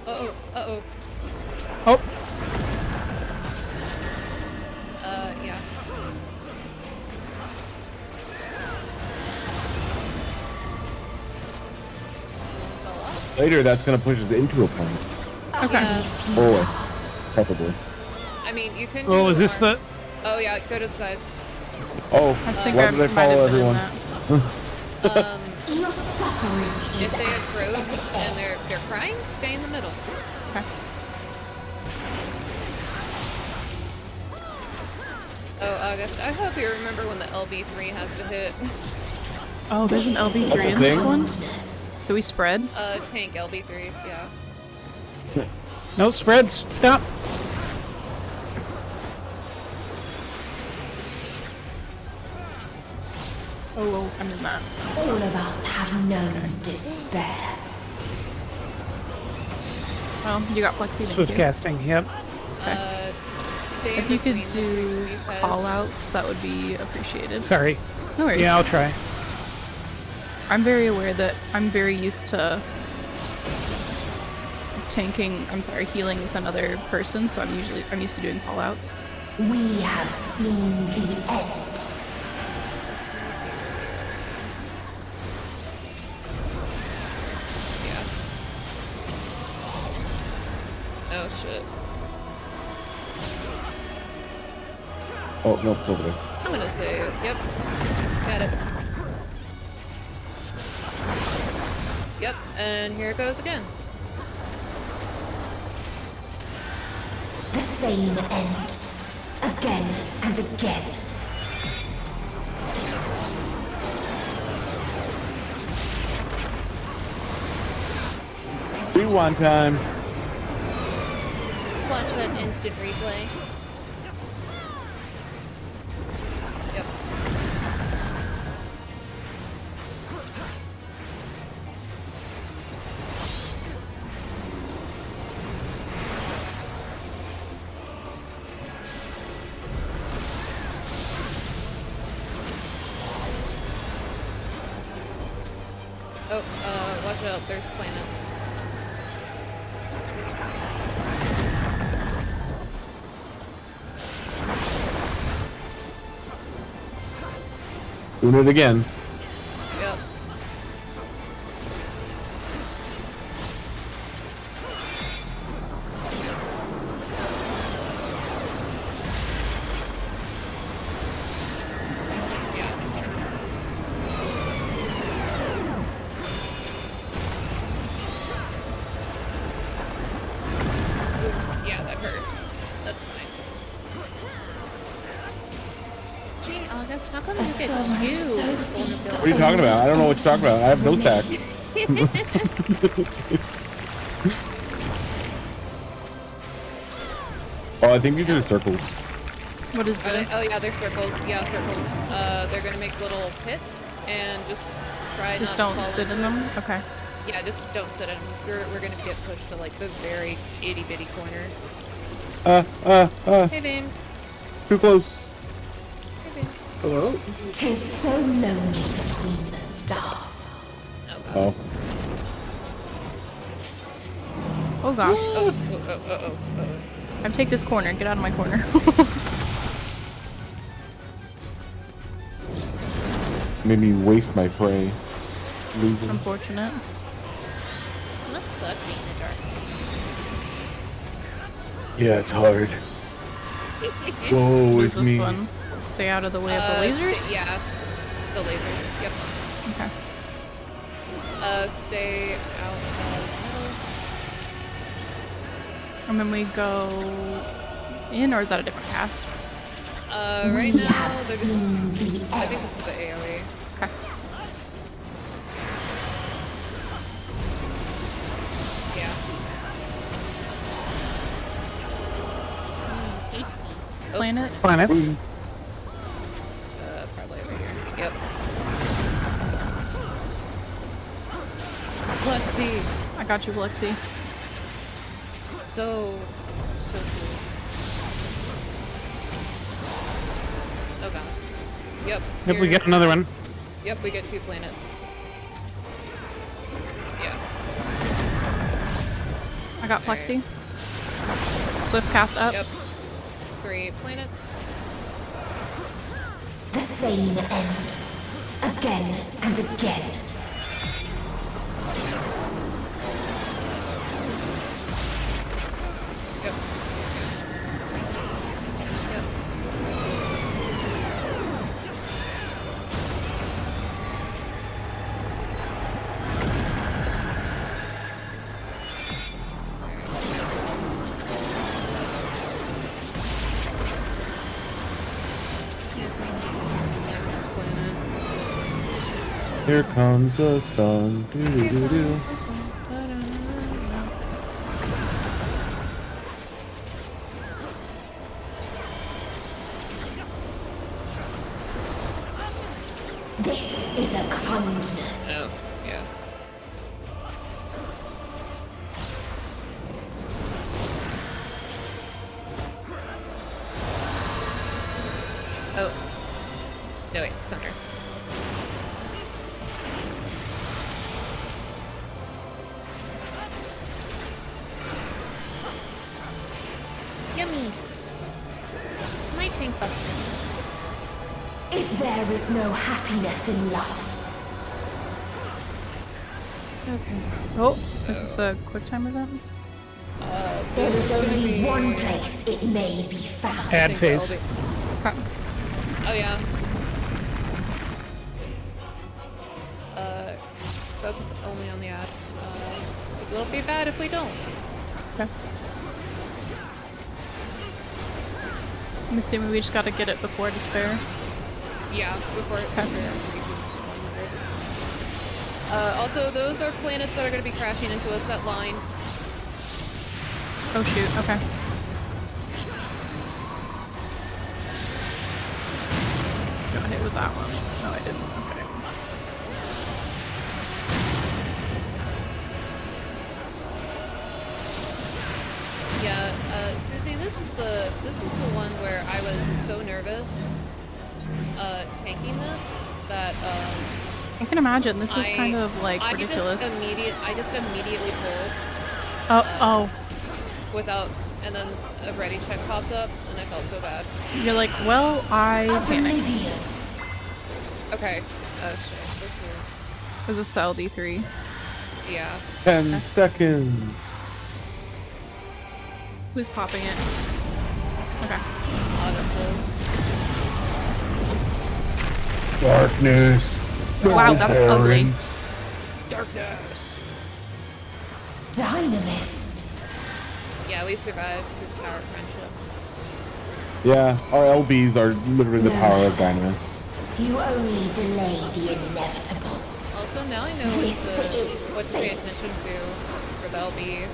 Uh-oh. Uh-oh. Oh. Yeah. Later, that's gonna push us into a planet. Okay. Or, preferably. I mean, you can do Oh, is this the... Oh, yeah, go to the sides. Oh, I think why I did I might follow have been in everyone? If they approach and they're crying, stay in the middle. Okay. Oh, August, I hope you remember when the LB3 has to hit. Oh, there's an LB3 in this one? Do we spread? Tank LB3, yeah. No, spreads. Stop. Oh, I'm in that. All of us have known despair. Well, you got Flexi. Swift casting, yep. Stay If you could between the do two of these heads. call-outs, that would be appreciated. Sorry. No worries. Yeah, I'll try. I'm very aware that I'm very used to healing with another person, so I'm used to doing call-outs. We have seen the end. Oh shit. Oh, no, it's over there. I'm gonna save. Yep. Got it. Yep, and here it goes again. The same end. Again and again. Rewind time. Let's watch that instant replay. Yep. Oh, watch out, there's planets. Doing it again. Yep. Yeah, that hurt. That's fine. Gee, August, how come you get two vulnerabilities? What are you talking about? I don't know what you're talking about. I have no stacks. Oh, I think these are the circles. What is Are they- this? oh yeah, they're circles. Yeah, circles. They're gonna make little pits and just try Just not don't to fall sit into in them? Okay. Yeah, just don't sit in. We're gonna get pushed to like the very itty bitty corner. Hey, Vane. Too close. Hey, Vane. Hello? Tis so lonely between the stars. Oh. Oh gosh. I take this corner. Get out of my corner. Made me waste my prey. Losing. Unfortunate. Must suck being in the dark. Yeah, it's hard. Whoa, What it's is this me. one? Stay out of the way of the lasers? Yeah, the lasers. Yep. Okay. Stay out of middle. And then we go in, or is that a different cast? Right now they're just. I think this is the AoE. Okay. Yeah. Tasty. Planets? Planets. Probably over here. Yep. Lexi. I got you, Lexi. So cool. Oh god. Yep. Yep, we get another one. Yep, we get 2 planets. Yeah. I got Plexi. Swift cast up. Yep. 3 planets. The same end. Again and again. Yep. Yep. Next planet. Here comes the sun. Doo-doo-doo-doo. This is a kindness. Oh, yeah. Oh. No, wait, Sunder. Yummy. My tank buster. If there is no happiness in life, Okay. Oh, is this a quick time event? there This is is gonna only be one place it may be found. Ad phase. Oh yeah. Focus only on the ad. 'Cause it'll be bad if we don't. Okay. I'm assuming we just gotta get it before despair. Yeah, before it reaches 100. Also, those are planets that are going to be crashing into us, that line. Oh shoot, okay. Got hit with that one. No, I didn't. Okay. Yeah, Susie, this is the one where I was so nervous tanking this that I can imagine. This is kind of like ridiculous. I just immediately pulled. Oh. Without, and then a ready check popped up, and I felt so bad. You're like, well, I panicked. Okay. Oh shit. This is. Is this the LD3? Yeah. 10 seconds. Who's popping it? Okay. Oh, this was. Darkness. Wow, that's ugly. Darkness. Dynamis. Yeah, we survived through the power of friendship. Yeah, our LBs are literally the power of Dynamis. You only delay the inevitable. Also, now I know what to pay attention to for the LB.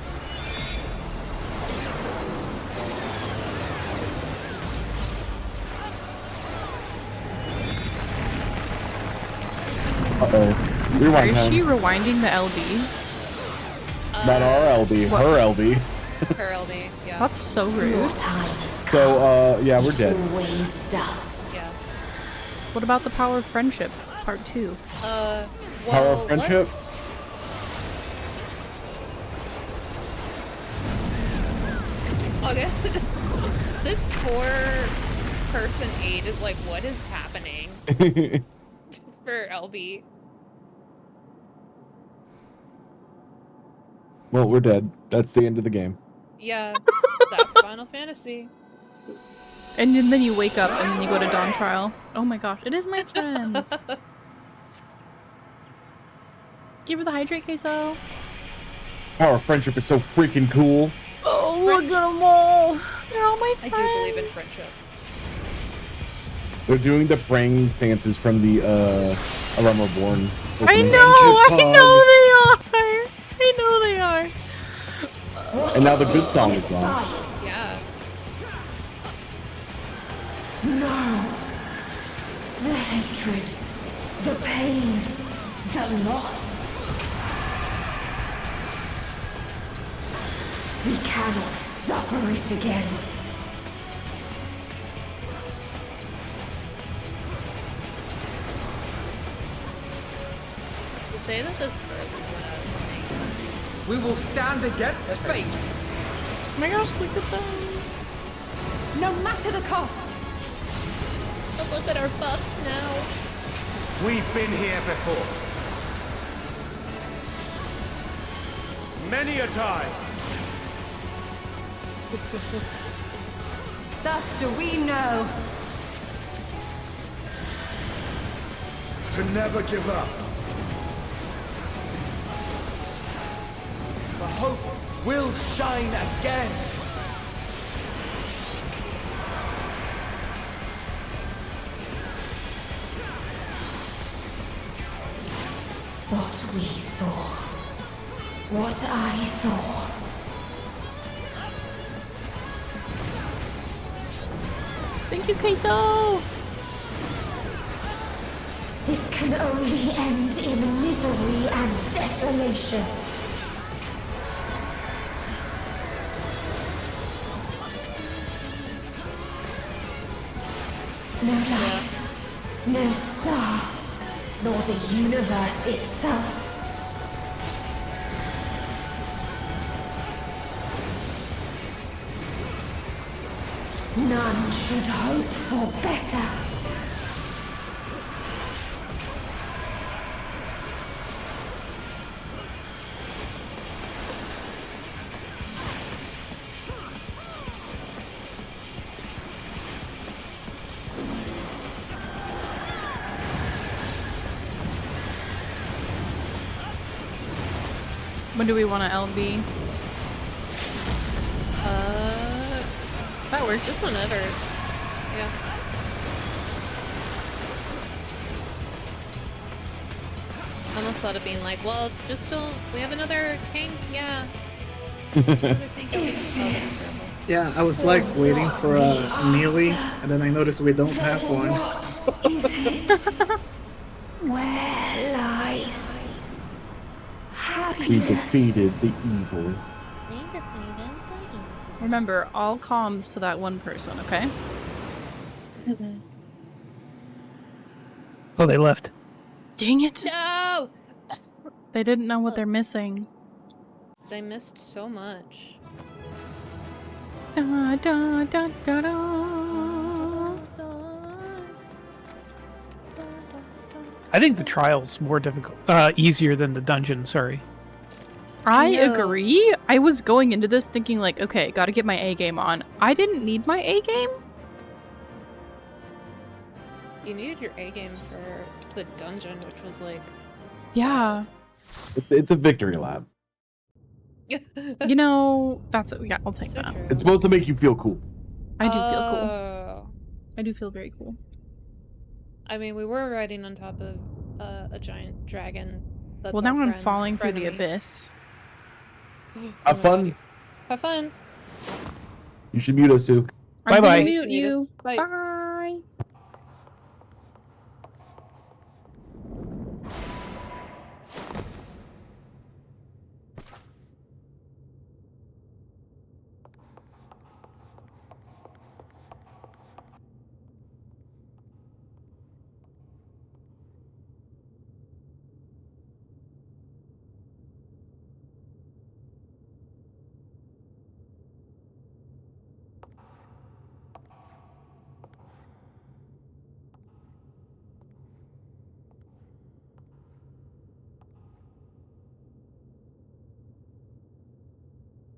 Uh-oh. I'm sorry, is time. she rewinding the LB? Not our LB, what? her LB. Her LB, yeah. That's so rude. So, yeah, we're dead. Yeah. What about the power of friendship, part 2? Well, Power of friendship? I guess this poor person 8 is like, what is happening for LB? Well, we're dead. That's the end of the game. Yeah, that's Final Fantasy. And then you wake up and then you go to Dawn Trial. Oh my gosh, it is my friends. Give her the hydrate, queso. Power of friendship is so freaking cool. Oh, look at them all. They're all my friends. I do believe in friendship. They're doing the praying stances from the A Realm Reborn. I know they are. I know they are. And now the good song is gone. Yeah. No. The hatred, the pain, the loss. We cannot suffer it again. You say that this early when I was playing this. We will stand against fate. Oh my gosh, look at them. No matter the cost. But look at our buffs now. We've been here before. Many a time. Thus do we know. To never give up. The hope will shine again. What we saw. What I saw. Thank you, queso. This can only end in misery and desolation. No life, no star, nor the universe itself. None should hope for better. When do we want to LB? That works. Just whenever. Yeah. I almost thought of being like, well, just we have another tank, yeah. Another tank. Yeah, I was like waiting for a melee, and then I noticed we don't have one. Where lies We defeated the evil. Remember, all comms to that one person, okay? Oh, they left. Dang it! No! They didn't know what they're missing. They missed so much. Da, da, da, da, da. I think the trial's more difficult, easier than the dungeon. Sorry. I agree. I was going into this thinking like, okay, gotta get my A game on. I didn't need my A game. You needed your A game for the dungeon, which was like... Yeah. It's a victory lap. You know, that's it. Yeah, I'll take that. True. It's supposed to make you feel cool. I do feel cool. I do feel very cool. I mean, we were riding on top of a giant dragon. That's well, now I'm falling through the abyss. Have fun. Have fun. You should mute us too. I'm Bye-bye. gonna mute you. Bye. Bye.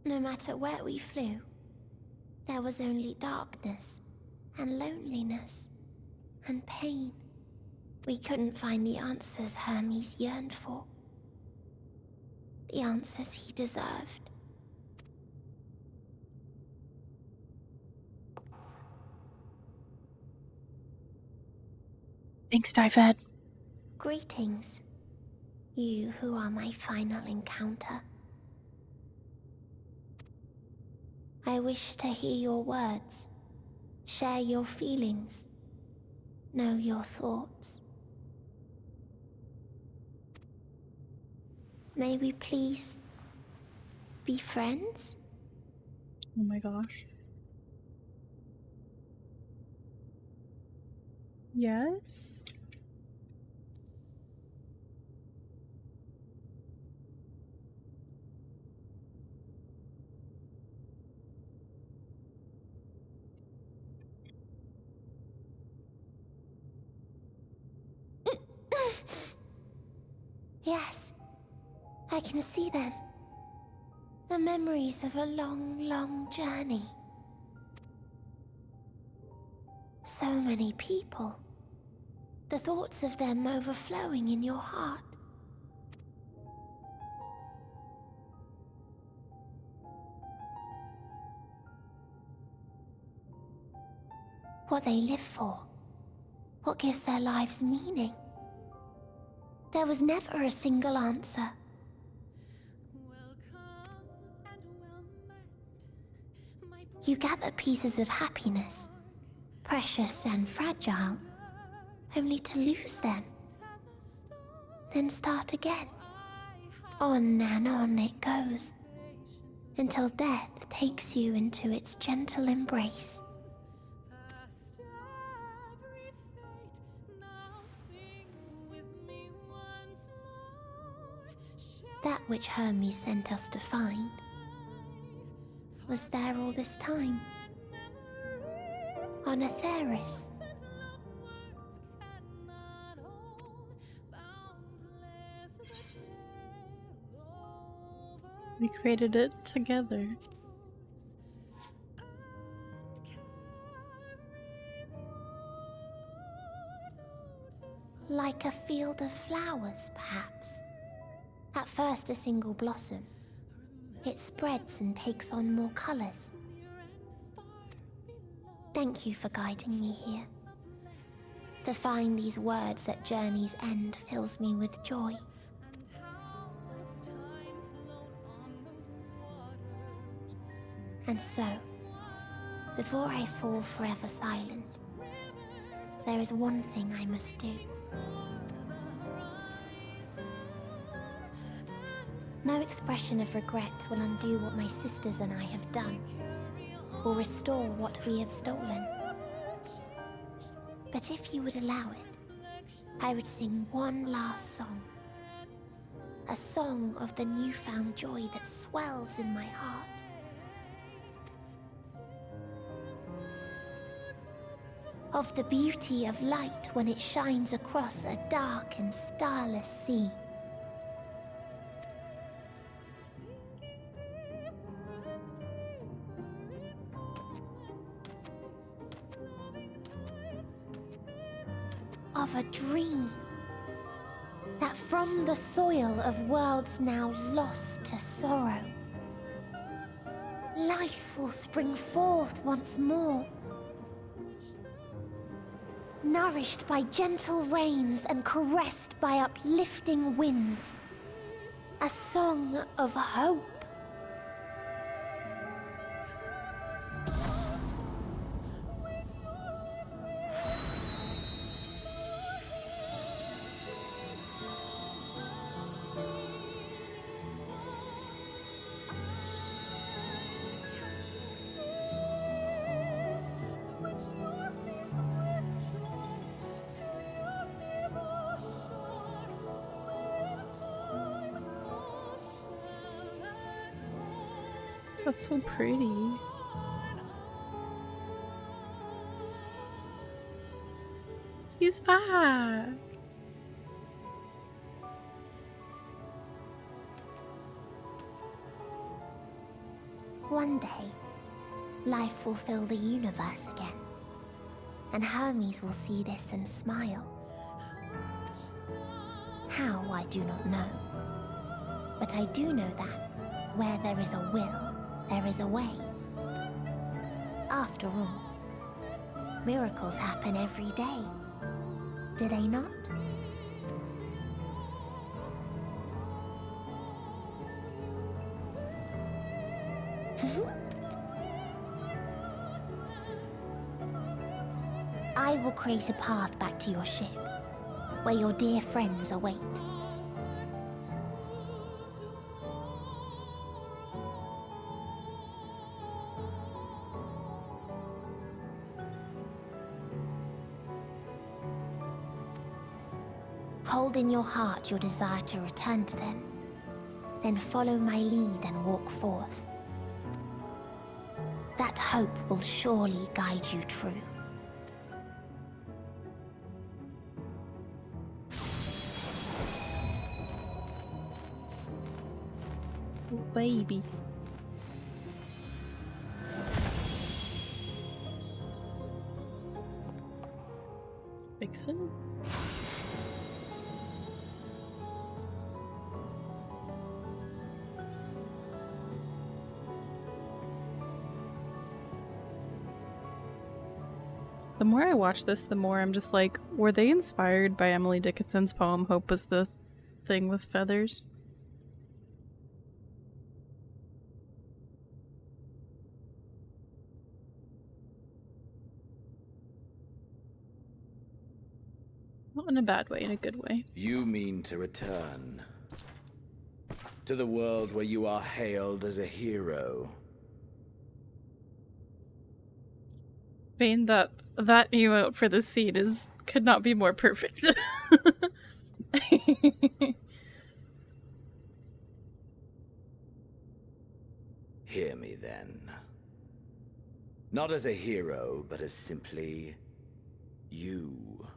No matter where we flew, there was only darkness and loneliness and pain. We couldn't find the answers Hermes yearned for. The answers he deserved. Thanks, Typhoid. Greetings, you who are my final encounter. I wish to hear your words, share your feelings, know your thoughts. May we please be friends? Oh my gosh. Yes? Yes, I can see them. The memories of a long, long journey. So many people. The thoughts of them overflowing in your heart. What they live for. What gives their lives meaning. There was never a single answer. You gather pieces of happiness, precious and fragile, only to lose them. Then start again. On and on it goes, until death takes you into its gentle embrace. That which Hermes sent us to find was there all this time, on Etheris. We created it together. Like a field of flowers, perhaps. At first a single blossom. It spreads and takes on more colors. Thank you for guiding me here. To find these words at journey's end fills me with joy. And so, before I fall forever silent, there is one thing I must do. No expression of regret will undo what my sisters and I have done, or restore what we have stolen. But if you would allow it, I would sing one last song. A song of the newfound joy that swells in my heart. Of the beauty of light when it shines across a dark and starless sea. Of a dream that from the soil of worlds now lost to sorrow, life will spring forth once more. Nourished by gentle rains and caressed by uplifting winds. A song of hope. That's so pretty. He's back. One day, life will fill the universe again. And Hermes will see this and smile. How, I do not know. But I do know that where there is a will, there is a way. After all, miracles happen every day. Do they not? I will create a path back to your ship, where your dear friends await. Hold in your heart your desire to return to them, then follow my lead and walk forth. That hope will surely guide you true. Baby. Vixen? The more I watch this, the more I'm just like, were they inspired by Emily Dickinson's poem Hope Was the Thing with Feathers? Not in a bad way, in a good way. You mean to return to the world where you are hailed as a hero. Vayne, that emote for this scene could not be more perfect. Hear me then. Not as a hero, but as simply you.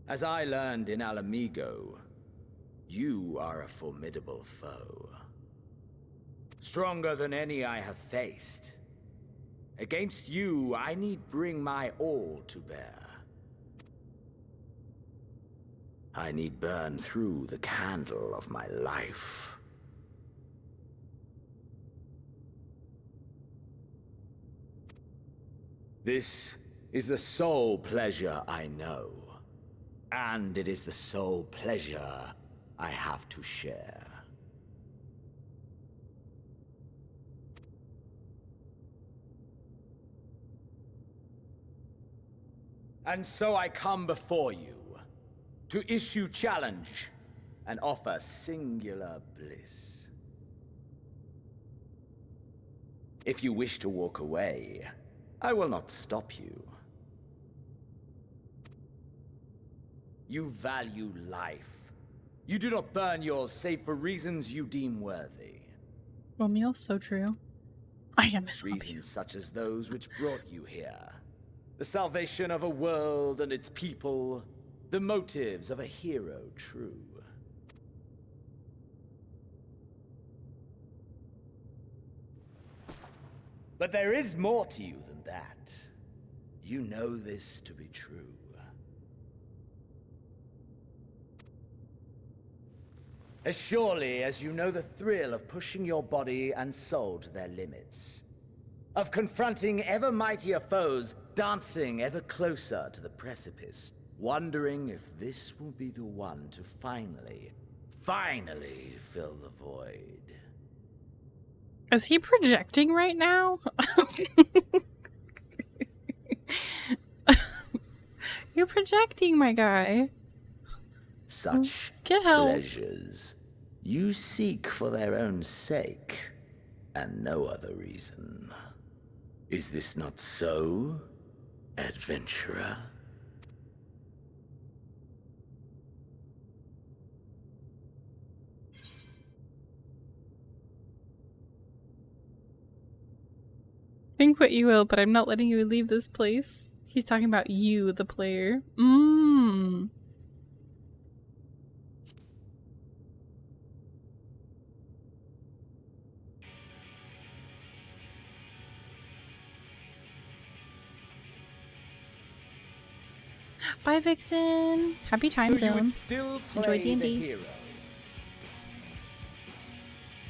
As I learned in Ala Mhigo, you are a formidable foe. Stronger than any I have faced. Against you, I need bring my all to bear. I need burn through the candle of my life. This is the sole pleasure I know. And it is the sole pleasure I have to share. And so I come before you, to issue challenge and offer singular bliss. If you wish to walk away, I will not stop you. You value life. You do not burn yours save for reasons you deem worthy. Romeo, so true. I am his reasons such as those which brought you here. The salvation of a world and its people. The motives of a hero true. But there is more to you than that. You know this to be true. As surely as you know the thrill of pushing your body and soul to their limits. Of confronting ever mightier foes, dancing ever closer to the precipice, wondering if this will be the one to finally fill the void. Is he projecting right now? You're projecting, my guy. Such Get help. pleasures you seek for their own sake, and no other reason. Is this not so, adventurer? Think what you will, but I'm not letting you leave this place. He's talking about you, the player. Bye, Vixen. Happy time so you zone. would still Enjoy play the D&D. hero.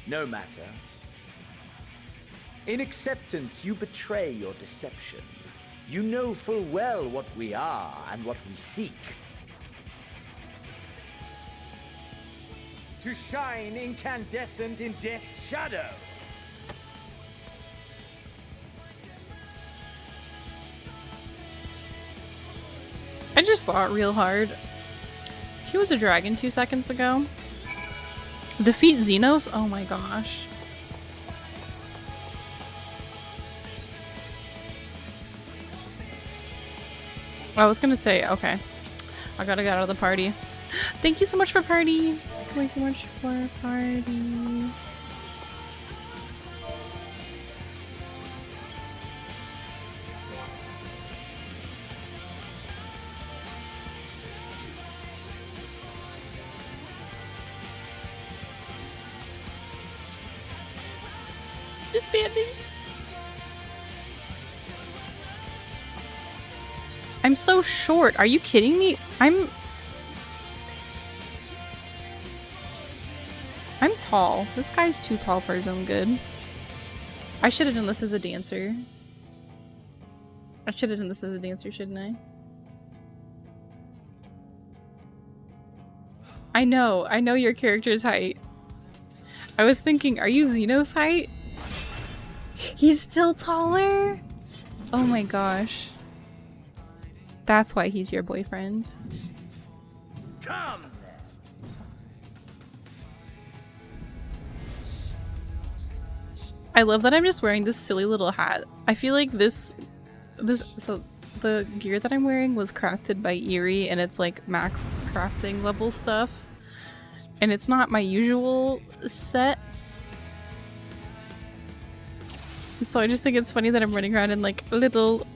No matter. In acceptance, you betray your deception. You know full well what we are and what we seek. To shine incandescent in death's shadow. I just thought real hard. He was a dragon 2 seconds ago. Defeat Xenos? Oh my gosh. I was gonna say, okay. I gotta get out of the party. Thank you so much for party. Thank you so much for party. Disbanding. I'm so short. Are you kidding me? I'm tall. This guy's too tall for his own good. I should have done this as a dancer. I should have done this as a dancer, shouldn't I? I know your character's height. I was thinking, are you Xeno's height? He's still taller? Oh my gosh. That's why he's your boyfriend. Come! I love that I'm just wearing this silly little hat. I feel like so the gear that I'm wearing was crafted by Eerie and it's like max crafting level stuff. And it's not my usual set. So I just think it's funny that I'm running around in like little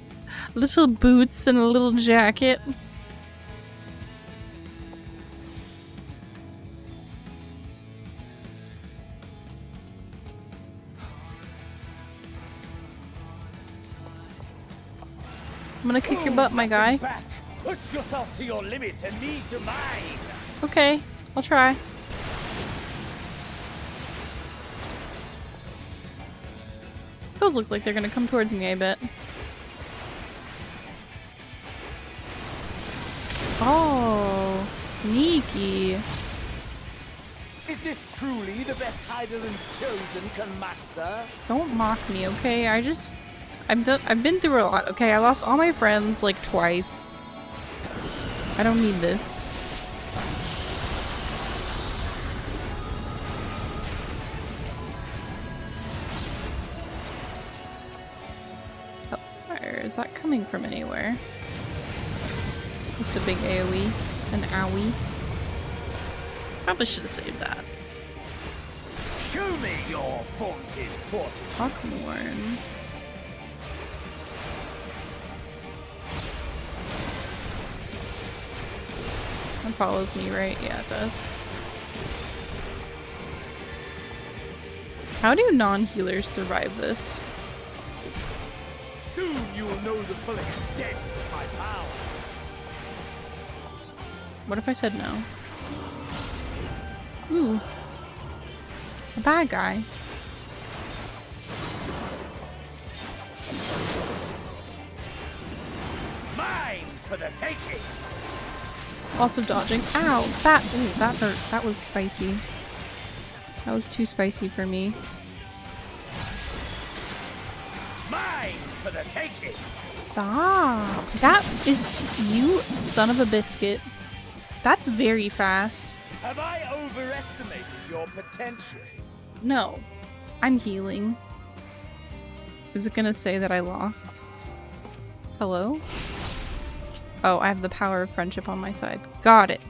boots and a little jacket. I'm gonna kick your butt, my guy. Push yourself to your limit and me to mine. Okay, I'll try. Those look like they're gonna come towards me, I bet. Oh, sneaky. Is this truly the best Hydaelyn's chosen can master? Don't mock me, okay? I've been through a lot, okay? I lost all my friends like twice. I don't need this. Oh, where is that coming from anywhere? Just a big AoE. An owie. Probably should have saved that. Show me your vaunted fortitude. Hawkmourne. It follows me, right? Yeah, it does. How do non-healers survive this? Soon you will know the full extent of my power. What if I said no? Ooh. A bad guy. Mine for the taking. Lots of dodging. Ow! That hurt. That was spicy. That was too spicy for me. Mine for the taking. Stop! That is you, son of a biscuit. That's very fast. Have I overestimated your potential? No. I'm healing. Is it gonna say that I lost? Hello? Oh, I have the power of friendship on my side. Got it.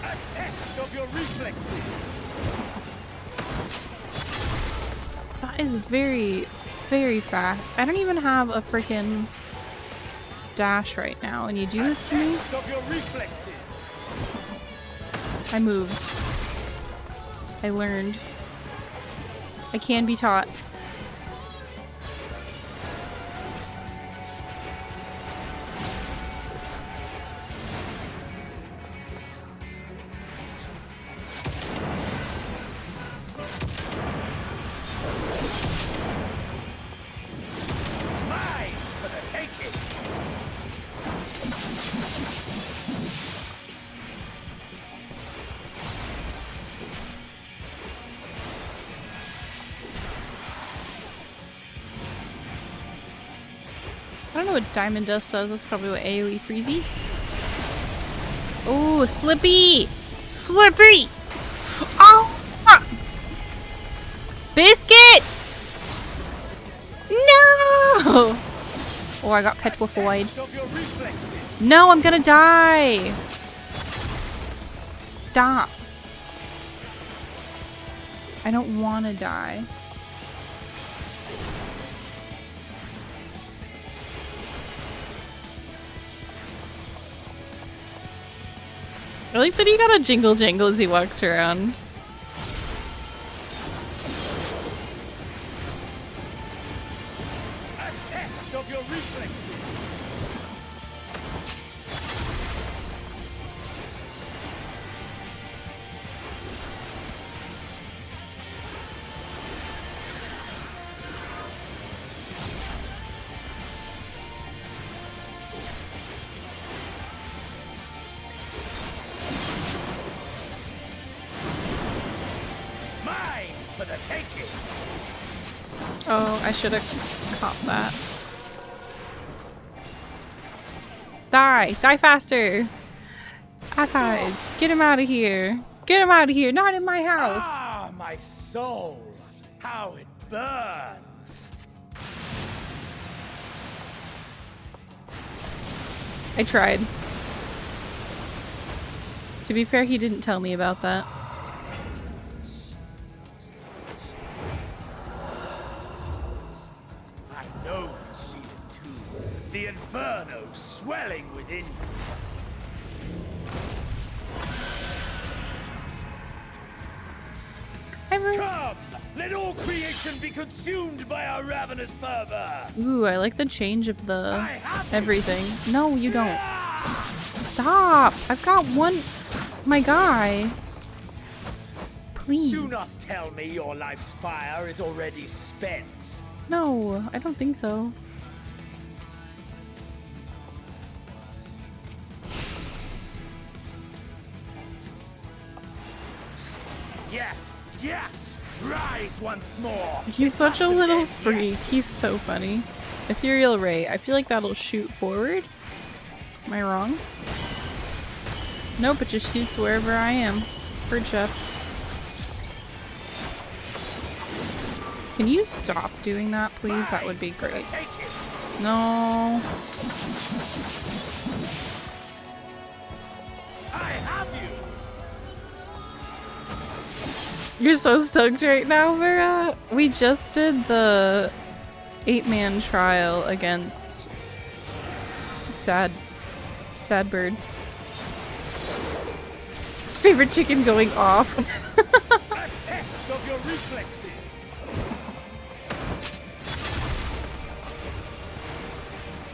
A test of your reflexes. is very, very fast. I don't even have a freaking dash right now, and you do this to me? I moved. I learned. I can be taught. I don't know what Diamond Dust does. That's probably what AoE Freezy. Oh, Slippy! Slippy! Oh! Biscuits! No! Oh, I got petrified. No, I'm gonna die! Stop. I don't want to die. I like that he got a jingle jangle as he walks around. A test of your reflexes. Oh, I should have caught that. Die! Die faster! Ass eyes! Get him out of here! Get him out of here! Not in my house! Ah, my soul! How it burns! I tried. To be fair, he didn't tell me about that. The inferno swelling within you. Come! Let all creation be consumed by our ravenous fervor! Ooh, I like the change of the everything. No, you don't. Stop! I've got one... My guy. Please. Do not tell me your life's fire is already spent. No, I don't think so. Yes! Yes! Rise once more! He's such a little freak. He's so funny. Ethereal Ray. I feel like that'll shoot forward. Am I wrong? Nope, it just shoots wherever I am. Bird chef. Can you stop doing that, please? That would be great. No. I have you! You're so stoked right now, Vera. We just did the 8-man trial against Sad Bird. Favorite chicken going off. A test of your reflexes.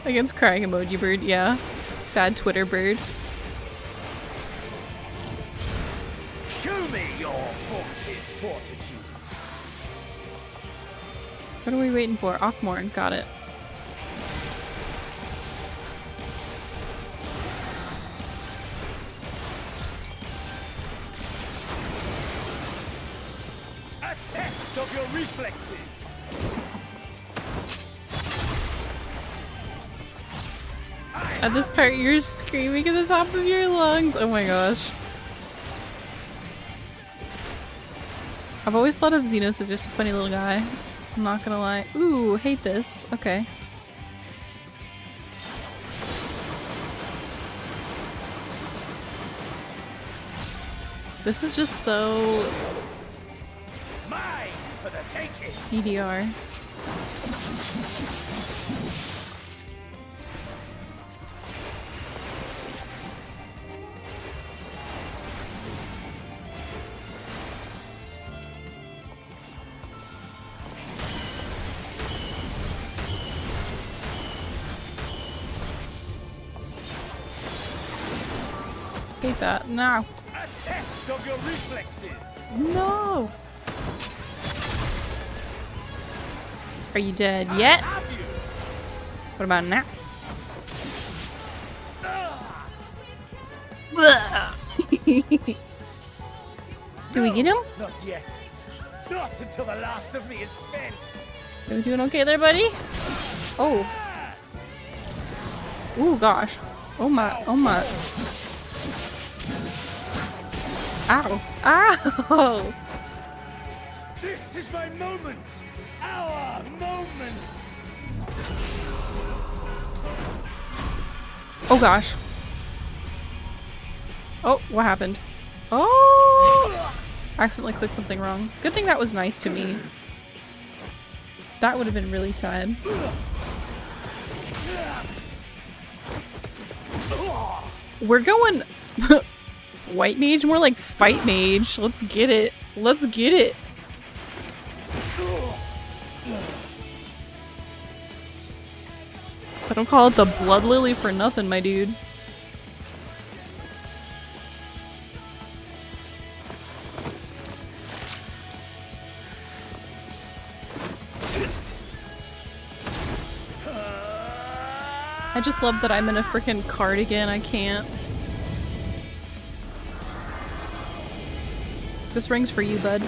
Against crying emoji bird, yeah. Sad Twitter bird. Show me your vaunted fortitude. What are we waiting for? Ockmorn, got it. A test of your reflexes. At this part, you're screaming at the top of your lungs. Oh my gosh. I've always thought of Xenos as just a funny little guy. I'm not gonna lie. Ooh, hate this. Okay. This is just so... Take it. EDR. Hate that. No. A test of your reflexes. No. Are you dead yet? What about now? Do we get him? Not yet. Not until the last of me is spent. Are we doing okay there, buddy? Oh. Oh gosh. Oh my. Oh my. Ow. Ow. This is my moment. Our moment. Oh gosh. Oh, what happened? Oh! Accidentally clicked something wrong. Good thing that was nice to me. That would have been really sad. We're going white mage, more like fight mage. Let's get it. Let's get it. I don't call it the blood lily for nothing, my dude. I just love that I'm in a freaking cardigan. I can't. This ring's for you, bud.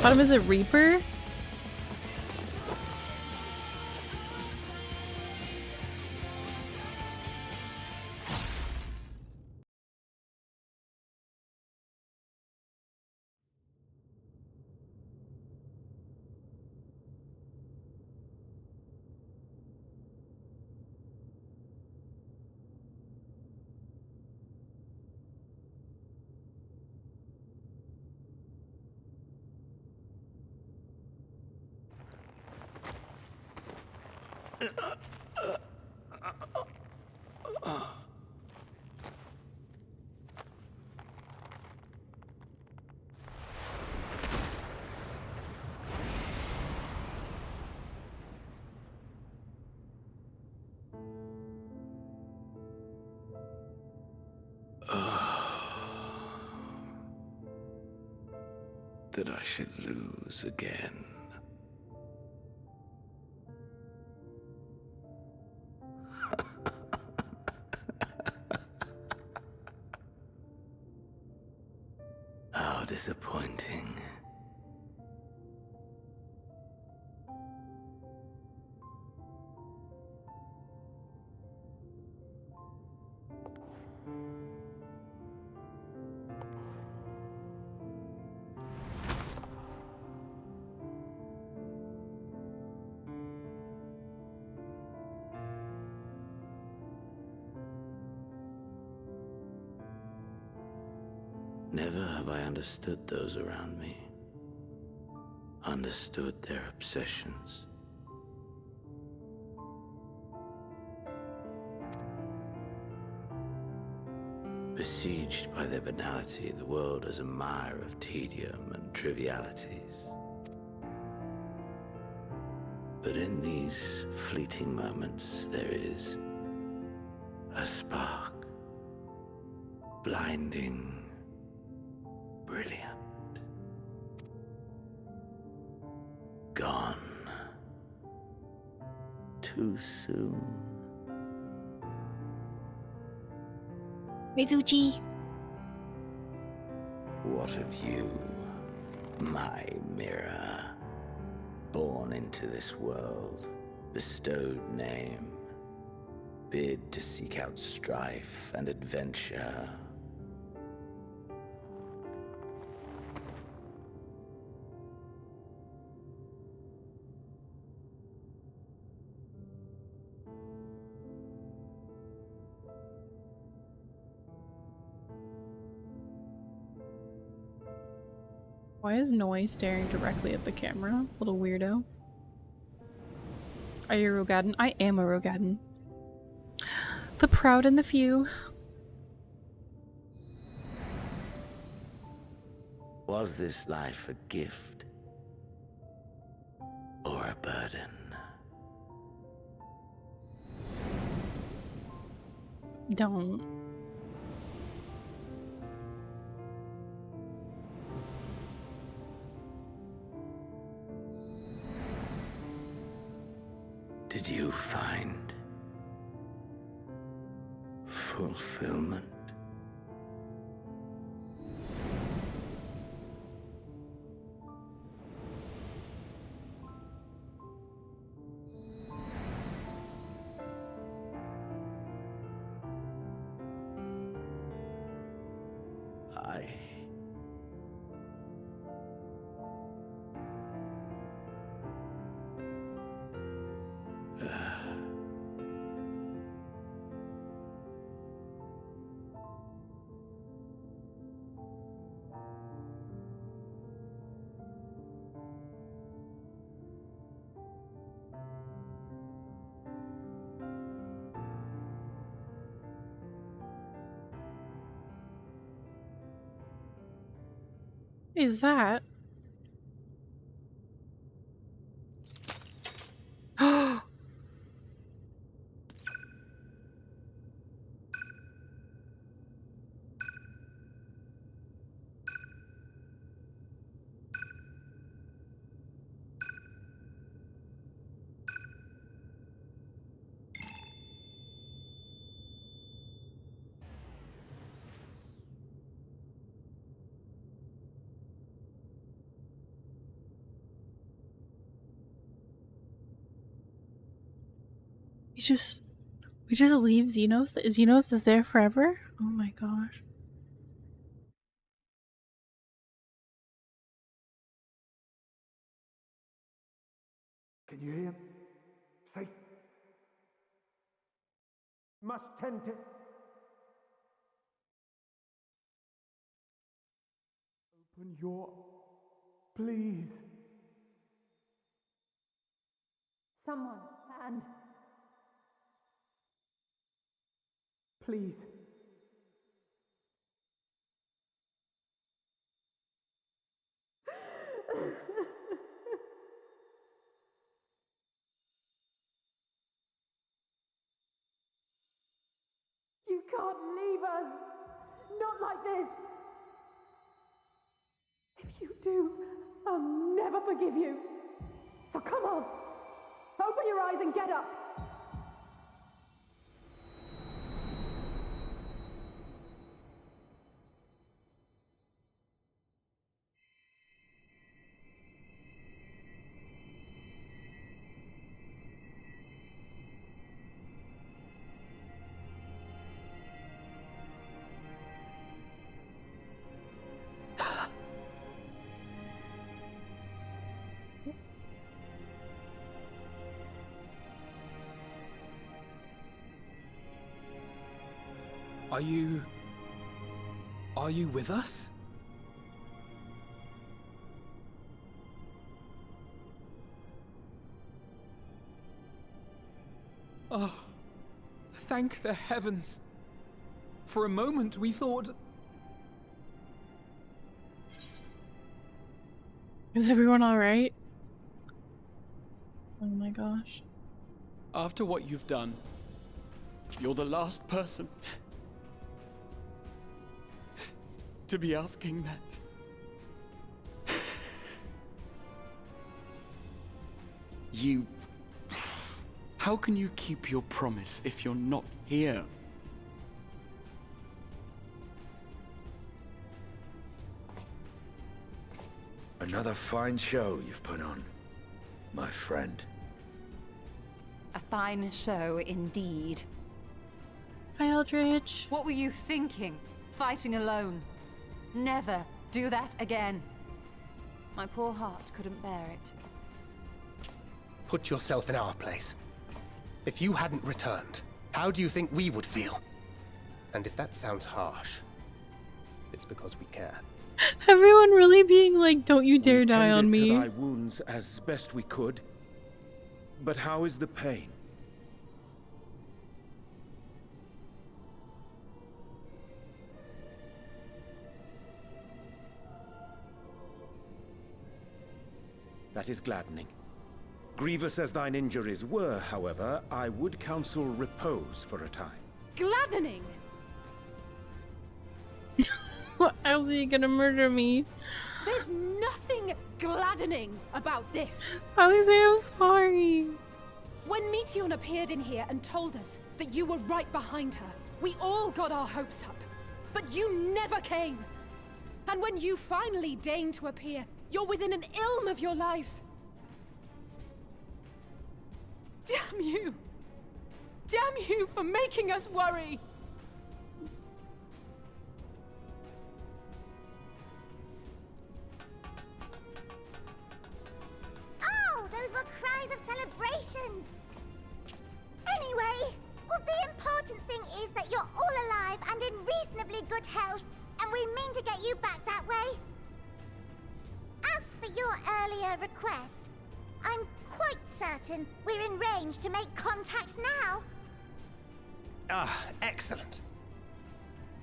Bottom is a Reaper? That I should lose again. How disappointing. Never have I understood those around me. Understood their obsessions. Besieged by their banality, the world is a mire of tedium and trivialities. But in these fleeting moments, there is a spark. Blinding, brilliant. Gone. Too soon. Mizuchi. What of you, my mirror? Born into this world, bestowed name, bid to seek out strife and adventure. Why is Noi staring directly at the camera? Little weirdo. Are you a Rogadin? I am a Rogadin. The proud and the few. Was this life a gift? Or a burden? Don't. Did you find fulfillment? Is that? We just leave Xenos? Xenos is there forever? Oh my gosh. Can you hear him? Safe. Must tend to. Open your. Please. Someone, and. Please. You can't leave us! Not like this! If you do, I'll never forgive you! So come on! Open your eyes and get up! Are you with us? Oh, thank the heavens. For a moment we thought... Is everyone alright? Oh my gosh. After what you've done, you're the last person to be asking that. You... How can you keep your promise if you're not here? Another fine show you've put on, my friend. A fine show indeed. Hi, Eldridge. What were you thinking? Fighting alone? Never do that again. My poor heart couldn't bear it. Put yourself in our place. If you hadn't returned, how do you think we would feel? And if that sounds harsh, it's because we care. Everyone really being like, don't you dare die on Tended me. to thy wounds as best we could. But how is the pain? That is gladdening. Grievous as thine injuries were, however, I would counsel repose for a time. Gladdening! How's he gonna murder me? There's nothing gladdening about this. Alice, I'm sorry. When Meteion appeared in here and told us that you were right behind her, we all got our hopes up. But you never came. And when you finally deigned to appear, you're within an ilm of your life. Damn you! Damn you for making us worry! Oh, those were cries of celebration! Anyway, well, the important thing is that you're all alive and in reasonably good health, and we mean to get you back that way. As for your earlier request, I'm quite certain we're in range to make contact now. Ah, excellent.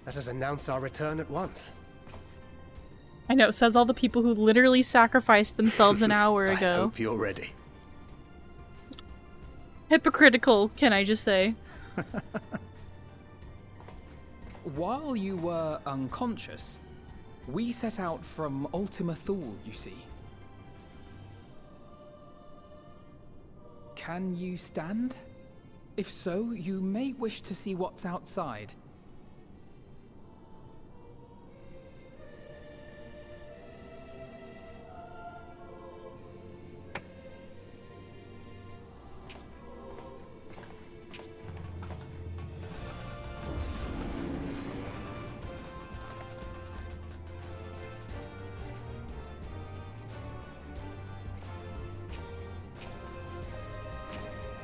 Let us announce our return at once. I know, it says all the people who literally sacrificed themselves an hour I ago. hope you're ready. Hypocritical, can I just say? While you were unconscious, we set out from Ultima Thule, you see. Can you stand? If so, you may wish to see what's outside.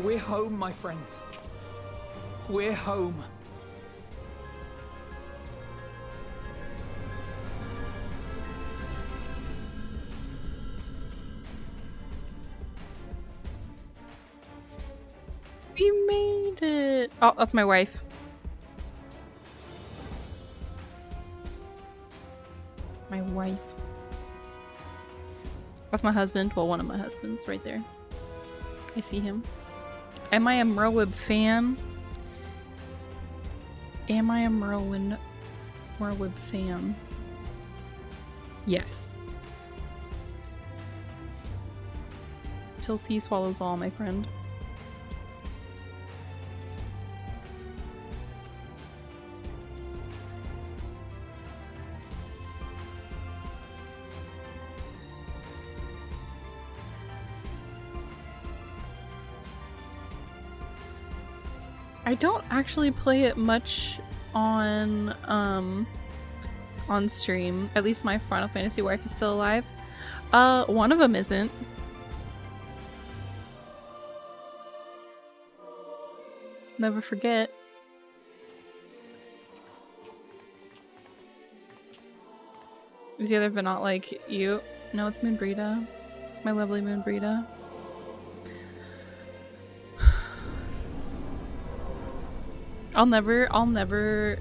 We're home, my friend. We're home. We made it. Oh, that's my wife. That's my wife. That's my husband. Well, one of my husbands right there. I see him. Am I a Merlwyb fan? Am I a Merlwyb fan? Yes. Till sea swallows all, my friend. I don't actually play it much on stream. At least my Final Fantasy wife is still alive. One of them isn't. Never forget. Is the other but not like you? No, it's Moonbreeda. It's my lovely Moonbreeda. I'll never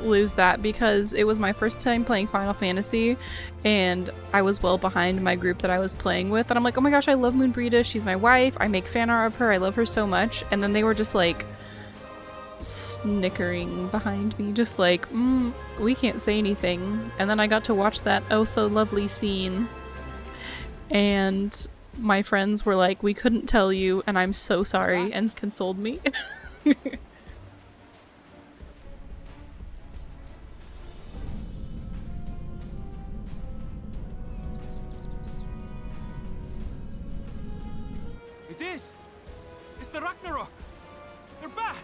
lose that because it was my first time playing Final Fantasy and I was well behind my group that I was playing with and I'm like, oh my gosh, I love Moonbreeda, she's my wife, I make fan art of her, I love her so much, and then they were just like snickering behind me, just like, we can't say anything, and then I got to watch that oh so lovely scene and my friends were like, we couldn't tell you and I'm so sorry, and consoled me. It's the Ragnarok! They're back!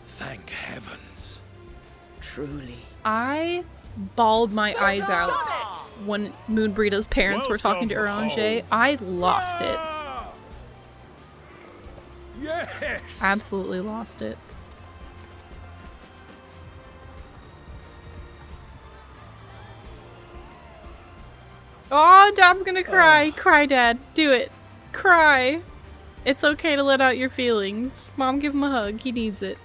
Thank heavens. Truly. I bawled my eyes out when Moonbreeda's parents were talking to Uranger. I lost it. Yeah! Yes! Absolutely lost it. Oh, Dad's gonna cry. Cry, Dad. Do it. Cry. It's okay to let out your feelings. Mom, give him a hug. He needs it.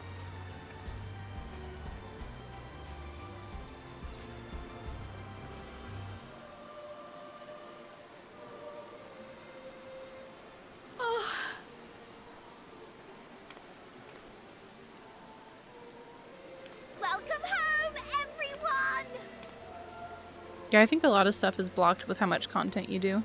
Welcome home, everyone! Yeah, I think a lot of stuff is blocked with how much content you do.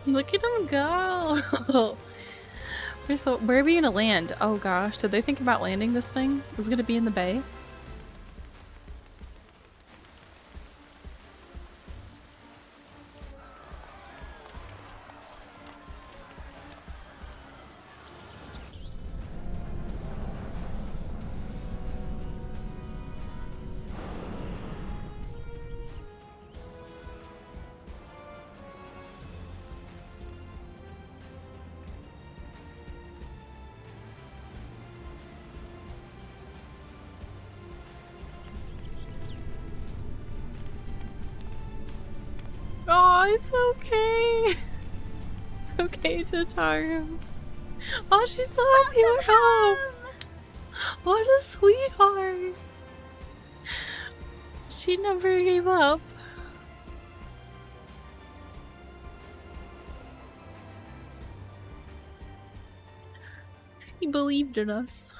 Look at him go! Where are we gonna land? Oh gosh, did they think about landing this thing? Is it gonna be in the bay? Oh, it's okay. It's okay, Tataru. Oh, she's so happy we're home. What a sweetheart. She never gave up. She believed in us.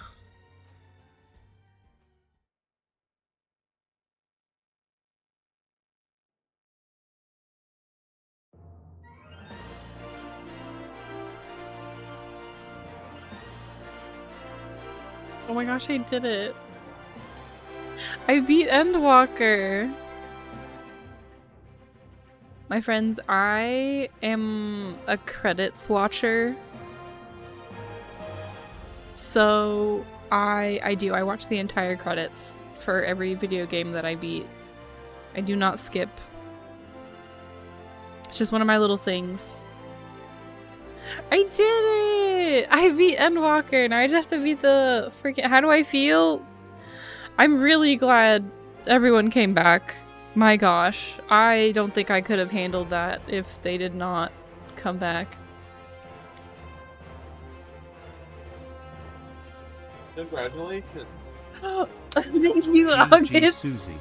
Oh my gosh, I did it. I beat Endwalker. My friends, I am a credits watcher. So I watch the entire credits for every video game that I beat. I do not skip. It's just one of my little things. I did it! I beat Endwalker and I just have to beat the freaking— how do I feel? I'm really glad everyone came back. My gosh, I don't think I could have handled that if they did not come back. Congratulations. Oh, thank you, August. Susie.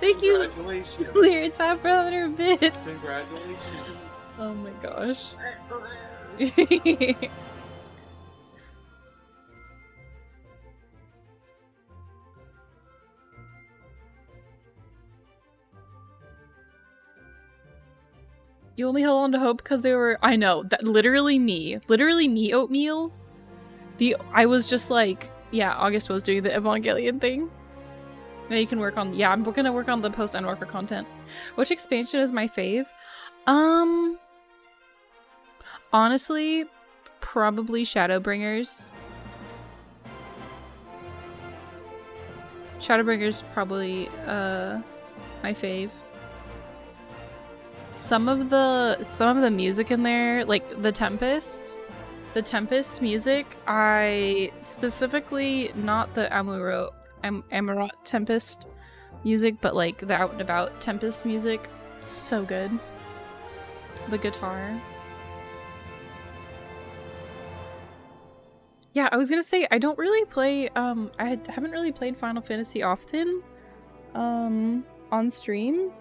Thank you, Congratulations. Clear Top for 100 bits. Congratulations. Oh my gosh. You only held on to hope because they were— I know, that literally me, Oatmeal. I was just like, yeah, August was doing the Evangelion thing. Now you can work on— yeah, I'm gonna work on the post-Endwalker content. Which expansion is my fave? Honestly, probably Shadowbringers. Shadowbringers probably my fave. Some of the music in there, like the Tempest music, I specifically— not the Amarot Tempest music, but like the Out and About Tempest music. It's so good. The guitar. Yeah, I was gonna say, I don't really play— I haven't really played Final Fantasy often on stream.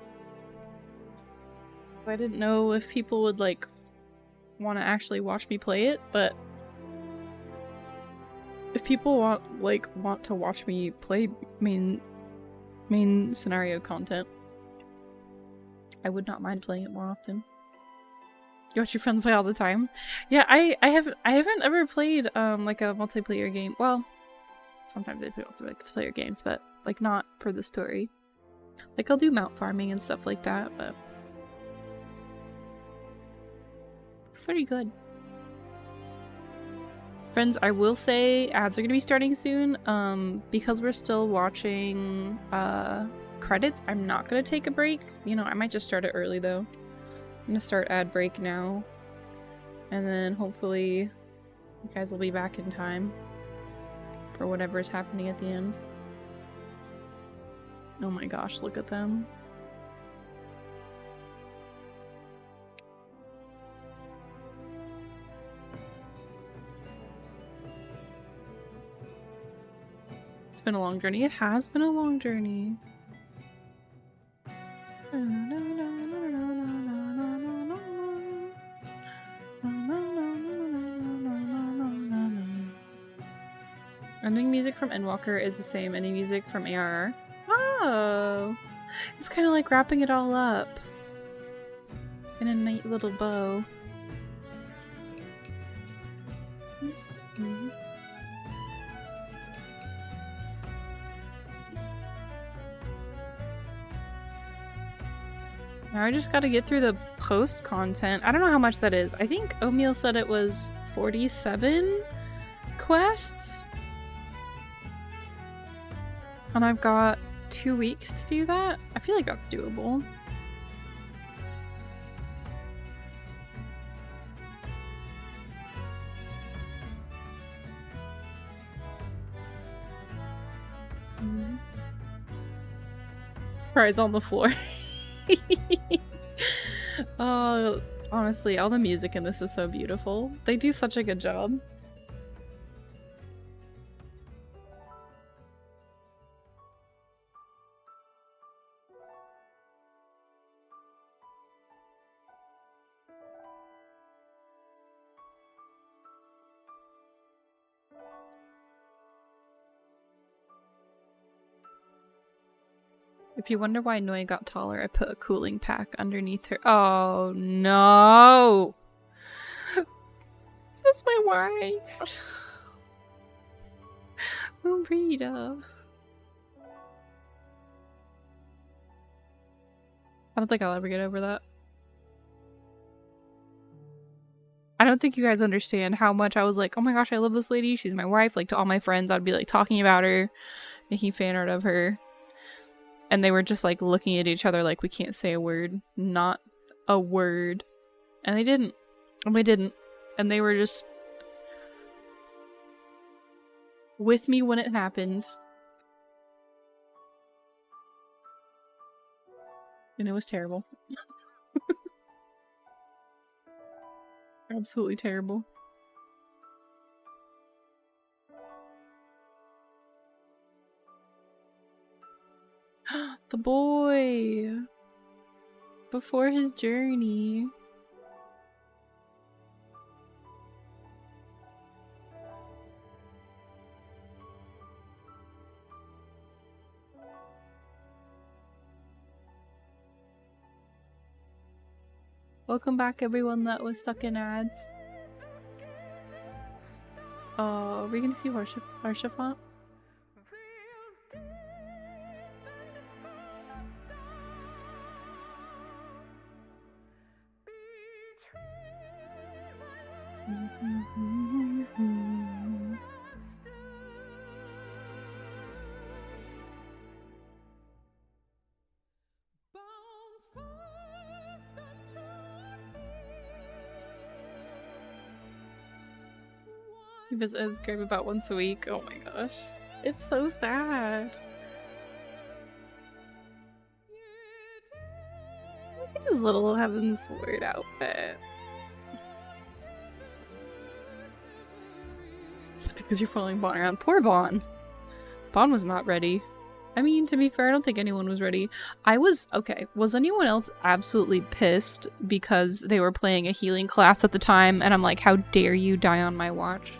I didn't know if people would like want to actually watch me play it, but if people want to watch me play main scenario content, I would not mind playing it more often. You watch your friends play all the time? Yeah, I haven't ever played like a multiplayer game. Well, sometimes I play multiplayer games, but like not for the story. Like I'll do mount farming and stuff like that, but it's pretty good. Friends, I will say ads are going to be starting soon. Because we're still watching credits, I'm not going to take a break. You know, I might just start it early though. I'm going to start ad break now. And then hopefully you guys will be back in time for whatever is happening at the end. Oh my gosh, look at them. It's been a long journey. It has been a long journey. Ending music from Endwalker is the same ending music from ARR. Oh! It's kind of like wrapping it all up in a neat little bow. Now I just gotta get through the post content. I don't know how much that is. I think Omiel said it was 47 quests. And I've got 2 weeks to do that. I feel like that's doable. Prize on the floor. Oh, honestly, all the music in this is so beautiful. They do such a good job. If you wonder why Noi got taller, I put a cooling pack underneath her. Oh no! That's my wife. Marita. I don't think I'll ever get over that. I don't think you guys understand how much I was like, oh my gosh, I love this lady. She's my wife. Like, to all my friends, I'd be like talking about her, making fan art of her. And they were just like looking at each other like, we can't say a word. Not a word. And they didn't. And we didn't. And they were just with me when it happened. And it was terrible. Absolutely terrible. The boy! Before his journey. Welcome back, everyone that was stuck in ads. Are we gonna see Arshafont? He visits his grave about once a week. Oh my gosh. It's so sad. Look at his little Heaven's Word outfit. Is that because you're following Bon around? Poor Bon. Bon was not ready. I mean, to be fair, I don't think anyone was ready. I was, okay, was anyone else absolutely pissed because they were playing a healing class at the time and I'm like, how dare you die on my watch?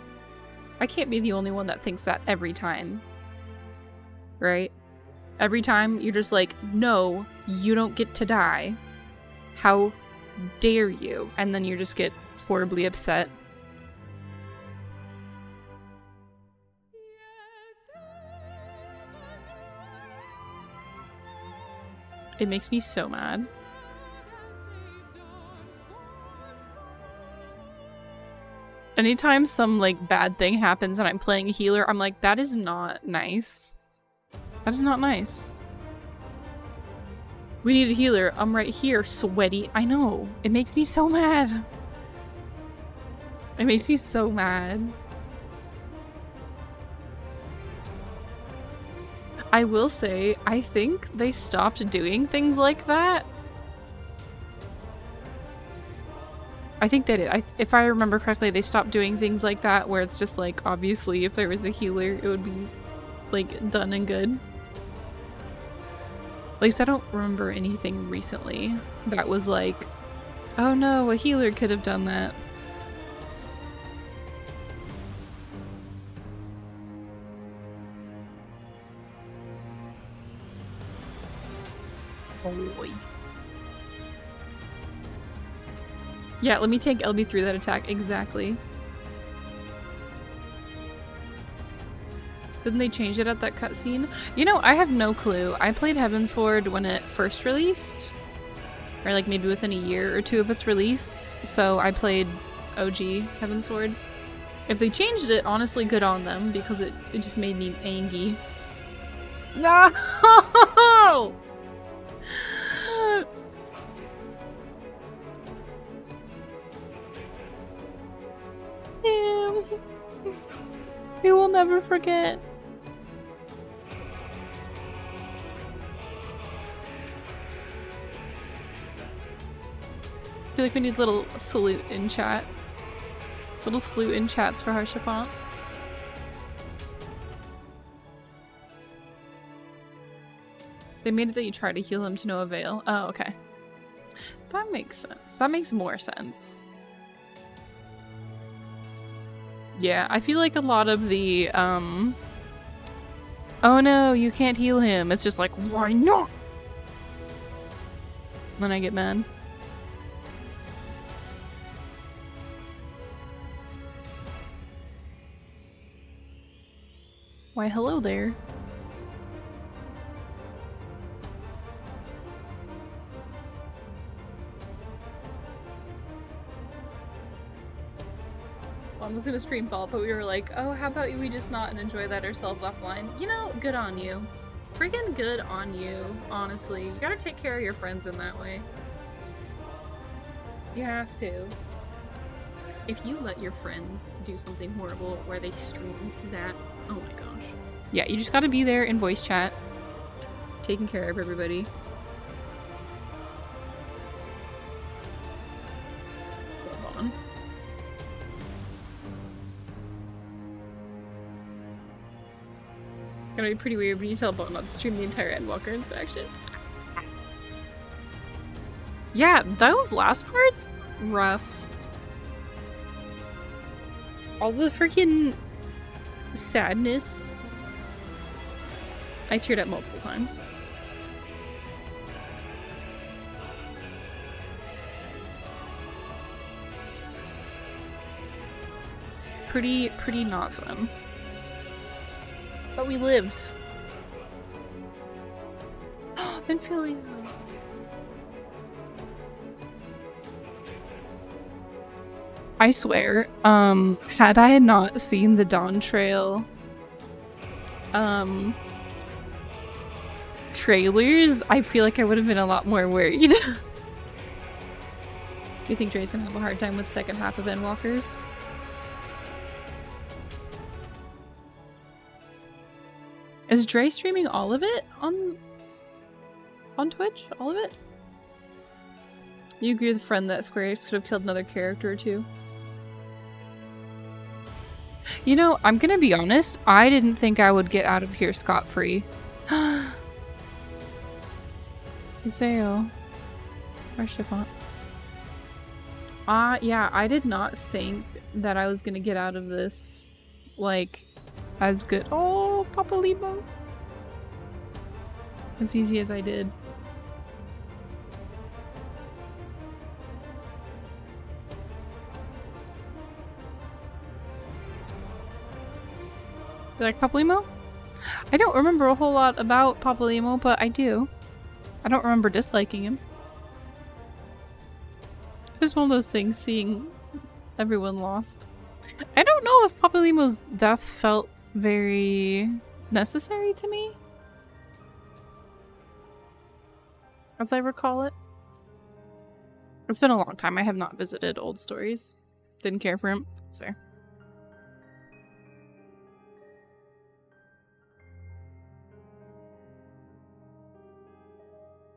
I can't be the only one that thinks that every time. Right? Every time you're just like, no, you don't get to die. How dare you? And then you just get horribly upset. It makes me so mad. Anytime some like bad thing happens and I'm playing a healer, I'm like, that is not nice. That is not nice. We need a healer. I'm right here, sweaty. I know. It makes me so mad. It makes me so mad. I will say, I think they stopped doing things like that. I think they did. If I remember correctly, they stopped doing things like that where it's just like, obviously, if there was a healer, it would be like done and good. At least I don't remember anything recently that was like, oh no, a healer could have done that. Oh boy. Yeah, let me take LB through that attack. Exactly. Didn't they change it at that cutscene? You know, I have no clue. I played Heavensward when it first released. Or like maybe within a year or two of its release. So I played OG Heavensward. If they changed it, honestly good on them because it just made me angry. No! We will never forget. I feel like we need a little salute in chat. Little salute in chats for Harshafont. They made it that you try to heal him to no avail. Oh, okay. That makes sense. That makes more sense. Yeah, I feel like a lot of the, oh no, you can't heal him. It's just like, why not? Then I get mad. Why, hello there. One was gonna stream Vault, but we were like, oh, how about we just not and enjoy that ourselves offline? You know, good on you. Friggin' good on you, honestly. You gotta take care of your friends in that way. You have to. If you let your friends do something horrible where they stream that, oh my gosh. Yeah, you just gotta be there in voice chat, taking care of everybody. Hold on. Gonna be pretty weird when you tell Bone not to stream the entire Endwalker inspection. Yeah, those last parts, rough. All the freaking sadness. I teared up multiple times. Pretty not fun. But we lived. Been feeling. I swear, had I not seen the Dawn Trail trailers, I feel like I would have been a lot more worried. Do you think Dre's gonna have a hard time with the second half of Endwalkers? Is Dre streaming all of it on Twitch? All of it? You agree with the friend that Square Enix could have killed another character or two? You know, I'm gonna be honest, I didn't think I would get out of here scot-free. Iseo. Harshafont. Yeah, I did not think that I was gonna get out of this, like, as good. Oh, Papa Limo. As easy as I did. You like Papalymo? I don't remember a whole lot about Papalymo, but I do. I don't remember disliking him. Just one of those things, seeing everyone lost. I don't know if Papalymo's death felt very necessary to me, as I recall it. It's been a long time. I have not visited old stories. Didn't care for him. That's fair.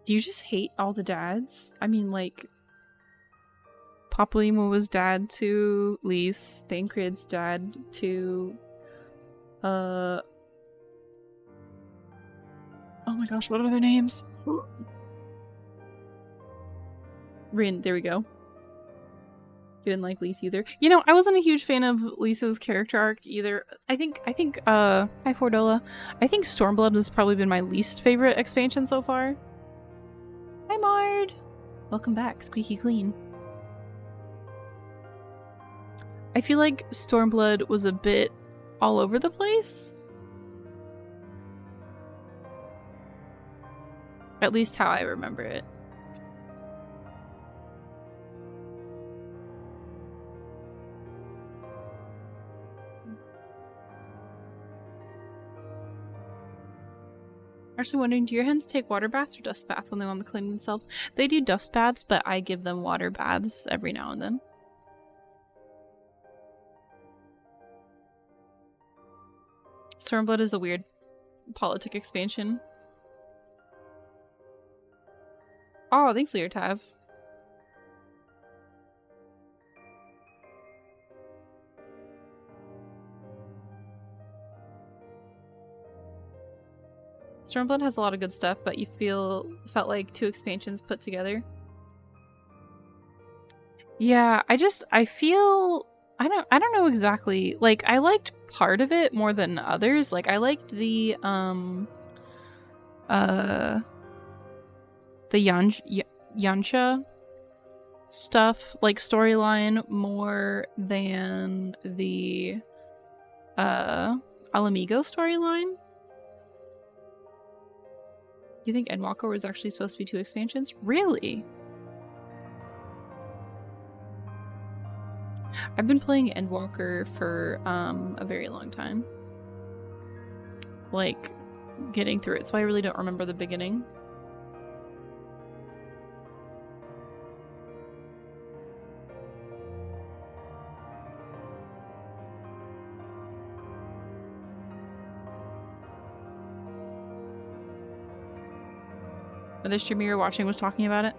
Do you just hate all the dads? I mean, like, Papalymo was dad to Lys, Thancred's dad to, oh my gosh, what are their names? Rin, there we go. You didn't like Lys either. You know, I wasn't a huge fan of Lys's character arc either. I think, hi Fordola. I think Stormblood has probably been my least favorite expansion so far. Hi Mard! Welcome back, squeaky clean. I feel like Stormblood was a bit all over the place. At least how I remember it. Actually wondering, do your hens take water baths or dust baths when they want to clean themselves? They do dust baths, but I give them water baths every now and then. Stormblood is a weird politic expansion. Oh, thanks, Leartav. Stormblood has a lot of good stuff, but you felt like two expansions put together. Yeah, I feel I don't know exactly. Like, I liked part of it more than others. Like, I liked the Yancha stuff, like storyline, more than the Alamigo storyline. You think Endwalker was actually supposed to be 2 expansions? Really? I've been playing Endwalker for a very long time. Like, getting through it, so I really don't remember the beginning. The streamer you're watching was talking about it?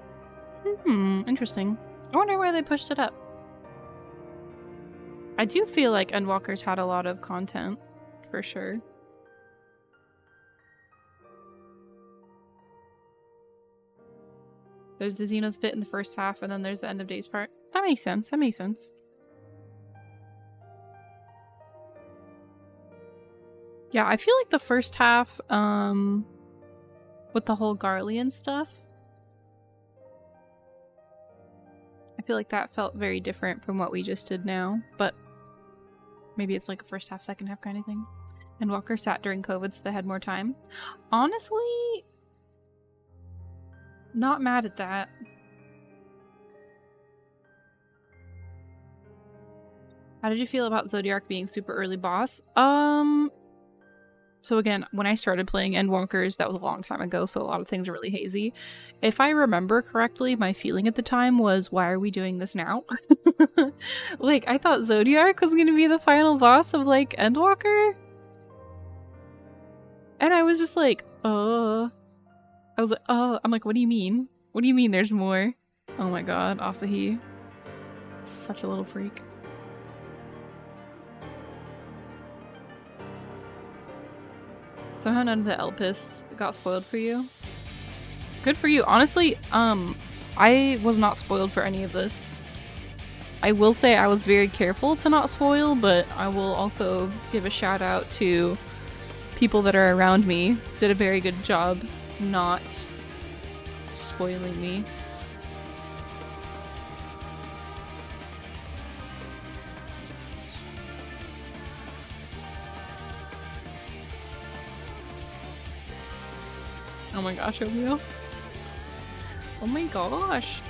Interesting. I wonder why they pushed it up. I do feel like Endwalker's had a lot of content, for sure. There's the Xenos bit in the first half, and then there's the End of Days part. That makes sense, that makes sense. Yeah, I feel like the first half, with the whole Garlean stuff, I feel like that felt very different from what we just did now, but maybe it's like a first half, second half kind of thing. And Walker sat during COVID, so they had more time. Honestly, not mad at that. How did you feel about Zodiark being super early boss? So again, when I started playing Endwalkers, that was a long time ago, so a lot of things are really hazy. If I remember correctly, my feeling at the time was, why are we doing this now? Like, I thought Zodiark was going to be the final boss of, like, Endwalker? And I was just like, I was like, I'm like, what do you mean? What do you mean there's more? Oh my god, Asahi. Such a little freak. Somehow none of the Elpis got spoiled for you. Good for you. Honestly, I was not spoiled for any of this. I will say I was very careful to not spoil, but I will also give a shout out to people that are around me. Did a very good job not spoiling me. Oh my gosh, Romeo. Oh my gosh.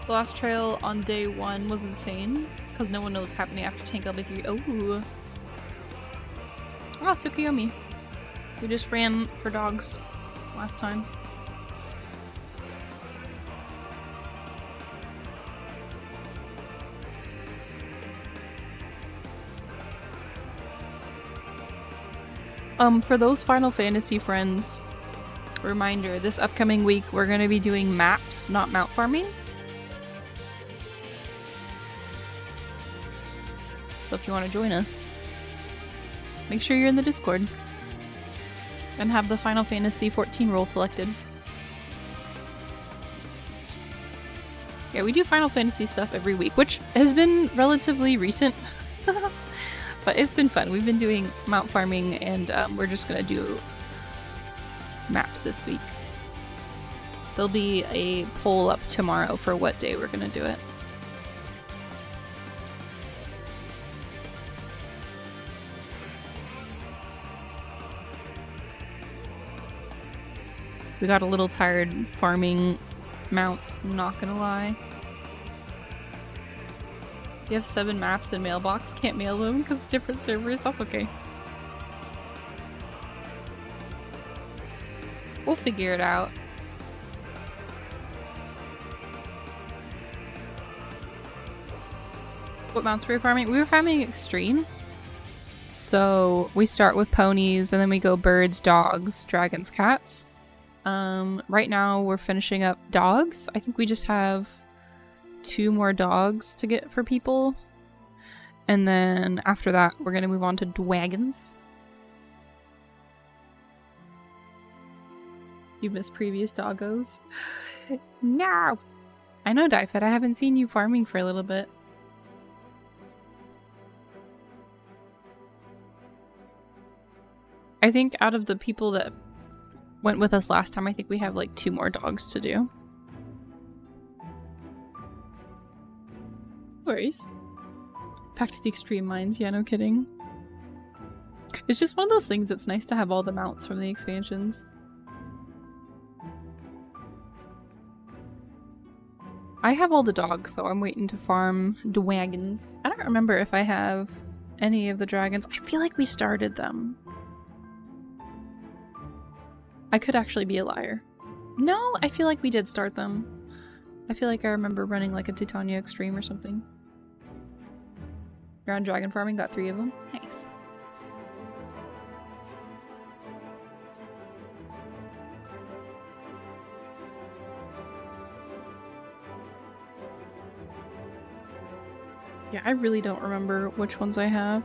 The last trail on day 1 was insane because no one knows what's happening after Tank LB3. Oh, Tsukuyomi. We just ran for dogs last time. For those Final Fantasy friends, reminder, this upcoming week we're going to be doing maps, not mount farming. So if you want to join us, make sure you're in the Discord and have the Final Fantasy 14 role selected. Yeah, we do Final Fantasy stuff every week, which has been relatively recent. But it's been fun. We've been doing mount farming, and we're just gonna do maps this week. There'll be a poll up tomorrow for what day we're gonna do it. We got a little tired farming mounts, not gonna lie. You have 7 maps in mailbox, can't mail them because it's different servers, that's okay. We'll figure it out. What mounts were we farming? We were farming extremes. So we start with ponies and then we go birds, dogs, dragons, cats. Right now we're finishing up dogs. I think we just have 2 more dogs to get for people. And then after that, we're going to move on to dragons. You missed previous doggos? No! I know, Daifed, I haven't seen you farming for a little bit. I think out of the people that went with us last time, I think we have like 2 more dogs to do. No worries. Back to the extreme mines, yeah, no kidding. It's just one of those things that's nice to have all the mounts from the expansions. I have all the dogs, so I'm waiting to farm dragons. I don't remember if I have any of the dragons. I feel like we started them. I could actually be a liar. No, I feel like we did start them. I feel like I remember running like a Titania Extreme or something. You're on dragon farming, got 3 of them. Nice. Yeah, I really don't remember which ones I have.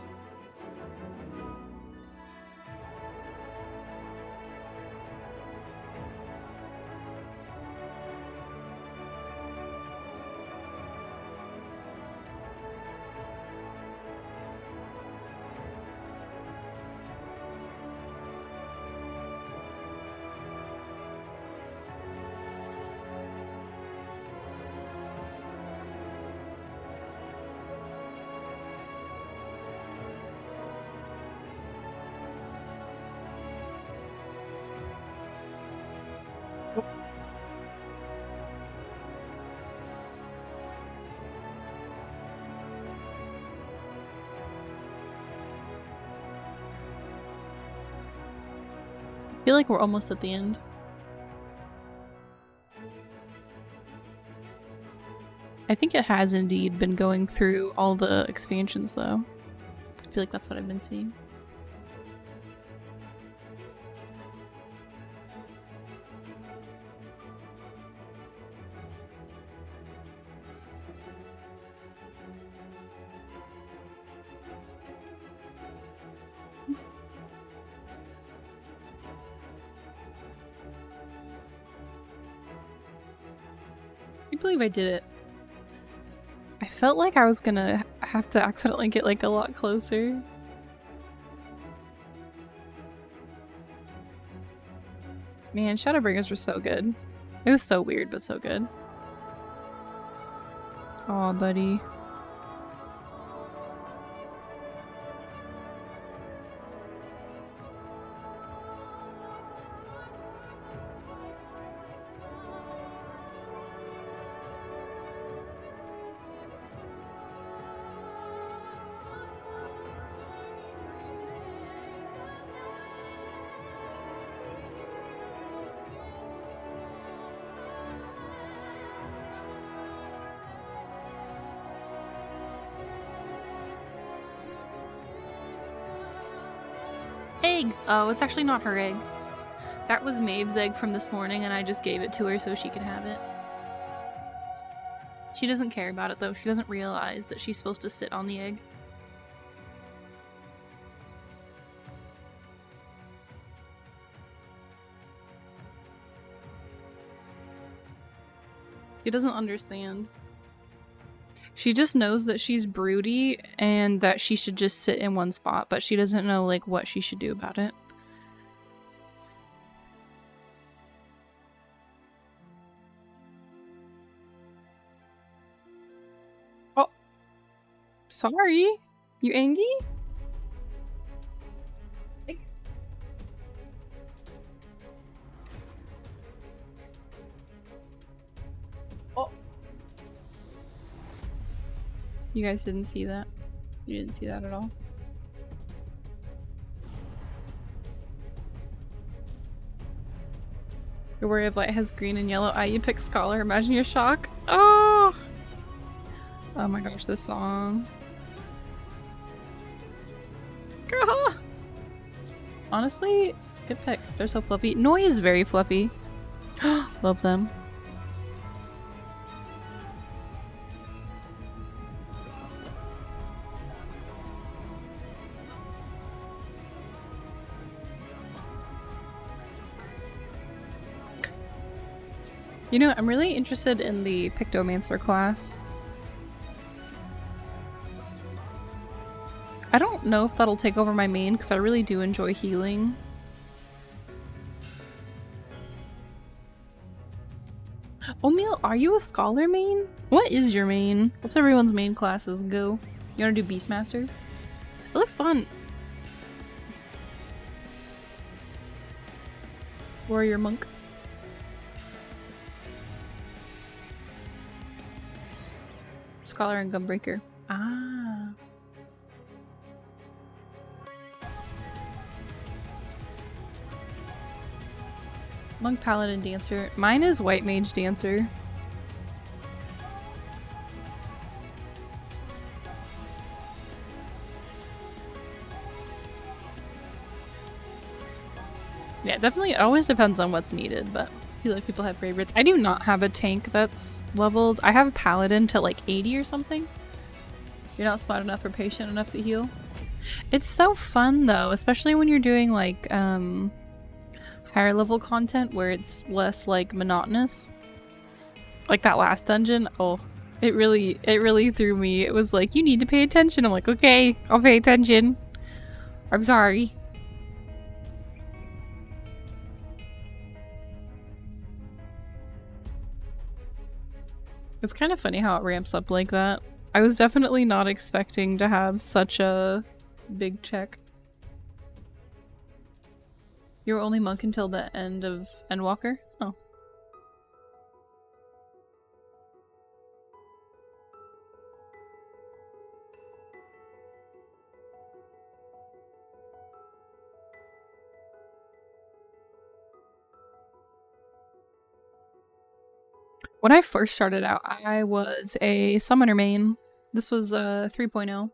I feel like we're almost at the end. I think it has indeed been going through all the expansions though. I feel like that's what I've been seeing. I believe I did it. I felt like I was gonna have to accidentally get like a lot closer. Man, Shadowbringers were so good. It was so weird, but so good. Aw, buddy. egg. Oh, it's actually not her egg. That was Maeve's egg from this morning, and I just gave it to her so she could have it. She doesn't care about it, though. She doesn't realize that she's supposed to sit on the egg. She doesn't understand. She just knows that she's broody and that she should just sit in one spot, but she doesn't know, like, what she should do about it. Oh. Sorry. You angry? You guys didn't see that? You didn't see that at all? Your Warrior of Light has green and yellow eye. You pick Scholar. Imagine your shock. Oh! Oh my gosh, this song. Girl! Honestly, good pick. They're so fluffy. Noi is very fluffy. Love them. You know, I'm really interested in the Pictomancer class. I don't know if that'll take over my main, because I really do enjoy healing. Omeal, are you a Scholar main? What is your main? What's everyone's main classes? Go. You wanna do Beastmaster? It looks fun. Warrior Monk. Scholar and Gunbreaker. Ah. Monk, Paladin, Dancer. Mine is White Mage, Dancer. Yeah, definitely. It always depends on what's needed, but I feel like people have favorites. I do not have a tank that's leveled. I have a Paladin to like 80 or something. You're not smart enough or patient enough to heal. It's so fun though, especially when you're doing like higher level content where it's less like monotonous. Like that last dungeon. Oh, it really threw me. It was like, you need to pay attention. I'm like, okay, I'll pay attention. I'm sorry. It's kind of funny how it ramps up like that. I was definitely not expecting to have such a big check. You were only monk until the end of Endwalker? Oh. When I first started out, I was a summoner main. This was 3.0.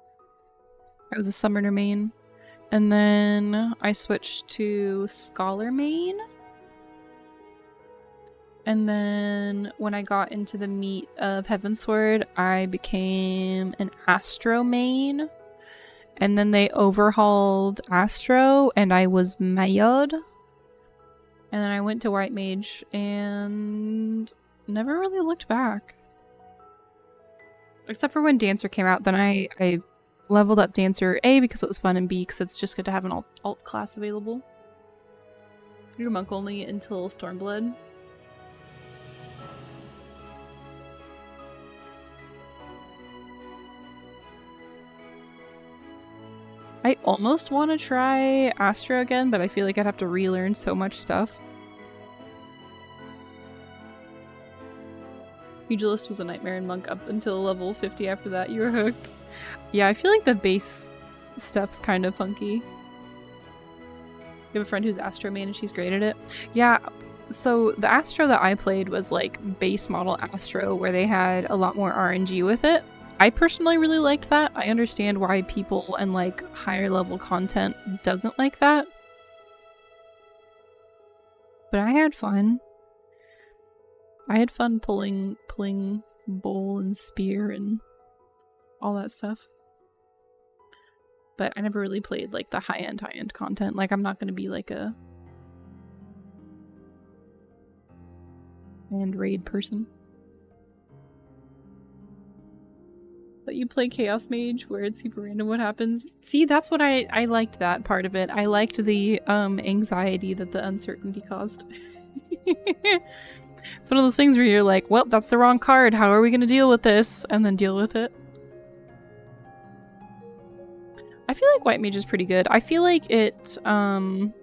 I was a summoner main. And then I switched to Scholar main. And then when I got into the meat of Heavensward, I became an Astro main. And then they overhauled Astro and I was Mayod. And then I went to White Mage and never really looked back. Except for when Dancer came out, then I leveled up Dancer, A, because it was fun, and B, because it's just good to have an alt class available. You're monk only until Stormblood. I almost want to try Astra again, but I feel like I'd have to relearn so much stuff. Pugilist was a nightmare in monk up until level 50. After that, you were hooked. Yeah, I feel like the base stuff's kind of funky. You have a friend who's Astro main and she's great at it. Yeah, so the Astro that I played was like base model Astro where they had a lot more RNG with it. I personally really liked that. I understand why people and like higher level content doesn't like that. but I had fun. I had fun pulling bowl and spear and all that stuff. But I never really played like the high-end content. Like I'm not gonna be like a high-end raid person. But you play Chaos Mage where it's super random what happens. See, that's what I liked that part of it. I liked the anxiety that the uncertainty caused. It's one of those things where you're like, well, that's the wrong card. How are we going to deal with this? And then deal with it. I feel like White Mage is pretty good. I feel like it, I'm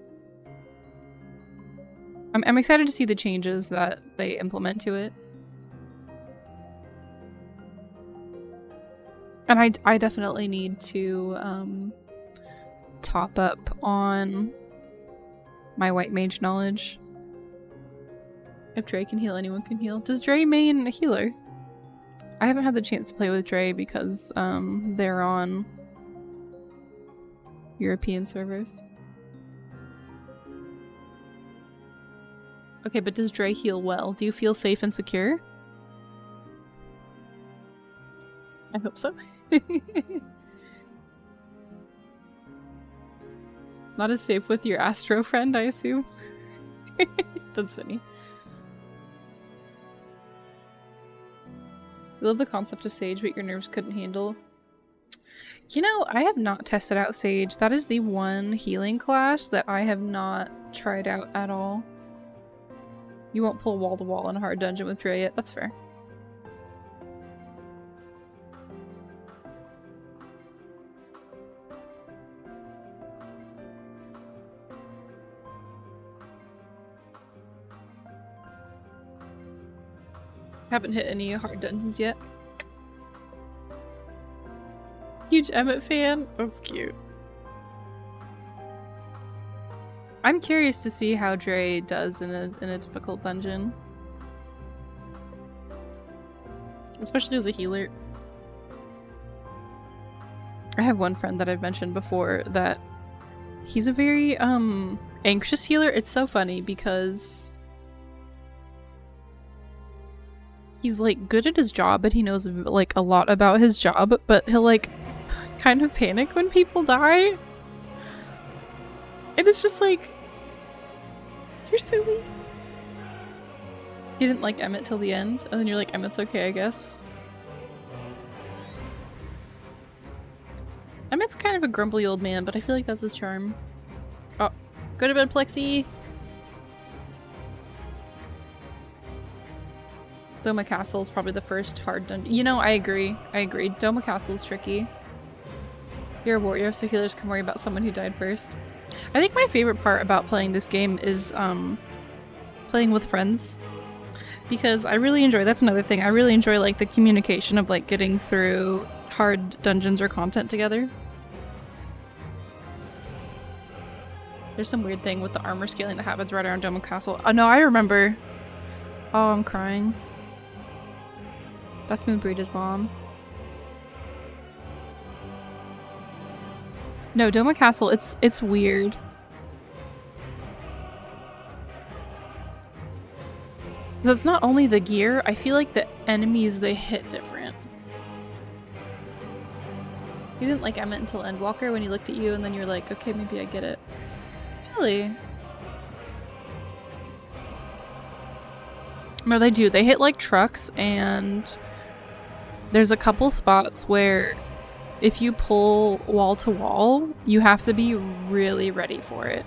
excited to see the changes that they implement to it. And I definitely need to top up on my White Mage knowledge. If Dre can heal, anyone can heal. Does Dre main a healer? I haven't had the chance to play with Dre because they're on European servers. Okay, but does Dre heal well? Do you feel safe and secure? I hope so. Not as safe with your Astro friend, I assume. That's funny. I love the concept of Sage, but your nerves couldn't handle. You know, I have not tested out Sage. That is the one healing class that I have not tried out at all. You won't pull wall to wall in a hard dungeon with Dre yet. That's fair. Haven't hit any hard dungeons yet. Huge Emmett fan? That's cute. I'm curious to see how Dre does in a difficult dungeon. Especially as a healer. I have one friend that I've mentioned before that he's a very anxious healer. It's so funny because he's like good at his job, but he knows like a lot about his job, but he'll like kind of panic when people die. And it's just like, you're silly. You didn't like Emmett till the end, and then you're like, Emmett's okay, I guess. Emmett's kind of a grumpy old man, but I feel like that's his charm. Oh, go to bed, Plexi! Doma Castle is probably the first hard dungeon. You know, I agree. I agree. Doma Castle is tricky. You're a warrior, so healers can worry about someone who died first. I think my favorite part about playing this game is playing with friends. Because I really enjoy, that's another thing, I really enjoy like the communication of like getting through hard dungeons or content together. There's some weird thing with the armor scaling that happens right around Doma Castle. Oh no, I remember. Oh, I'm crying. That's Moonbreeder's mom. No, Doma Castle, it's weird. It's not only the gear, I feel like the enemies they hit different. You didn't like Emmett until Endwalker when he looked at you and then you're like, okay, maybe I get it. Really? No, they do. They hit like trucks, and there's a couple spots where if you pull wall to wall, you have to be really ready for it.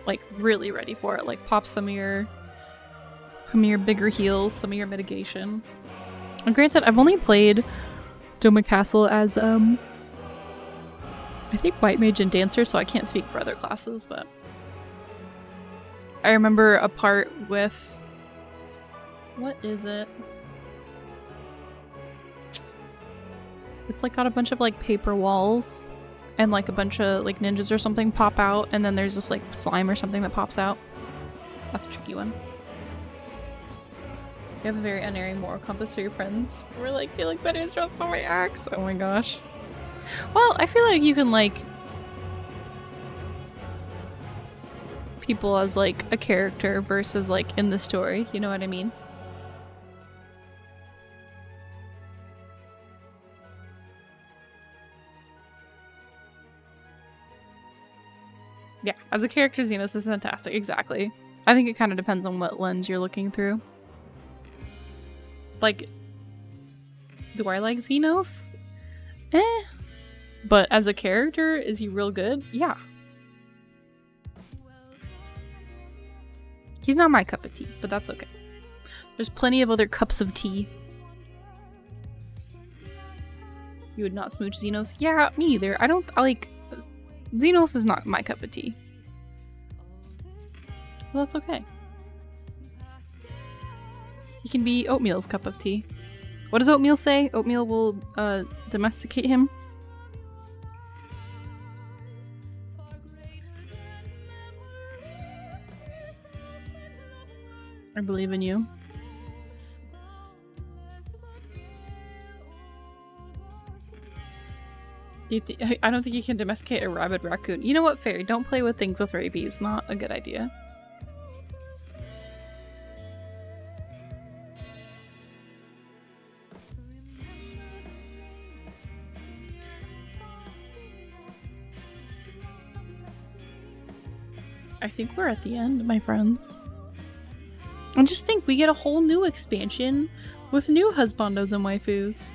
Like, really ready for it. Like, pop some of your bigger heals, some of your mitigation. And granted, I've only played Doma Castle as, I think White Mage and Dancer, so I can't speak for other classes, but I remember a part with, what is it? It's like got a bunch of like paper walls and like a bunch of like ninjas or something pop out, and then there's this like slime or something that pops out. That's a tricky one. You have a very unerring moral compass to your friends. We're like, you look better stressed on my axe. Oh my gosh. Well, I feel like you can like people as like a character versus like in the story, you know what I mean? Yeah, as a character, Xenos is fantastic, exactly. I think it kind of depends on what lens you're looking through. Like, do I like Xenos? Eh. But as a character, is he real good? Yeah. He's not my cup of tea, but that's okay. There's plenty of other cups of tea. You would not smooch Xenos? Yeah, me either. I like... Xenos is not my cup of tea. Well, that's okay. He can be Oatmeal's cup of tea. What does Oatmeal say? Oatmeal will domesticate him? I believe in you. I don't think you can domesticate a rabid raccoon. You know what, Fairy? Don't play with things with rabies. Not a good idea. I think we're at the end, my friends. I just think we get a whole new expansion with new husbandos and waifus.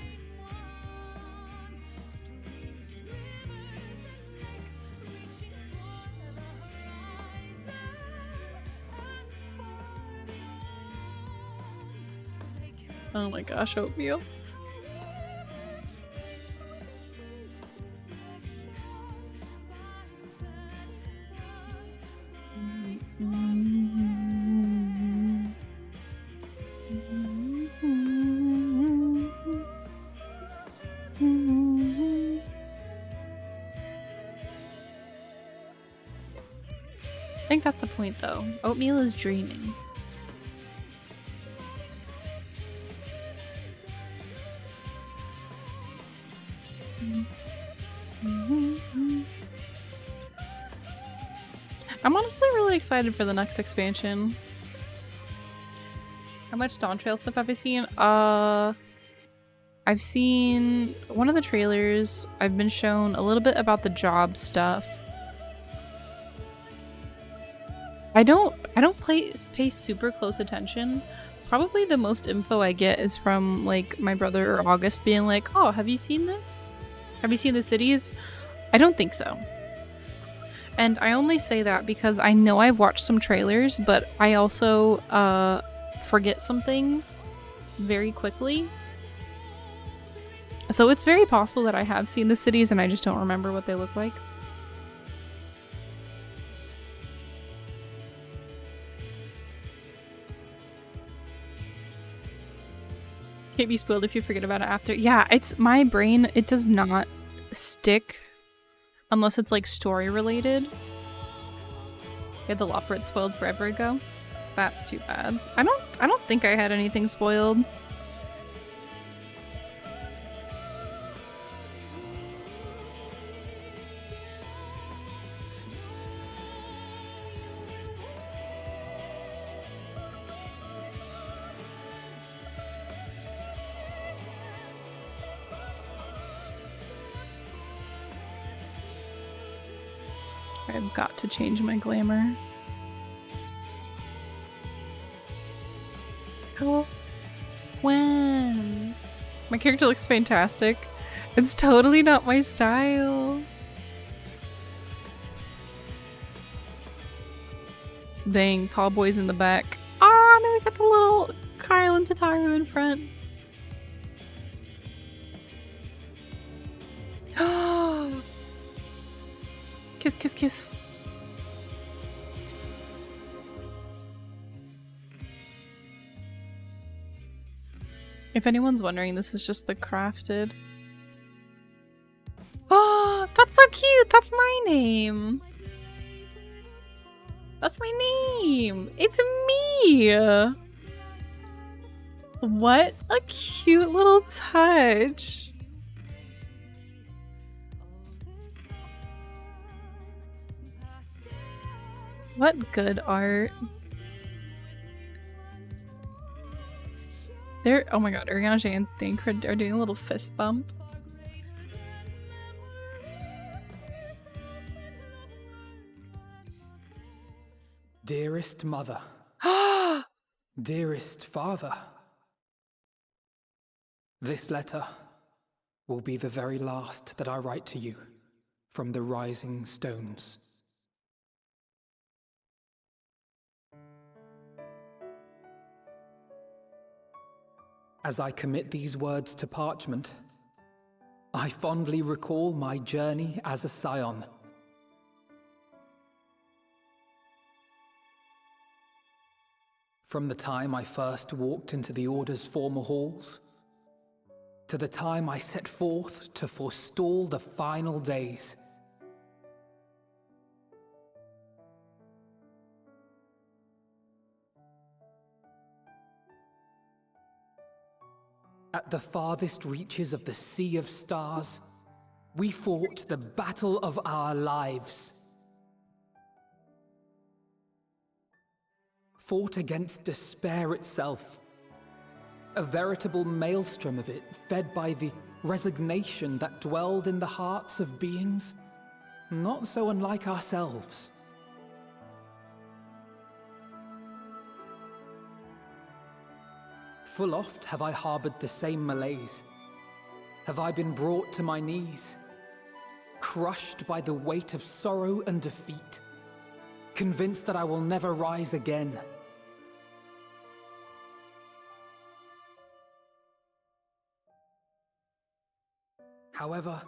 Oh my gosh, Oatmeal. I think that's the point though. Oatmeal is dreaming. I'm honestly really excited for the next expansion. How much Dawn Trail stuff have I seen? I've seen one of the trailers. I've been shown a little bit about the job stuff. I don't pay super close attention. Probably the most info I get is from like my brother or August being like, "Oh, have you seen this? Have you seen the cities?" I don't think so. And I only say that because I know I've watched some trailers, but I also forget some things very quickly. So it's very possible that I have seen the cities and I just don't remember what they look like. Can't be spoiled if you forget about it after. Yeah, it's my brain, it does not stick unless it's like story related. Yeah, the Loporrit spoiled forever ago. That's too bad. I don't think I had anything spoiled. I've got to change my glamour. Oh, Wens. My character looks fantastic. It's totally not my style. Dang, tall boys in the back. Ah, then we got the little Kyle and Tataru in front. Kiss, kiss, kiss. If anyone's wondering, this is just the crafted. Oh, that's so cute! That's my name! That's my name! It's me! What a cute little touch! What good art. There. Oh my god, Urianger and Thancred are doing a little fist bump. Dearest mother. Dearest father. This letter will be the very last that I write to you from the Rising Stones. As I commit these words to parchment, I fondly recall my journey as a scion. From the time I first walked into the Order's former halls, to the time I set forth to forestall the final days. At the farthest reaches of the Sea of Stars, we fought the battle of our lives. Fought against despair itself, a veritable maelstrom of it, fed by the resignation that dwelled in the hearts of beings not so unlike ourselves. Full oft have I harbored the same malaise. Have I been brought to my knees, crushed by the weight of sorrow and defeat, convinced that I will never rise again. However,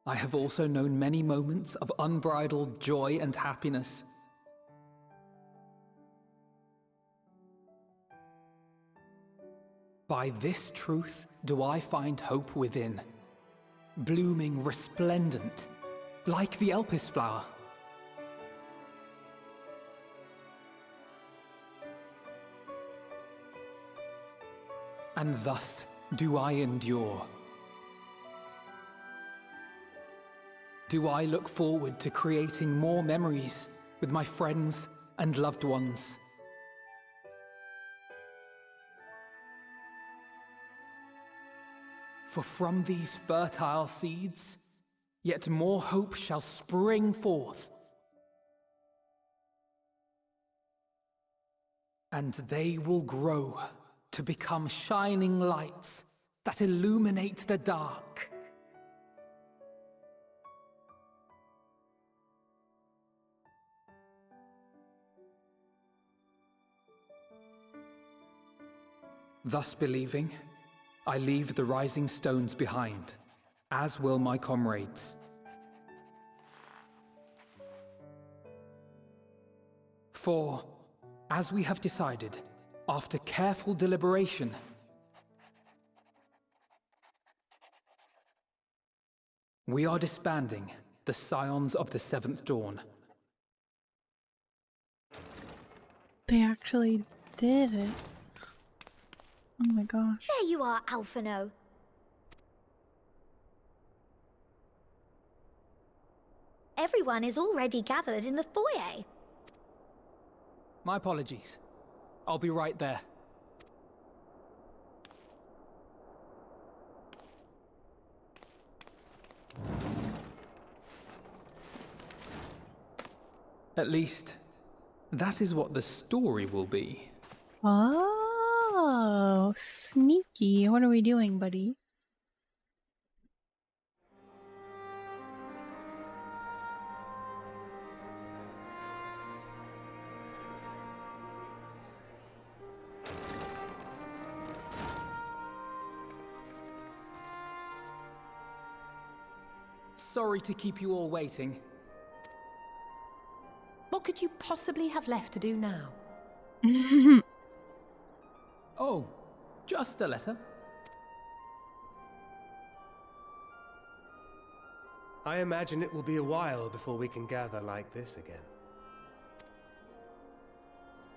I have also known many moments of unbridled joy and happiness. By this truth do I find hope within, blooming resplendent, like the Elpis flower. And thus do I endure. Do I look forward to creating more memories with my friends and loved ones. For from these fertile seeds, yet more hope shall spring forth. And they will grow to become shining lights that illuminate the dark. Thus believing, I leave the Rising Stones behind, as will my comrades. For, as we have decided, after careful deliberation, we are disbanding the Scions of the Seventh Dawn. They actually did it. Oh my gosh. There you are, Alphino. Everyone is already gathered in the foyer. My apologies. I'll be right there. At least, that is what the story will be. Oh, sneaky. What are we doing, buddy? Sorry to keep you all waiting. What could you possibly have left to do now? Oh, just a letter. I imagine it will be a while before we can gather like this again.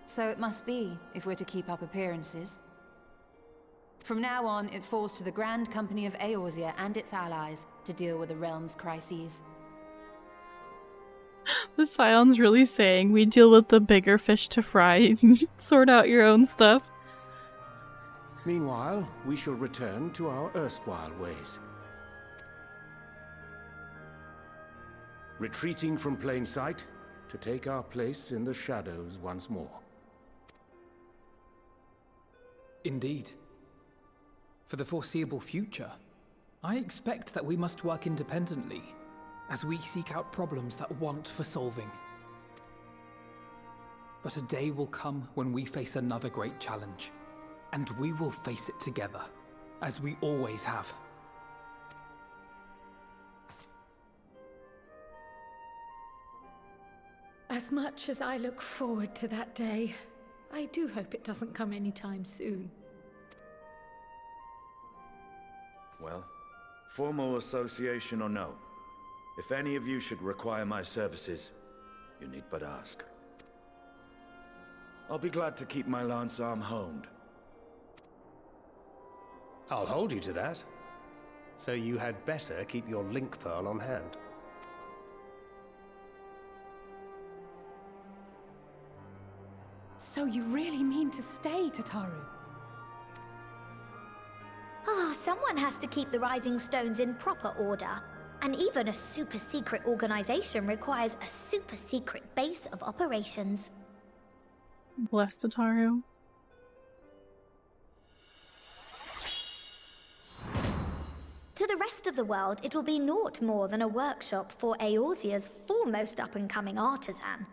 So it must be, if we're to keep up appearances. From now on, it falls to the Grand Company of Eorzea and its allies to deal with the realm's crises. The Scion's really saying we deal with the bigger fish to fry. Sort out your own stuff. Meanwhile, we shall return to our erstwhile ways. Retreating from plain sight to take our place in the shadows once more. Indeed. For the foreseeable future, I expect that we must work independently as we seek out problems that want for solving. But a day will come when we face another great challenge, and we will face it together, as we always have. As much as I look forward to that day, I do hope it doesn't come anytime soon. Well, formal association or no, if any of you should require my services, you need but ask. I'll be glad to keep my lance arm honed. I'll hold you to that. So you had better keep your link pearl on hand. So you really mean to stay, Tataru? Oh, someone has to keep the Rising Stones in proper order. And even a super-secret organization requires a super-secret base of operations. Bless Tataru. To the rest of the world, it will be naught more than a workshop for Eorzea's foremost up-and-coming artisan.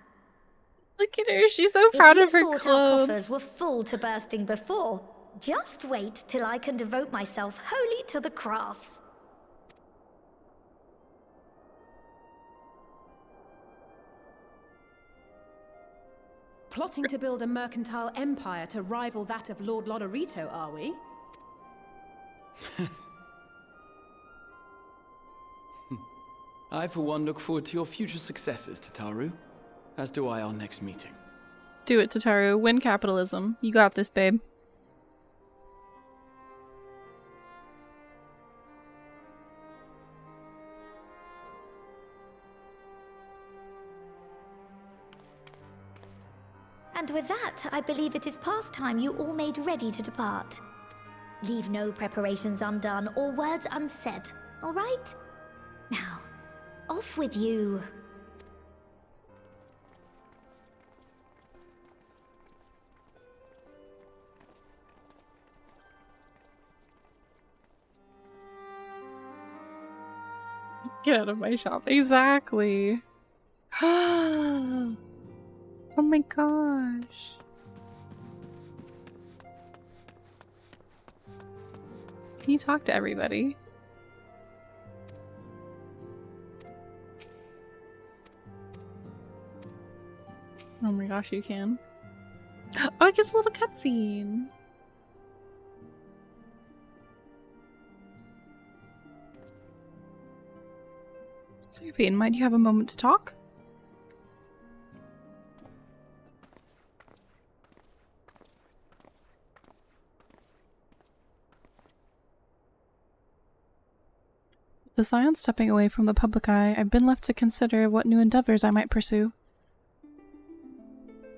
Look at her, she's so proud of her If you thought our clothes. coffers were full to bursting before, just wait till I can devote myself wholly to the crafts. Plotting to build a mercantile empire to rival that of Lord Lodorito, are we? I, for one, look forward to your future successes, Tataru. As do I our next meeting. Do it, Tataru. Win capitalism. You got this, babe. And with that, I believe it is past time you all made ready to depart. Leave no preparations undone or words unsaid, all right? Now, off with you. Get out of my shop. Exactly. Oh my gosh. Can you talk to everybody? Oh my gosh, you can. Oh, it gets a little cutscene. Sophie, might you have a moment to talk? The Scion stepping away from the public eye, I've been left to consider what new endeavors I might pursue.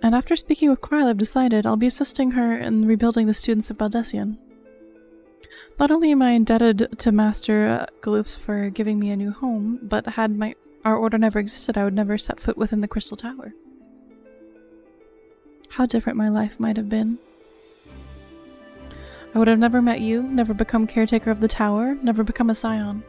And after speaking with Kryl, I've decided I'll be assisting her in rebuilding the students of Baldesion. Not only am I indebted to Master Galouf for giving me a new home, but had our order never existed, I would never set foot within the Crystal Tower. How different my life might have been. I would have never met you, never become caretaker of the tower, never become a Scion.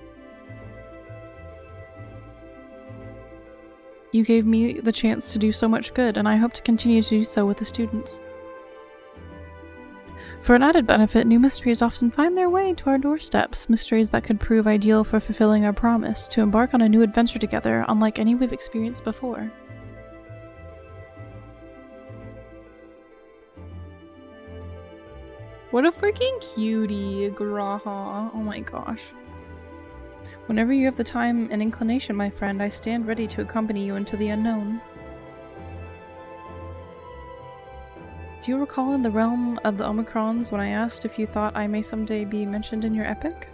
You gave me the chance to do so much good, and I hope to continue to do so with the students. For an added benefit, new mysteries often find their way to our doorsteps, mysteries that could prove ideal for fulfilling our promise to embark on a new adventure together, unlike any we've experienced before. What a freaking cutie, Graha. Oh my gosh. Whenever you have the time and inclination, my friend, I stand ready to accompany you into the unknown. Do you recall in the realm of the Omicrons when I asked if you thought I may someday be mentioned in your epic?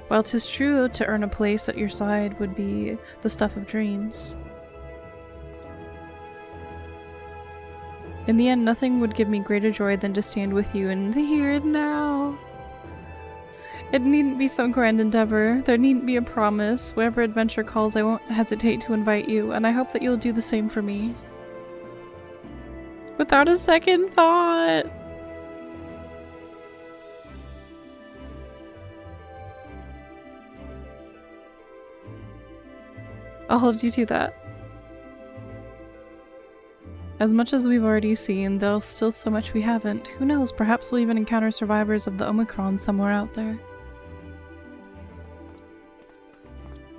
While 'tis true to earn a place at your side would be the stuff of dreams. In the end, nothing would give me greater joy than to stand with you in the here and now. It needn't be some grand endeavor. There needn't be a promise. Whatever adventure calls, I won't hesitate to invite you, and I hope that you'll do the same for me. Without a second thought! I'll hold you to that. As much as we've already seen, there's still so much we haven't. Who knows, perhaps we'll even encounter survivors of the Omicron somewhere out there.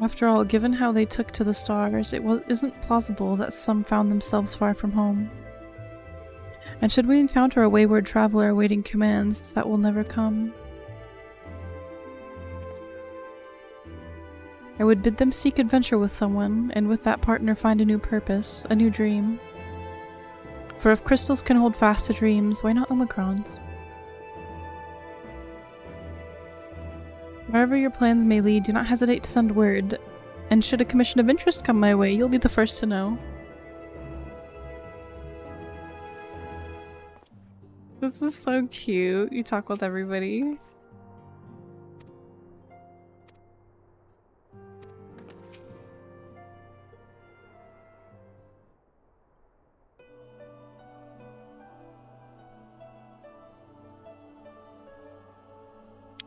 After all, given how they took to the stars, isn't plausible that some found themselves far from home. And should we encounter a wayward traveler awaiting commands that will never come, I would bid them seek adventure with someone, and with that partner find a new purpose, a new dream. For if crystals can hold fast to dreams, why not Omicrons? Wherever your plans may lead, do not hesitate to send word, and should a commission of interest come my way, you'll be the first to know. This is so cute. You talk with everybody.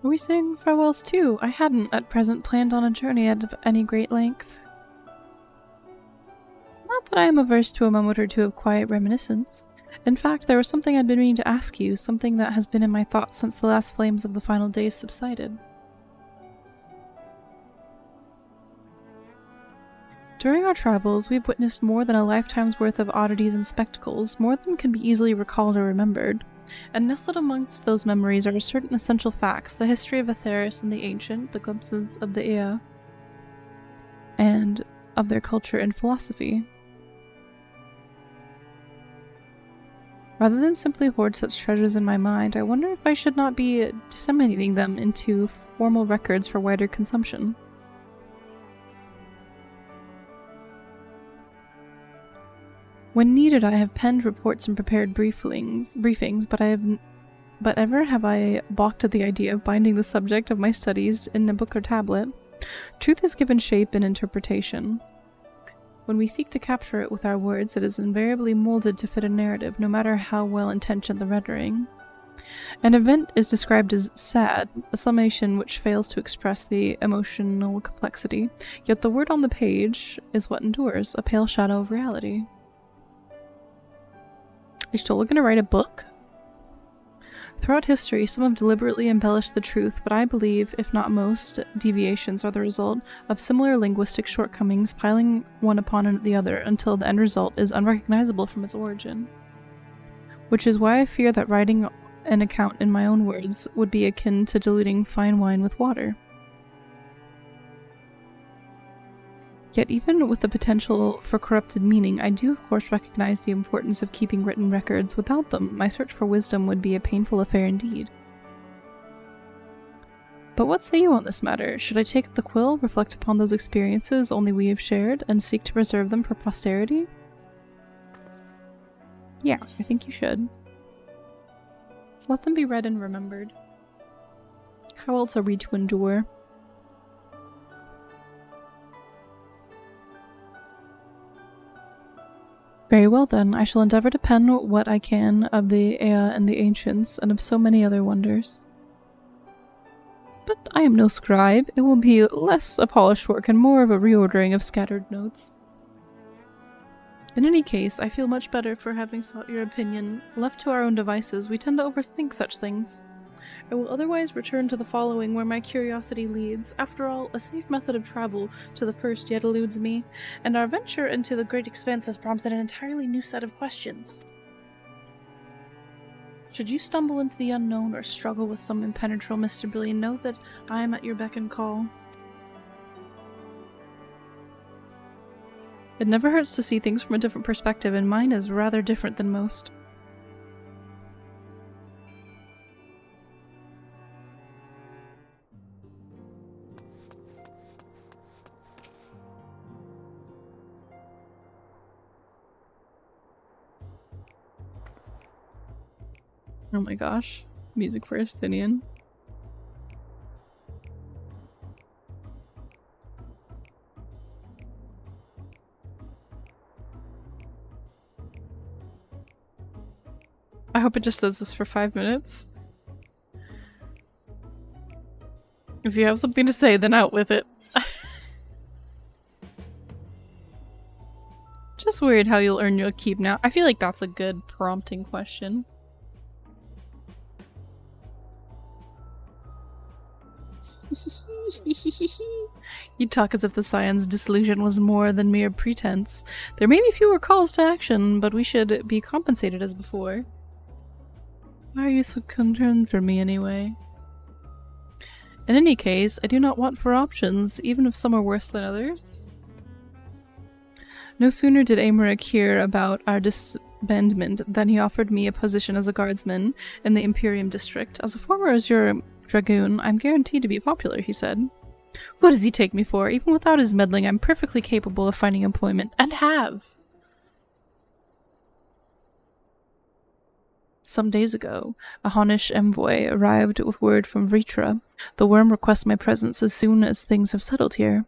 Are we saying farewells too? I hadn't, at present, planned on a journey of any great length. Not that I am averse to a moment or two of quiet reminiscence. In fact, there was something I'd been meaning to ask you, something that has been in my thoughts since the last flames of the final days subsided. During our travels, we've witnessed more than a lifetime's worth of oddities and spectacles, more than can be easily recalled or remembered. And nestled amongst those memories are certain essential facts, the history of Atheris and the Ancient, the glimpses of the Ea, and of their culture and philosophy. Rather than simply hoard such treasures in my mind, I wonder if I should not be disseminating them into formal records for wider consumption. When needed, I have penned reports and prepared briefings, but ever have I balked at the idea of binding the subject of my studies in a book or tablet. Truth is given shape and interpretation. When we seek to capture it with our words, it is invariably molded to fit a narrative, no matter how well-intentioned the rendering. An event is described as sad, a summation which fails to express the emotional complexity, yet the word on the page is what endures, a pale shadow of reality. Are you still going to write a book? Throughout history, some have deliberately embellished the truth, but I believe, if not most, deviations are the result of similar linguistic shortcomings piling one upon the other until the end result is unrecognizable from its origin. Which is why I fear that writing an account in my own words would be akin to diluting fine wine with water. Yet even with the potential for corrupted meaning, I do of course recognize the importance of keeping written records. Without them, my search for wisdom would be a painful affair indeed. But what say you on this matter? Should I take up the quill, reflect upon those experiences only we have shared, and seek to preserve them for posterity? Yeah, I think you should. Let them be read and remembered. How else are we to endure? Very well then, I shall endeavor to pen what I can of the Ea and the Ancients, and of so many other wonders. But I am no scribe. It will be less a polished work and more of a reordering of scattered notes. In any case, I feel much better for having sought your opinion. Left to our own devices, we tend to overthink such things. I will otherwise return to the following where my curiosity leads. After all, a safe method of travel to the first yet eludes me, and our venture into the great expanse has prompted an entirely new set of questions. Should you stumble into the unknown or struggle with some impenetrable mystery, know that I am at your beck and call. It never hurts to see things from a different perspective, and mine is rather different than most. Oh my gosh. Music for Estinian. I hope it just does this for 5 minutes. If you have something to say, then out with it. Just weird how you'll earn your keep now. I feel like that's a good prompting question. You talk as if the Scion's disillusion was more than mere pretense. There may be fewer calls to action, but we should be compensated as before. Why are you so concerned for me anyway? In any case, I do not want for options, even if some are worse than others. No sooner did Aymeric hear about our disbandment than he offered me a position as a guardsman in the Imperium district. As a former Azure Dragoon, I'm guaranteed to be popular, he said. What does he take me for? Even without his meddling, I'm perfectly capable of finding employment, and have. Some days ago, a Honish envoy arrived with word from Vritra. The worm requests my presence as soon as things have settled here.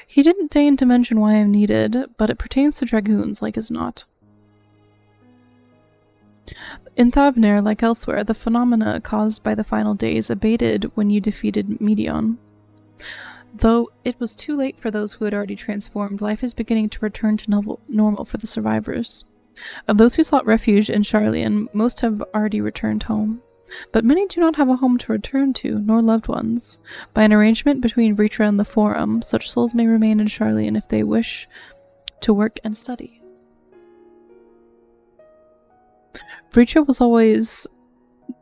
He didn't deign to mention why I'm needed, but it pertains to dragoons like as not. In Thavner, like elsewhere, the phenomena caused by the final days abated when you defeated Medion. Though it was too late for those who had already transformed, life is beginning to return to normal for the survivors. Of those who sought refuge in Sharlayan, most have already returned home. But many do not have a home to return to, nor loved ones. By an arrangement between Vritra and the Forum, such souls may remain in Sharlayan if they wish to work and study. Vritra was always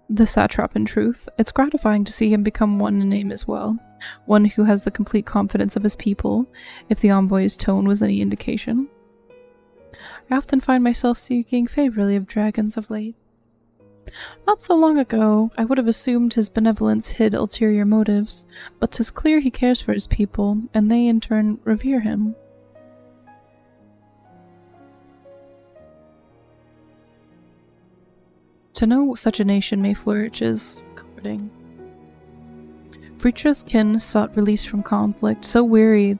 the satrap in truth. It's gratifying to see him become one in name as well, one who has the complete confidence of his people, if the envoy's tone was any indication. I often find myself speaking favorably of dragons of late. Not so long ago, I would have assumed his benevolence hid ulterior motives, but 'tis clear he cares for his people, and they in turn revere him. To know such a nation may flourish is comforting. Vritra's kin sought release from conflict, so weary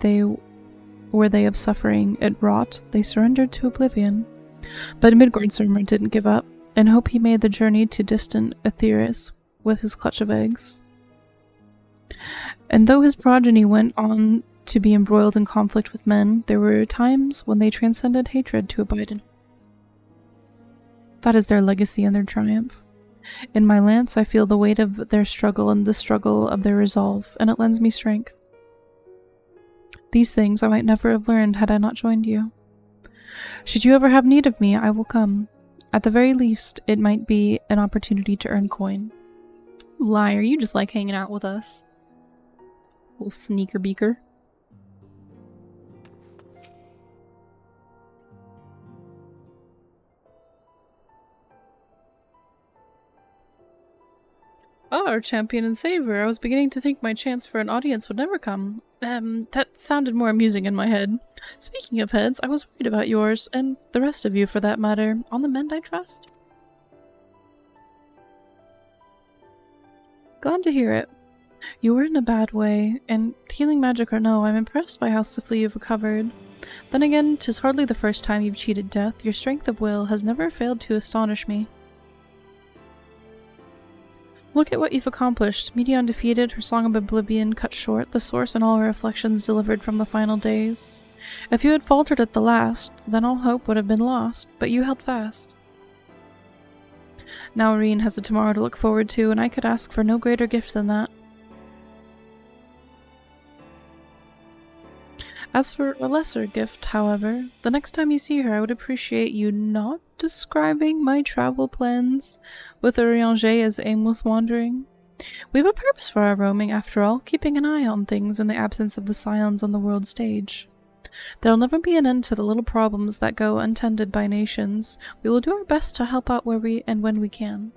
were they of suffering it wrought, they surrendered to oblivion. But Midgardsormr didn't give up. In hope he made the journey to distant Aetheris with his clutch of eggs. And though his progeny went on to be embroiled in conflict with men, there were times when they transcended hatred to abide in. That is their legacy and their triumph. In my lance I feel the weight of their struggle and the struggle of their resolve, and it lends me strength. These things I might never have learned had I not joined you. Should you ever have need of me, I will come. At the very least, it might be an opportunity to earn coin. Liar, you just like hanging out with us. Little sneaker beaker. Oh, our champion and savior. I was beginning to think my chance for an audience would never come. That sounded more amusing in my head. Speaking of heads, I was worried about yours, and the rest of you for that matter. On the mend, I trust? Glad to hear it. You were in a bad way, and healing magic or no, I'm impressed by how swiftly you've recovered. Then again, 'tis hardly the first time you've cheated death. Your strength of will has never failed to astonish me. Look at what you've accomplished. Medion defeated, her Song of Oblivion cut short, the source and all her reflections delivered from the final days. If you had faltered at the last, then all hope would have been lost, but you held fast. Now Irene has a tomorrow to look forward to, and I could ask for no greater gift than that. As for a lesser gift, however, the next time you see her I would appreciate you not describing my travel plans with Urianger as aimless wandering. We have a purpose for our roaming, after all, keeping an eye on things in the absence of the scions on the world stage. There'll never be an end to the little problems that go untended by nations. We will do our best to help out where we and when we can.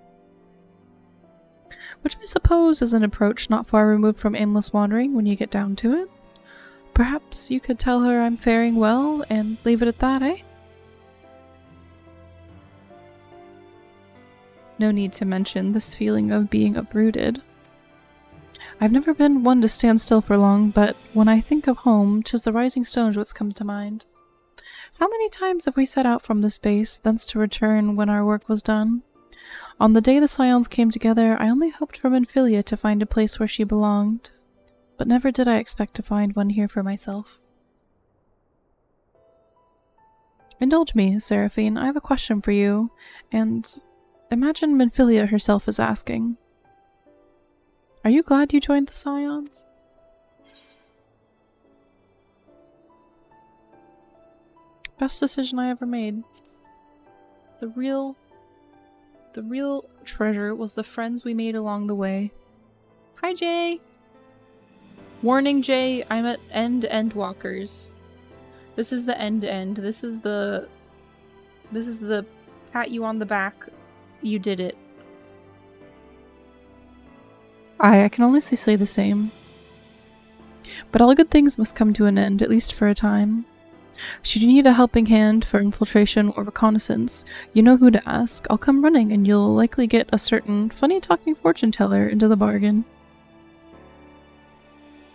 Which I suppose is an approach not far removed from aimless wandering when you get down to it. Perhaps you could tell her I'm faring well and leave it at that, eh? No need to mention this feeling of being uprooted. I've never been one to stand still for long, but when I think of home, 'tis the rising stones what comes to mind. How many times have we set out from this base, thence to return when our work was done? On the day the Scions came together, I only hoped for Minfilia to find a place where she belonged, but never did I expect to find one here for myself. Indulge me, Seraphine, I have a question for you, and imagine Minfilia herself is asking. Are you glad you joined the Scions? Best decision I ever made. The real treasure was the friends we made along the way. Hi, Jay! Warning, Jay, I'm at Endwalkers. This is the end. This is the pat you on the back. You did it. I can honestly say the same. But all good things must come to an end, at least for a time. Should you need a helping hand for infiltration or reconnaissance, you know who to ask. I'll come running and you'll likely get a certain funny-talking fortune teller into the bargain.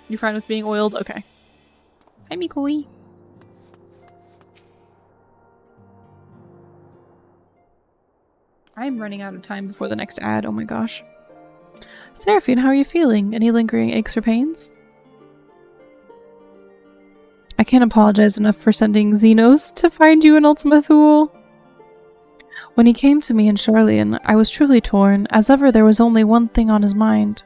You're fine with being oiled? Okay. Hi, Mikoi. I'm running out of time before the next ad, oh my gosh. Seraphine, how are you feeling? Any lingering aches or pains? I can't apologize enough for sending Xenos to find you in Ultima Thule. When he came to me in Sharlayan, I was truly torn. As ever, there was only one thing on his mind.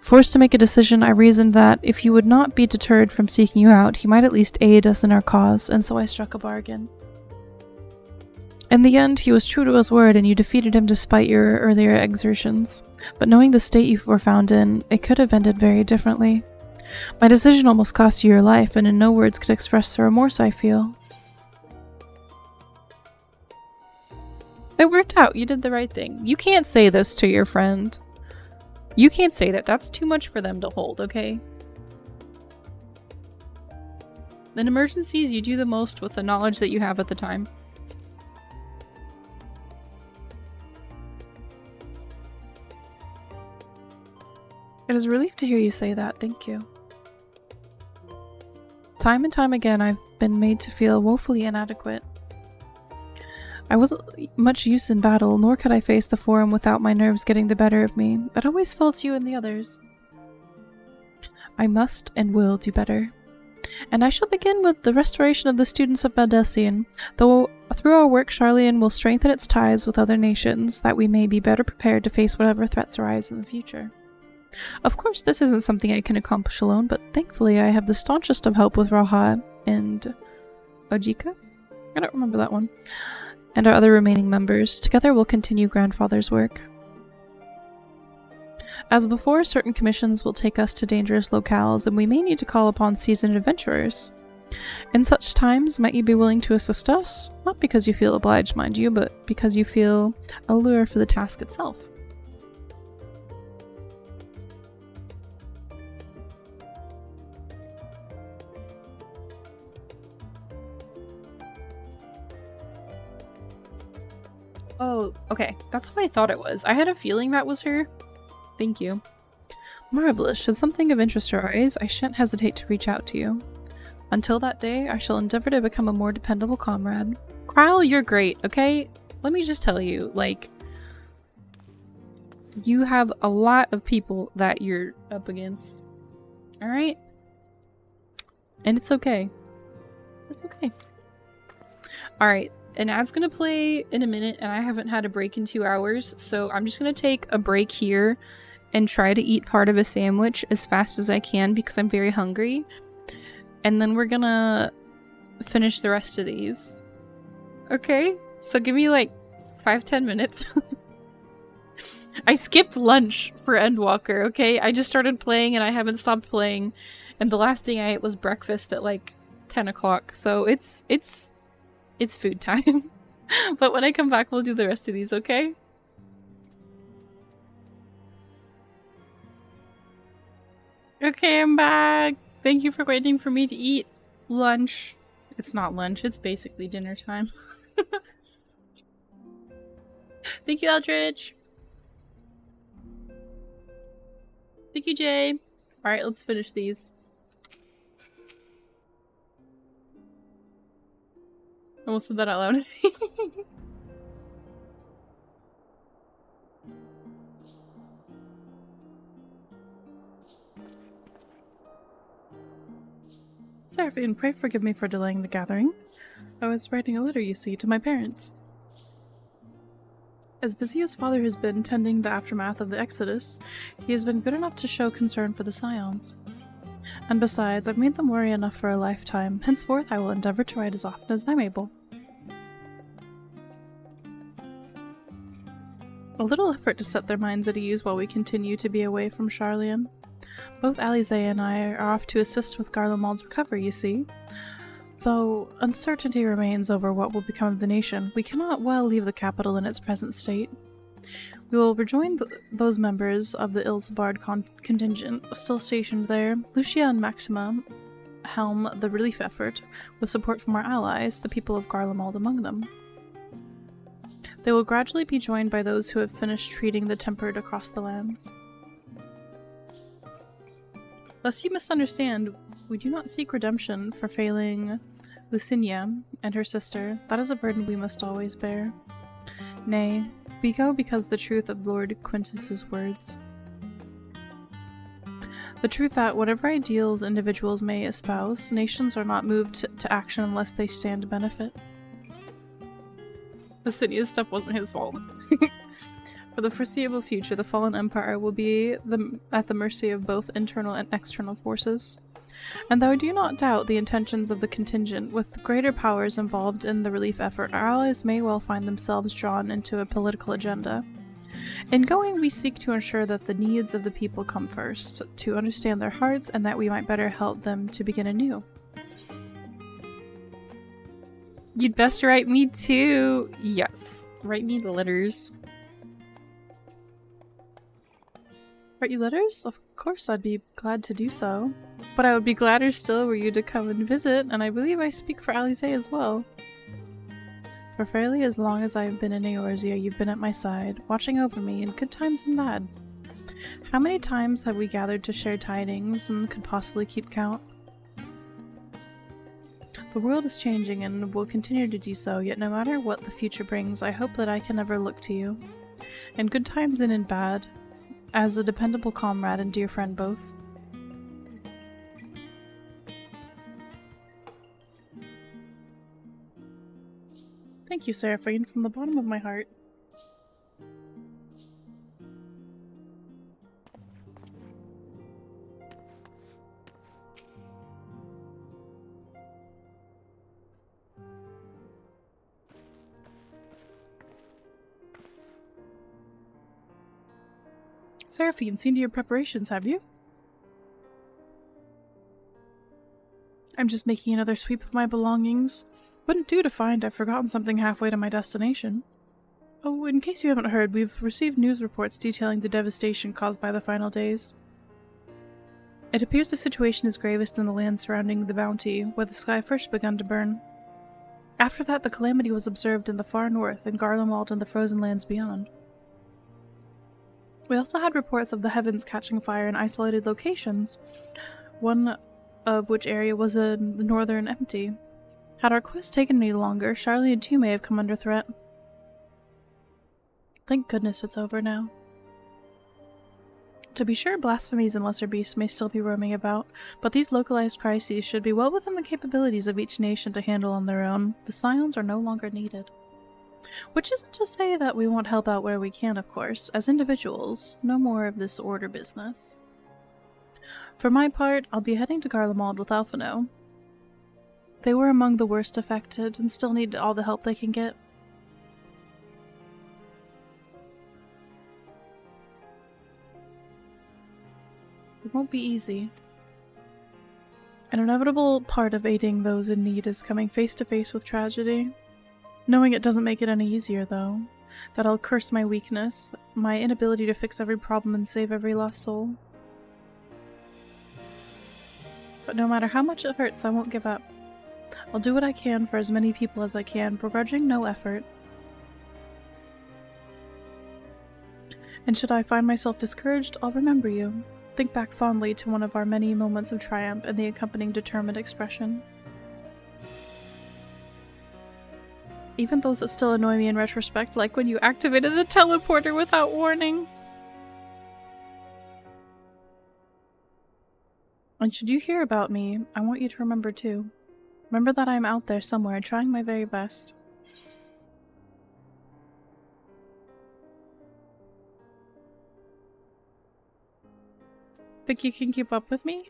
Forced to make a decision, I reasoned that if he would not be deterred from seeking you out, he might at least aid us in our cause, and so I struck a bargain. In the end, he was true to his word, and you defeated him despite your earlier exertions. But knowing the state you were found in, it could have ended very differently. My decision almost cost you your life, and in no words could express the remorse I feel. It worked out. You did the right thing. You can't say this to your friend. You can't say that. That's too much for them to hold, okay? In emergencies, you do the most with the knowledge that you have at the time. It is a relief to hear you say that. Thank you. Time and time again, I've been made to feel woefully inadequate. I wasn't much use in battle, nor could I face the Forum without my nerves getting the better of me. That always fell to you and the others. I must and will do better. And I shall begin with the restoration of the students of Baldesion, though through our work Sharlayan will strengthen its ties with other nations, that we may be better prepared to face whatever threats arise in the future. Of course, this isn't something I can accomplish alone, but thankfully I have the staunchest of help with Raha and Ojika? I don't remember that one. And our other remaining members. Together we'll continue Grandfather's work. As before, certain commissions will take us to dangerous locales, and we may need to call upon seasoned adventurers. In such times, might you be willing to assist us? Not because you feel obliged, mind you, but because you feel a lure for the task itself. Oh, okay. That's what I thought it was. I had a feeling that was her. Thank you. Marvelous. Should something of interest arise, I shan't hesitate to reach out to you. Until that day, I shall endeavor to become a more dependable comrade. Krile, you're great, okay? Let me just tell you, like, you have a lot of people that you're up against. Alright? And it's okay. It's okay. Alright. An ad's gonna play in a minute, and I haven't had a break in 2 hours, so I'm just gonna take a break here and try to eat part of a sandwich as fast as I can because I'm very hungry. And then we're gonna finish the rest of these. Okay? So give me like 5-10 minutes. I skipped lunch for Endwalker, okay? I just started playing and I haven't stopped playing, and the last thing I ate was breakfast at like 10 o'clock, so it's food time. But when I come back, we'll do the rest of these, okay? Okay, I'm back. Thank you for waiting for me to eat lunch. It's not lunch, it's basically dinner time. Thank you, Eldridge. Thank you, Jay. Alright, let's finish these. I almost said that out loud. Seraphine, pray forgive me for delaying the gathering. I was writing a letter, you see, to my parents. As busy as Father has been tending the aftermath of the Exodus, he has been good enough to show concern for the Scions. And besides, I've made them worry enough for a lifetime. Henceforth, I will endeavor to write as often as I'm able. A little effort to set their minds at ease while we continue to be away from Sharlayan. Both Alisaie and I are off to assist with Garlemald's recovery, you see. Though uncertainty remains over what will become of the nation, we cannot well leave the capital in its present state. We will rejoin those members of the Ilsabard contingent still stationed there. Lucia and Maxima helm the relief effort, with support from our allies, the people of Garlemald among them. They will gradually be joined by those who have finished treating the tempered across the lands. Lest you misunderstand, we do not seek redemption for failing Lucinia and her sister. That is a burden we must always bear. Nay, we go because the truth of Lord Quintus's words. The truth that whatever ideals individuals may espouse, nations are not moved to action unless they stand to benefit. Lucinia's stuff wasn't his fault. For the foreseeable future, the fallen empire will be at the mercy of both internal and external forces. And though I do not doubt the intentions of the contingent, with greater powers involved in the relief effort, our allies may well find themselves drawn into a political agenda. In going, we seek to ensure that the needs of the people come first, to understand their hearts, and that we might better help them to begin anew. You'd best write me too! Yes. Write me the letters. Write you letters? Of course I'd be glad to do so. But I would be gladder still were you to come and visit, and I believe I speak for Alisaie as well. For fairly as long as I have been in Eorzea, you've been at my side, watching over me in good times and bad. How many times have we gathered to share tidings and could possibly keep count? The world is changing and will continue to do so, yet no matter what the future brings, I hope that I can ever look to you, in good times and in bad, as a dependable comrade and dear friend both. Thank you, Seraphine, from the bottom of my heart. Seraphine, seen to your preparations, have you? I'm just making another sweep of my belongings. Wouldn't do to find I've forgotten something halfway to my destination. Oh, in case you haven't heard, we've received news reports detailing the devastation caused by the final days. It appears the situation is gravest in the land surrounding the Bounty, where the sky first begun to burn. After that, the calamity was observed in the far north, in Garlemald and the frozen lands beyond. We also had reports of the heavens catching fire in isolated locations, one of which area was in the northern empty. Had our quest taken any longer, Sharlayan too may have come under threat. Thank goodness it's over now. To be sure, blasphemies and lesser beasts may still be roaming about, but these localized crises should be well within the capabilities of each nation to handle on their own. The Scions are no longer needed. Which isn't to say that we won't help out where we can, of course. As individuals, no more of this order business. For my part, I'll be heading to Garlemald with Alphinaud. They were among the worst affected, and still need all the help they can get. It won't be easy. An inevitable part of aiding those in need is coming face to face with tragedy. Knowing it doesn't make it any easier, though. That I'll curse my weakness, my inability to fix every problem and save every lost soul. But no matter how much it hurts, I won't give up. I'll do what I can for as many people as I can, begrudging no effort. And should I find myself discouraged, I'll remember you. think back fondly to one of our many moments of triumph and the accompanying determined expression. Even those that still annoy me in retrospect, like when you activated the teleporter without warning. And should you hear about me, I want you to remember too. Remember that I'm out there somewhere, trying my very best. Think you can keep up with me?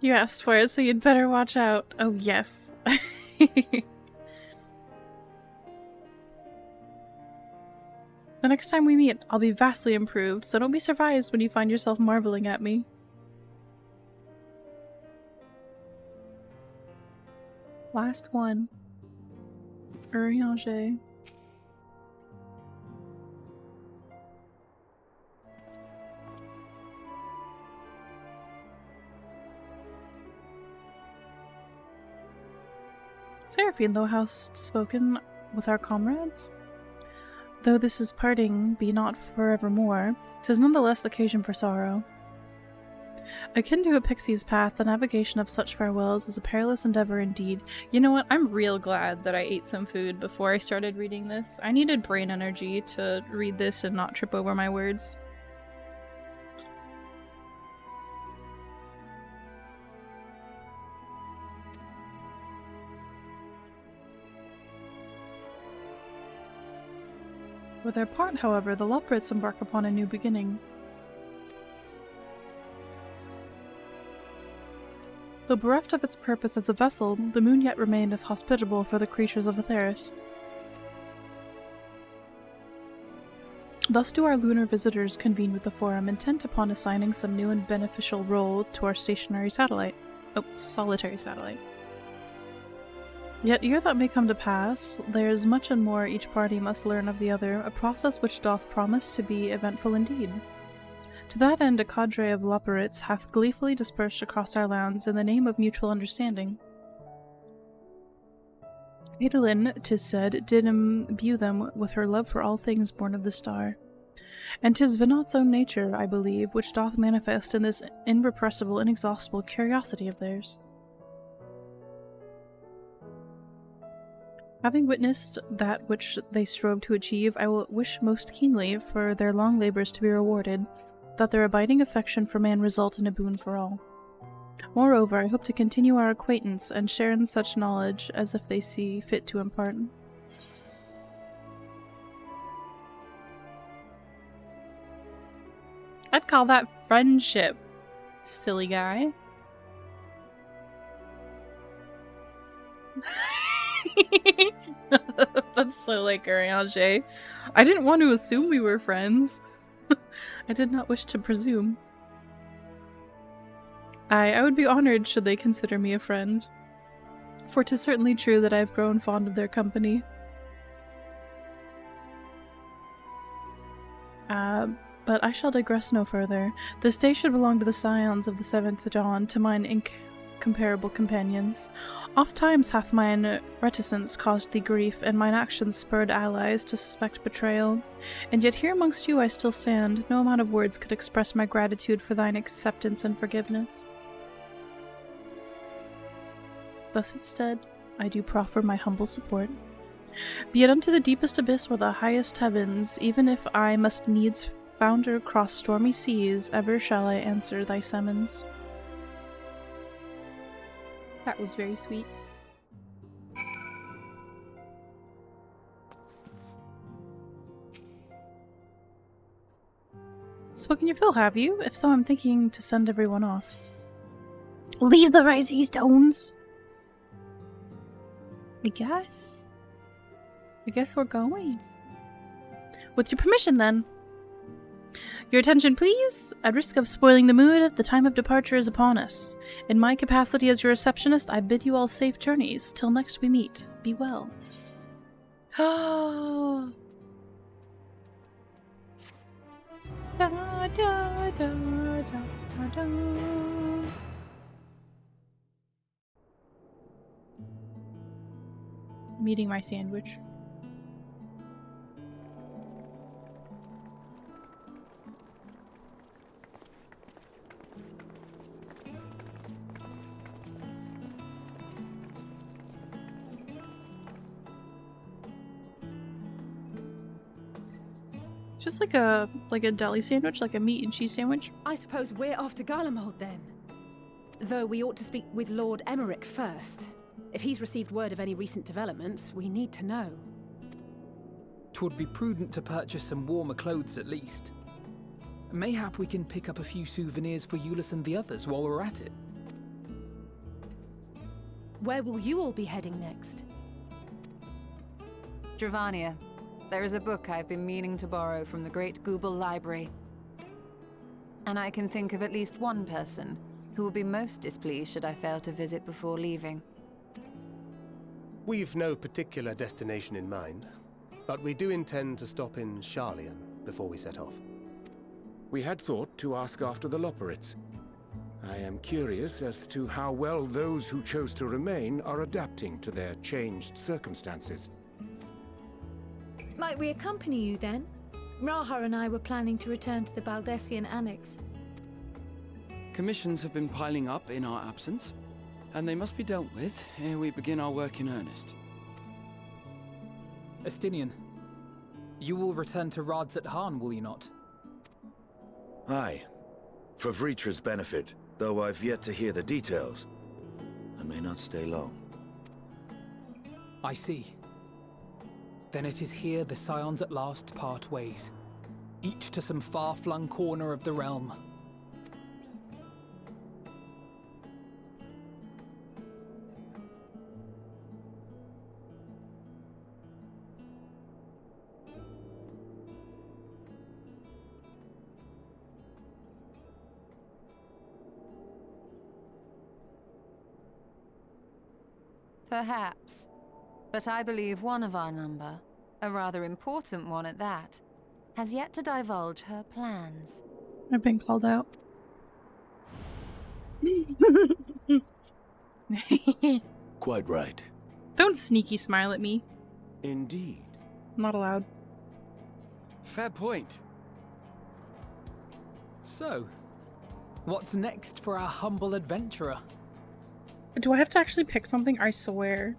You asked for it, so you'd better watch out. Oh, yes. The next time we meet, I'll be vastly improved, so don't be surprised when you find yourself marveling at me. Last one. Urianger. Seraphine, thou hast spoken with our comrades? Though this is parting be not forevermore, 'tis nonetheless occasion for sorrow. Akin to a pixie's path, the navigation of such farewells is a perilous endeavor indeed. You know what? I'm real glad that I ate some food before I started reading this. I needed brain energy to read this and not trip over my words. With their part, however, the Loporrits embark upon a new beginning. Though bereft of its purpose as a vessel, the moon yet remaineth hospitable for the creatures of Aetheris. Thus do our lunar visitors convene with the Forum, intent upon assigning some new and beneficial role to our stationary satellite. Oh, solitary satellite. Yet ere that may come to pass, there is much and more each party must learn of the other, a process which doth promise to be eventful indeed. To that end a cadre of Loporrits hath gleefully dispersed across our lands in the name of mutual understanding. Adolin, 'tis said, did imbue them with her love for all things born of the star. And 'tis Venat's own nature, I believe, which doth manifest in this irrepressible, inexhaustible curiosity of theirs. Having witnessed that which they strove to achieve, I will wish most keenly for their long labors to be rewarded, that their abiding affection for man result in a boon for all. Moreover, I hope to continue our acquaintance and share in such knowledge as if they see fit to impart. I'd call that friendship, silly guy. That's so like Urianger. I didn't want to assume we were friends. I did not wish to presume. I would be honored should they consider me a friend. For 'tis certainly true that I have grown fond of their company. But I shall digress no further. This day should belong to the scions of the 7th dawn, to mine incomparable companions. Oft times hath mine reticence caused thee grief, and mine actions spurred allies to suspect betrayal. And yet here amongst you I still stand. No amount of words could express my gratitude for thine acceptance and forgiveness. Thus instead, I do proffer my humble support. Be it unto the deepest abyss or the highest heavens, even if I must needs founder across stormy seas, ever shall I answer thy summons. That was very sweet. Spoken your fill, have you? If so, I'm thinking to send everyone off. Leave the rising stones! I guess we're going. With your permission, then. Your attention, please. At risk of spoiling the mood, the time of departure is upon us. In my capacity as your receptionist, I bid you all safe journeys. Till next we meet. Be well. Da, da, da, da, da. I'm eating my sandwich. Just like a deli sandwich, like a meat and cheese sandwich. I suppose we're off to Garlemald then. Though we ought to speak with Lord Emmerich first. If he's received word of any recent developments, we need to know. 'Twould be prudent to purchase some warmer clothes at least. Mayhap we can pick up a few souvenirs for Euless and the others while we're at it. Where will you all be heading next? Dravania. There is a book I've been meaning to borrow from the Great Google Library. And I can think of at least one person who will be most displeased should I fail to visit before leaving. We've no particular destination in mind, but we do intend to stop in Sharlayan before we set off. We had thought to ask after the Loporrits. I am curious as to how well those who chose to remain are adapting to their changed circumstances. Might we accompany you then? Raha and I were planning to return to the Baldessian Annex. Commissions have been piling up in our absence, and they must be dealt with ere we begin our work in earnest. Estinian, you will return to Radzat Han, will you not? Aye. For Vritra's benefit, though I've yet to hear the details. I may not stay long. I see. Then it is here the Scions at last part ways, each to some far-flung corner of the realm. Perhaps. But I believe one of our number, a rather important one at that, has yet to divulge her plans. I've been called out. Quite right. Don't sneaky smile at me. Indeed. I'm not allowed. Fair point. So, what's next for our humble adventurer? Do I have to actually pick something? I swear.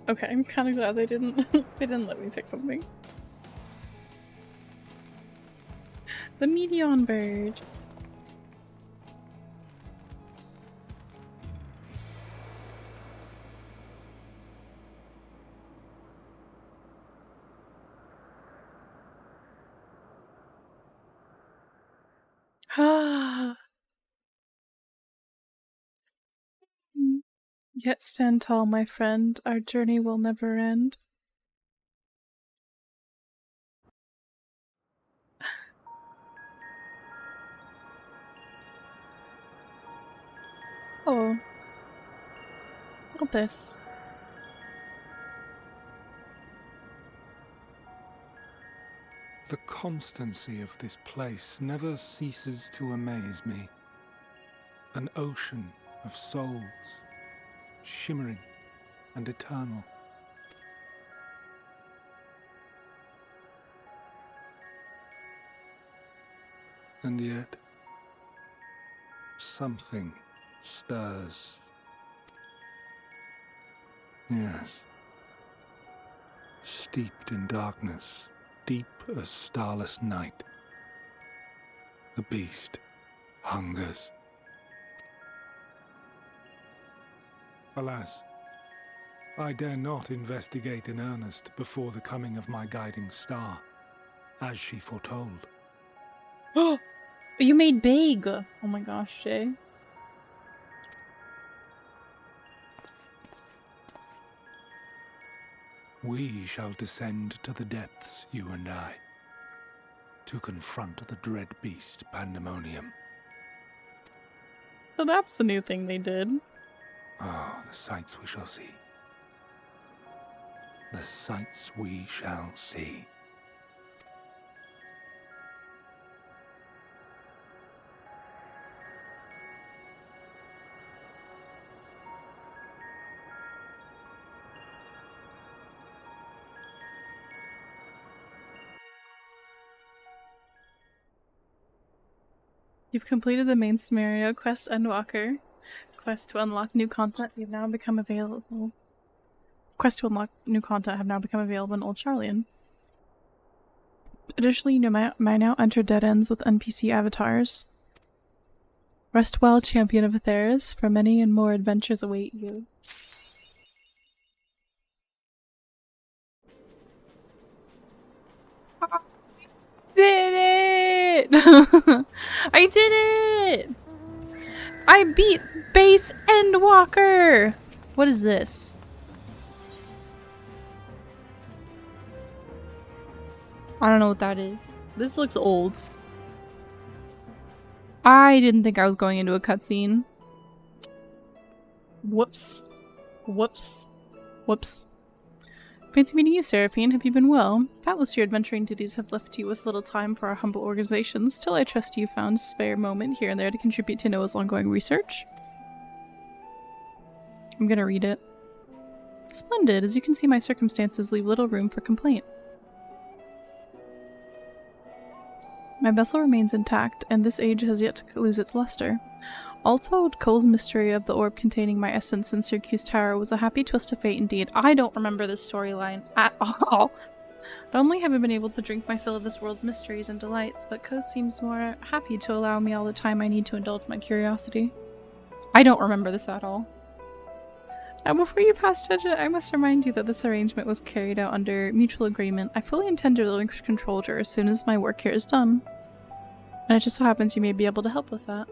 Okay, I'm kind of glad they didn't let me pick something. The Meteon bird. Yet stand tall, my friend. Our journey will never end. Oh. Look at this. The constancy of this place never ceases to amaze me. An ocean of souls, shimmering and eternal. And yet, something stirs. Yes. Steeped in darkness, deep as starless night. The beast hungers. Alas, I dare not investigate in earnest before the coming of my guiding star, as she foretold. Oh, you made big! Oh my gosh, Jay. We shall descend to the depths, you and I, to confront the dread beast Pandemonium. So that's the new thing they did. Oh, the sights we shall see. The sights we shall see. You've completed the main scenario quest Endwalker. Quest to unlock new content have now become available. Quests to unlock new content have now become available in Old Sharlayan. Additionally, you may now enter dead ends with NPC avatars. Rest well, champion of Atheris, for many and more adventures await you. Did it! I did it! I beat Base Endwalker! What is this? I don't know what that is. This looks old. I didn't think I was going into a cutscene. Whoops. Whoops. Whoops. Fancy meeting you, Seraphine. Have you been well? Doubtless your adventuring duties have left you with little time for our humble organization. Still, I trust you found a spare moment here and there to contribute to Noah's ongoing research. I'm gonna read it. Splendid. As you can see, my circumstances leave little room for complaint. My vessel remains intact, and this age has yet to lose its luster. All told, Cole's mystery of the orb containing my essence in Syracuse Tower was a happy twist of fate indeed. I don't remember this storyline at all. Not only have I been able to drink my fill of this world's mysteries and delights, but Ko seems more happy to allow me all the time I need to indulge my curiosity. I don't remember this at all. Now, before you pass judgment, I must remind you that this arrangement was carried out under mutual agreement. I fully intend to relinquish control to her as soon as my work here is done. And it just so happens you may be able to help with that.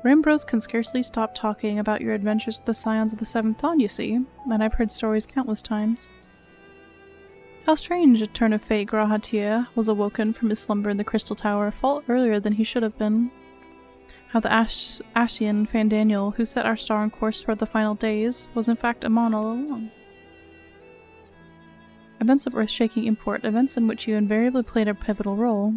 Rimbros can scarcely stop talking about your adventures with the Scions of the Seventh Dawn, you see, and I've heard stories countless times. How strange a turn of fate G'raha was awoken from his slumber in the Crystal Tower, far earlier than he should have been. How the Ashian Fandaniel, who set our star on course toward the final days, was in fact Amon all along. Events of earth-shaking import, events in which you invariably played a pivotal role.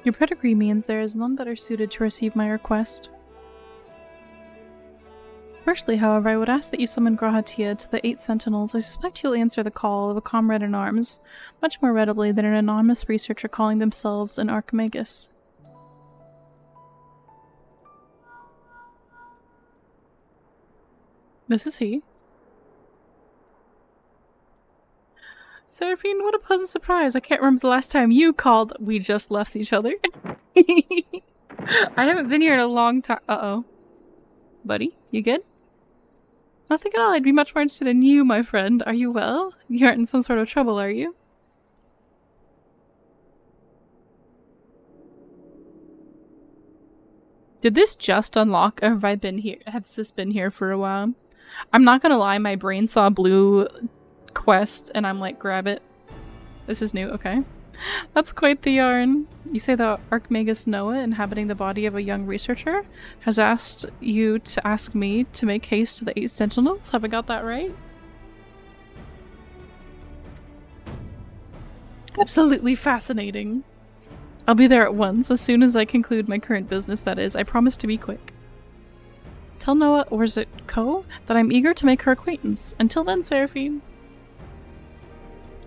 Your pedigree means there is none better suited to receive my request. Firstly, however, I would ask that you summon G'raha to the 8 Sentinels. I suspect you'll answer the call of a comrade in arms, much more readily than an anonymous researcher calling themselves an Archmagus. This is he. Seraphine, what a pleasant surprise. I can't remember the last time you called. We just left each other. I haven't been here in a long time. Uh-oh. Buddy, you good? Nothing at all. I'd be much more interested in you, my friend. Are you well? You aren't in some sort of trouble, are you? Did this just unlock, or have I been here? Has this been here for a while? I'm not gonna lie, my brain saw blue quest, and I'm like, grab it. This is new, okay. That's quite the yarn. You say the Archmagus Noah, inhabiting the body of a young researcher, has asked you to ask me to make haste to the 8 Sentinels? Have I got that right? Absolutely fascinating. I'll be there at once, as soon as I conclude my current business, that is. I promise to be quick. Tell Noah, or is it Ko, that I'm eager to make her acquaintance. Until then, Seraphine.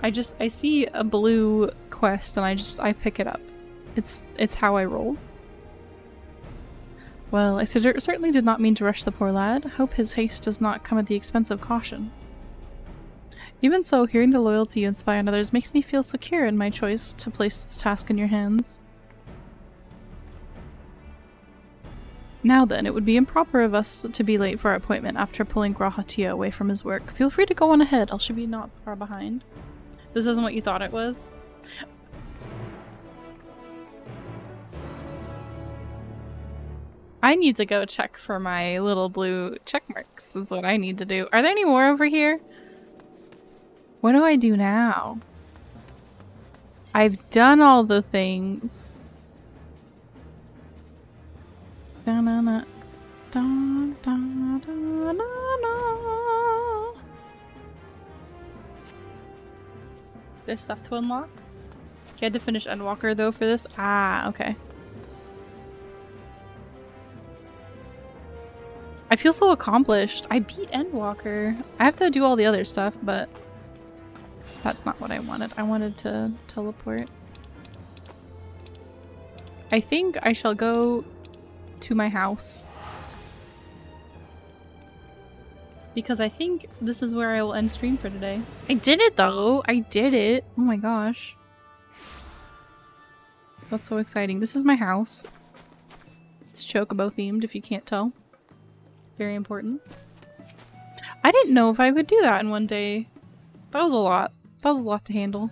I see a blue quest and I pick it up. It's how I roll. Well, I certainly did not mean to rush the poor lad. Hope his haste does not come at the expense of caution. Even so, hearing the loyalty you inspire in others makes me feel secure in my choice to place this task in your hands. Now then, it would be improper of us to be late for our appointment after pulling G'raha away from his work. Feel free to go on ahead, I shall be not far behind. This isn't what you thought it was? I need to go check for my little blue check marks, is what I need to do. Are there any more over here? What do I do now? I've done all the things. Da-na-na. Da-da-da-da-da-da. There's stuff to unlock? You had to finish Endwalker though for this? Ah, okay. I feel so accomplished. I beat Endwalker. I have to do all the other stuff, but That's not what I wanted. I wanted to teleport. I think I shall go to my house. Because I think this is where I will end stream for today. I did it though! I did it! Oh my gosh. That's so exciting. This is my house. It's Chocobo themed if you can't tell. Very important. I didn't know if I would do that in one day. That was a lot. That was a lot to handle.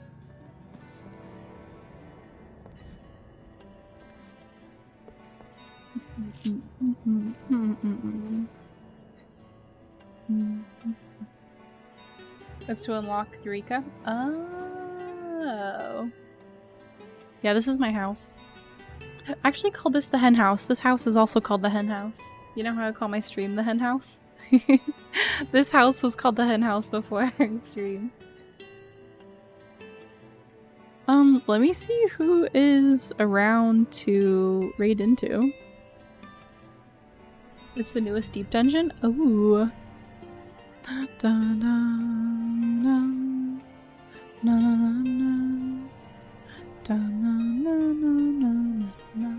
That's to unlock Eureka. Oh. Yeah, this is my house. I actually called this the hen house. This house is also called the hen house. You know how I call my stream the hen house? This house was called the hen house before I stream. Let me see who is around to raid into. It's the newest deep dungeon. Ooh. Da, da, da, na, na, na, na, da, na, na, na, na, na.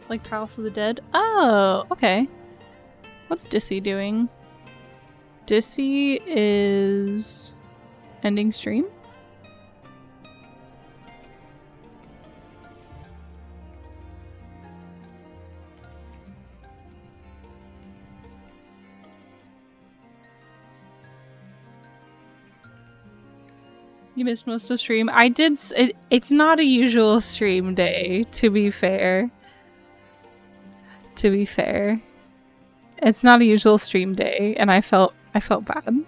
Like Palace of the Dead? Oh, okay. What's Dissy doing? Dissy is ending stream. You missed most of stream. I did. It's not a usual stream day, to be fair. To be fair, it's not a usual stream day, and I felt bad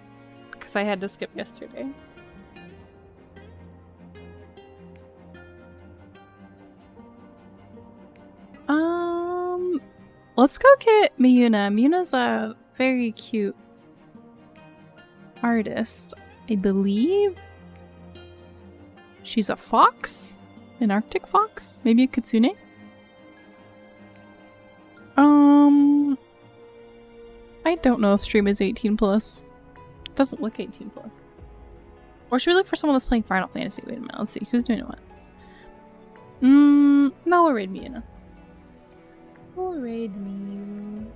because I had to skip yesterday. Let's go get Miyuna. Miyuna's a very cute artist, I believe. She's a fox? An Arctic fox? Maybe a kitsune? I don't know if stream is 18 plus. It doesn't look 18 plus. Or should we look for someone that's playing Final Fantasy? Wait a minute, let's see. Who's doing what? No, we'll raid Miyuna. We'll raid Miyuna.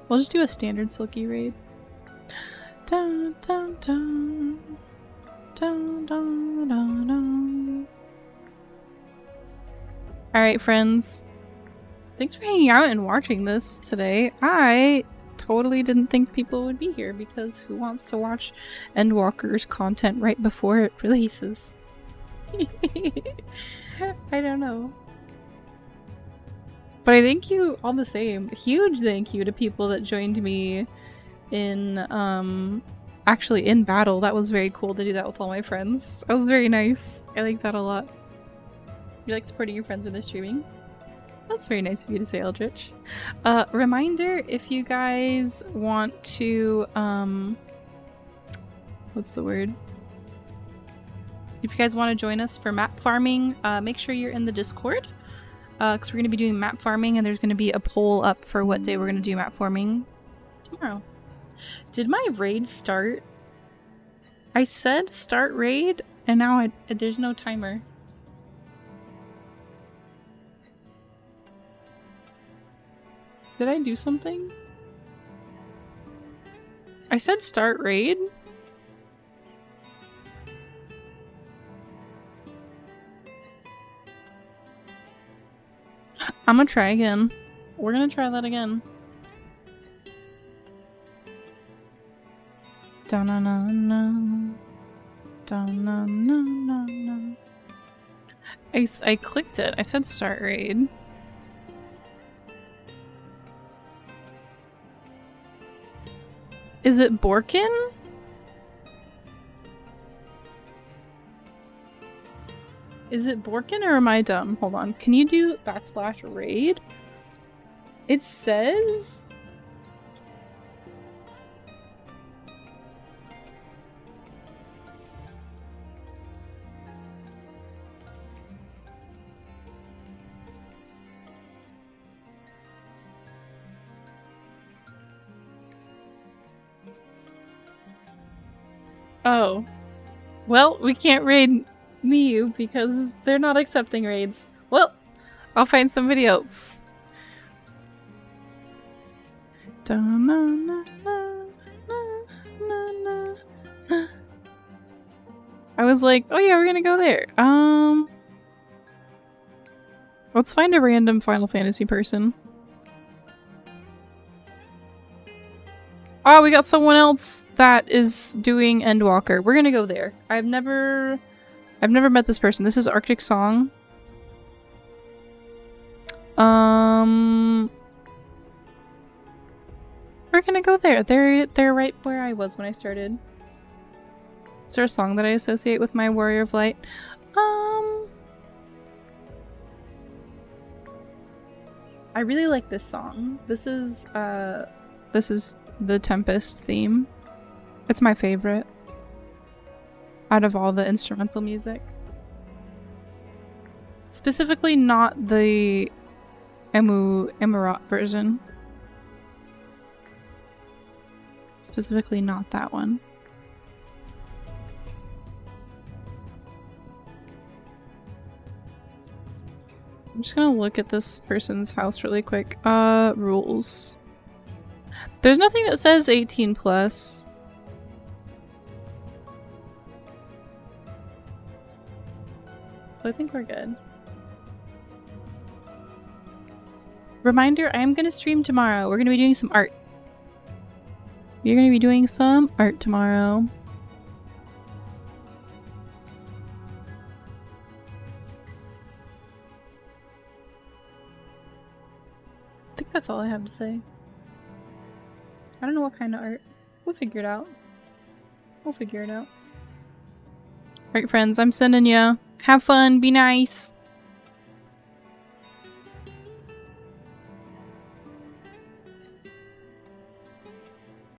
We'll just do a standard Silky raid. Dun, dun, dun. Dun, dun, dun, dun. Alright, friends. Thanks for hanging out and watching this today. I totally didn't think people would be here because who wants to watch Endwalker's content right before it releases? I don't know. But I thank you all the same. Huge thank you to people that joined me in, actually in battle. That was very cool to do that with all my friends. That was very nice. I like that a lot. You like supporting your friends when they're streaming? That's very nice of you to say, Eldritch. Reminder, if you guys want to, what's the word? If you guys want to join us for map farming, make sure you're in the Discord. Because we're going to be doing map farming and there's going to be a poll up for what day we're going to do map farming tomorrow. Did my raid start? I said start raid and now there's no timer. Did I do something? I said start raid? I'm gonna try again. We're gonna try that again. Da-na-na-na. Da-na-na-na-na. I clicked it. I said start raid. Is it Borkin? Is it Borkin or am I dumb? Hold on. Can you do /raid? It says... Oh. Well, we can't raid Miyu because they're not accepting raids. Well, I'll find somebody else. I was like, oh yeah, we're gonna go there. Let's find a random Final Fantasy person. Oh, we got someone else that is doing Endwalker. We're gonna go there. I've never met this person. This is Arctic Song. We're gonna go there. They're right where I was when I started. Is there a song that I associate with my Warrior of Light? I really like this song. This is the Tempest theme. It's my favorite out of all the instrumental music. Specifically not the Emirat version. Specifically not that one. I'm just gonna look at this person's house really quick. Rules. There's nothing that says 18 plus. So I think we're good. Reminder, I am gonna stream tomorrow. We're gonna be doing some art. You're gonna be doing some art tomorrow. I think that's all I have to say. I don't know what kind of art. We'll figure it out. We'll figure it out. Alright friends, I'm sending ya. Have fun, be nice.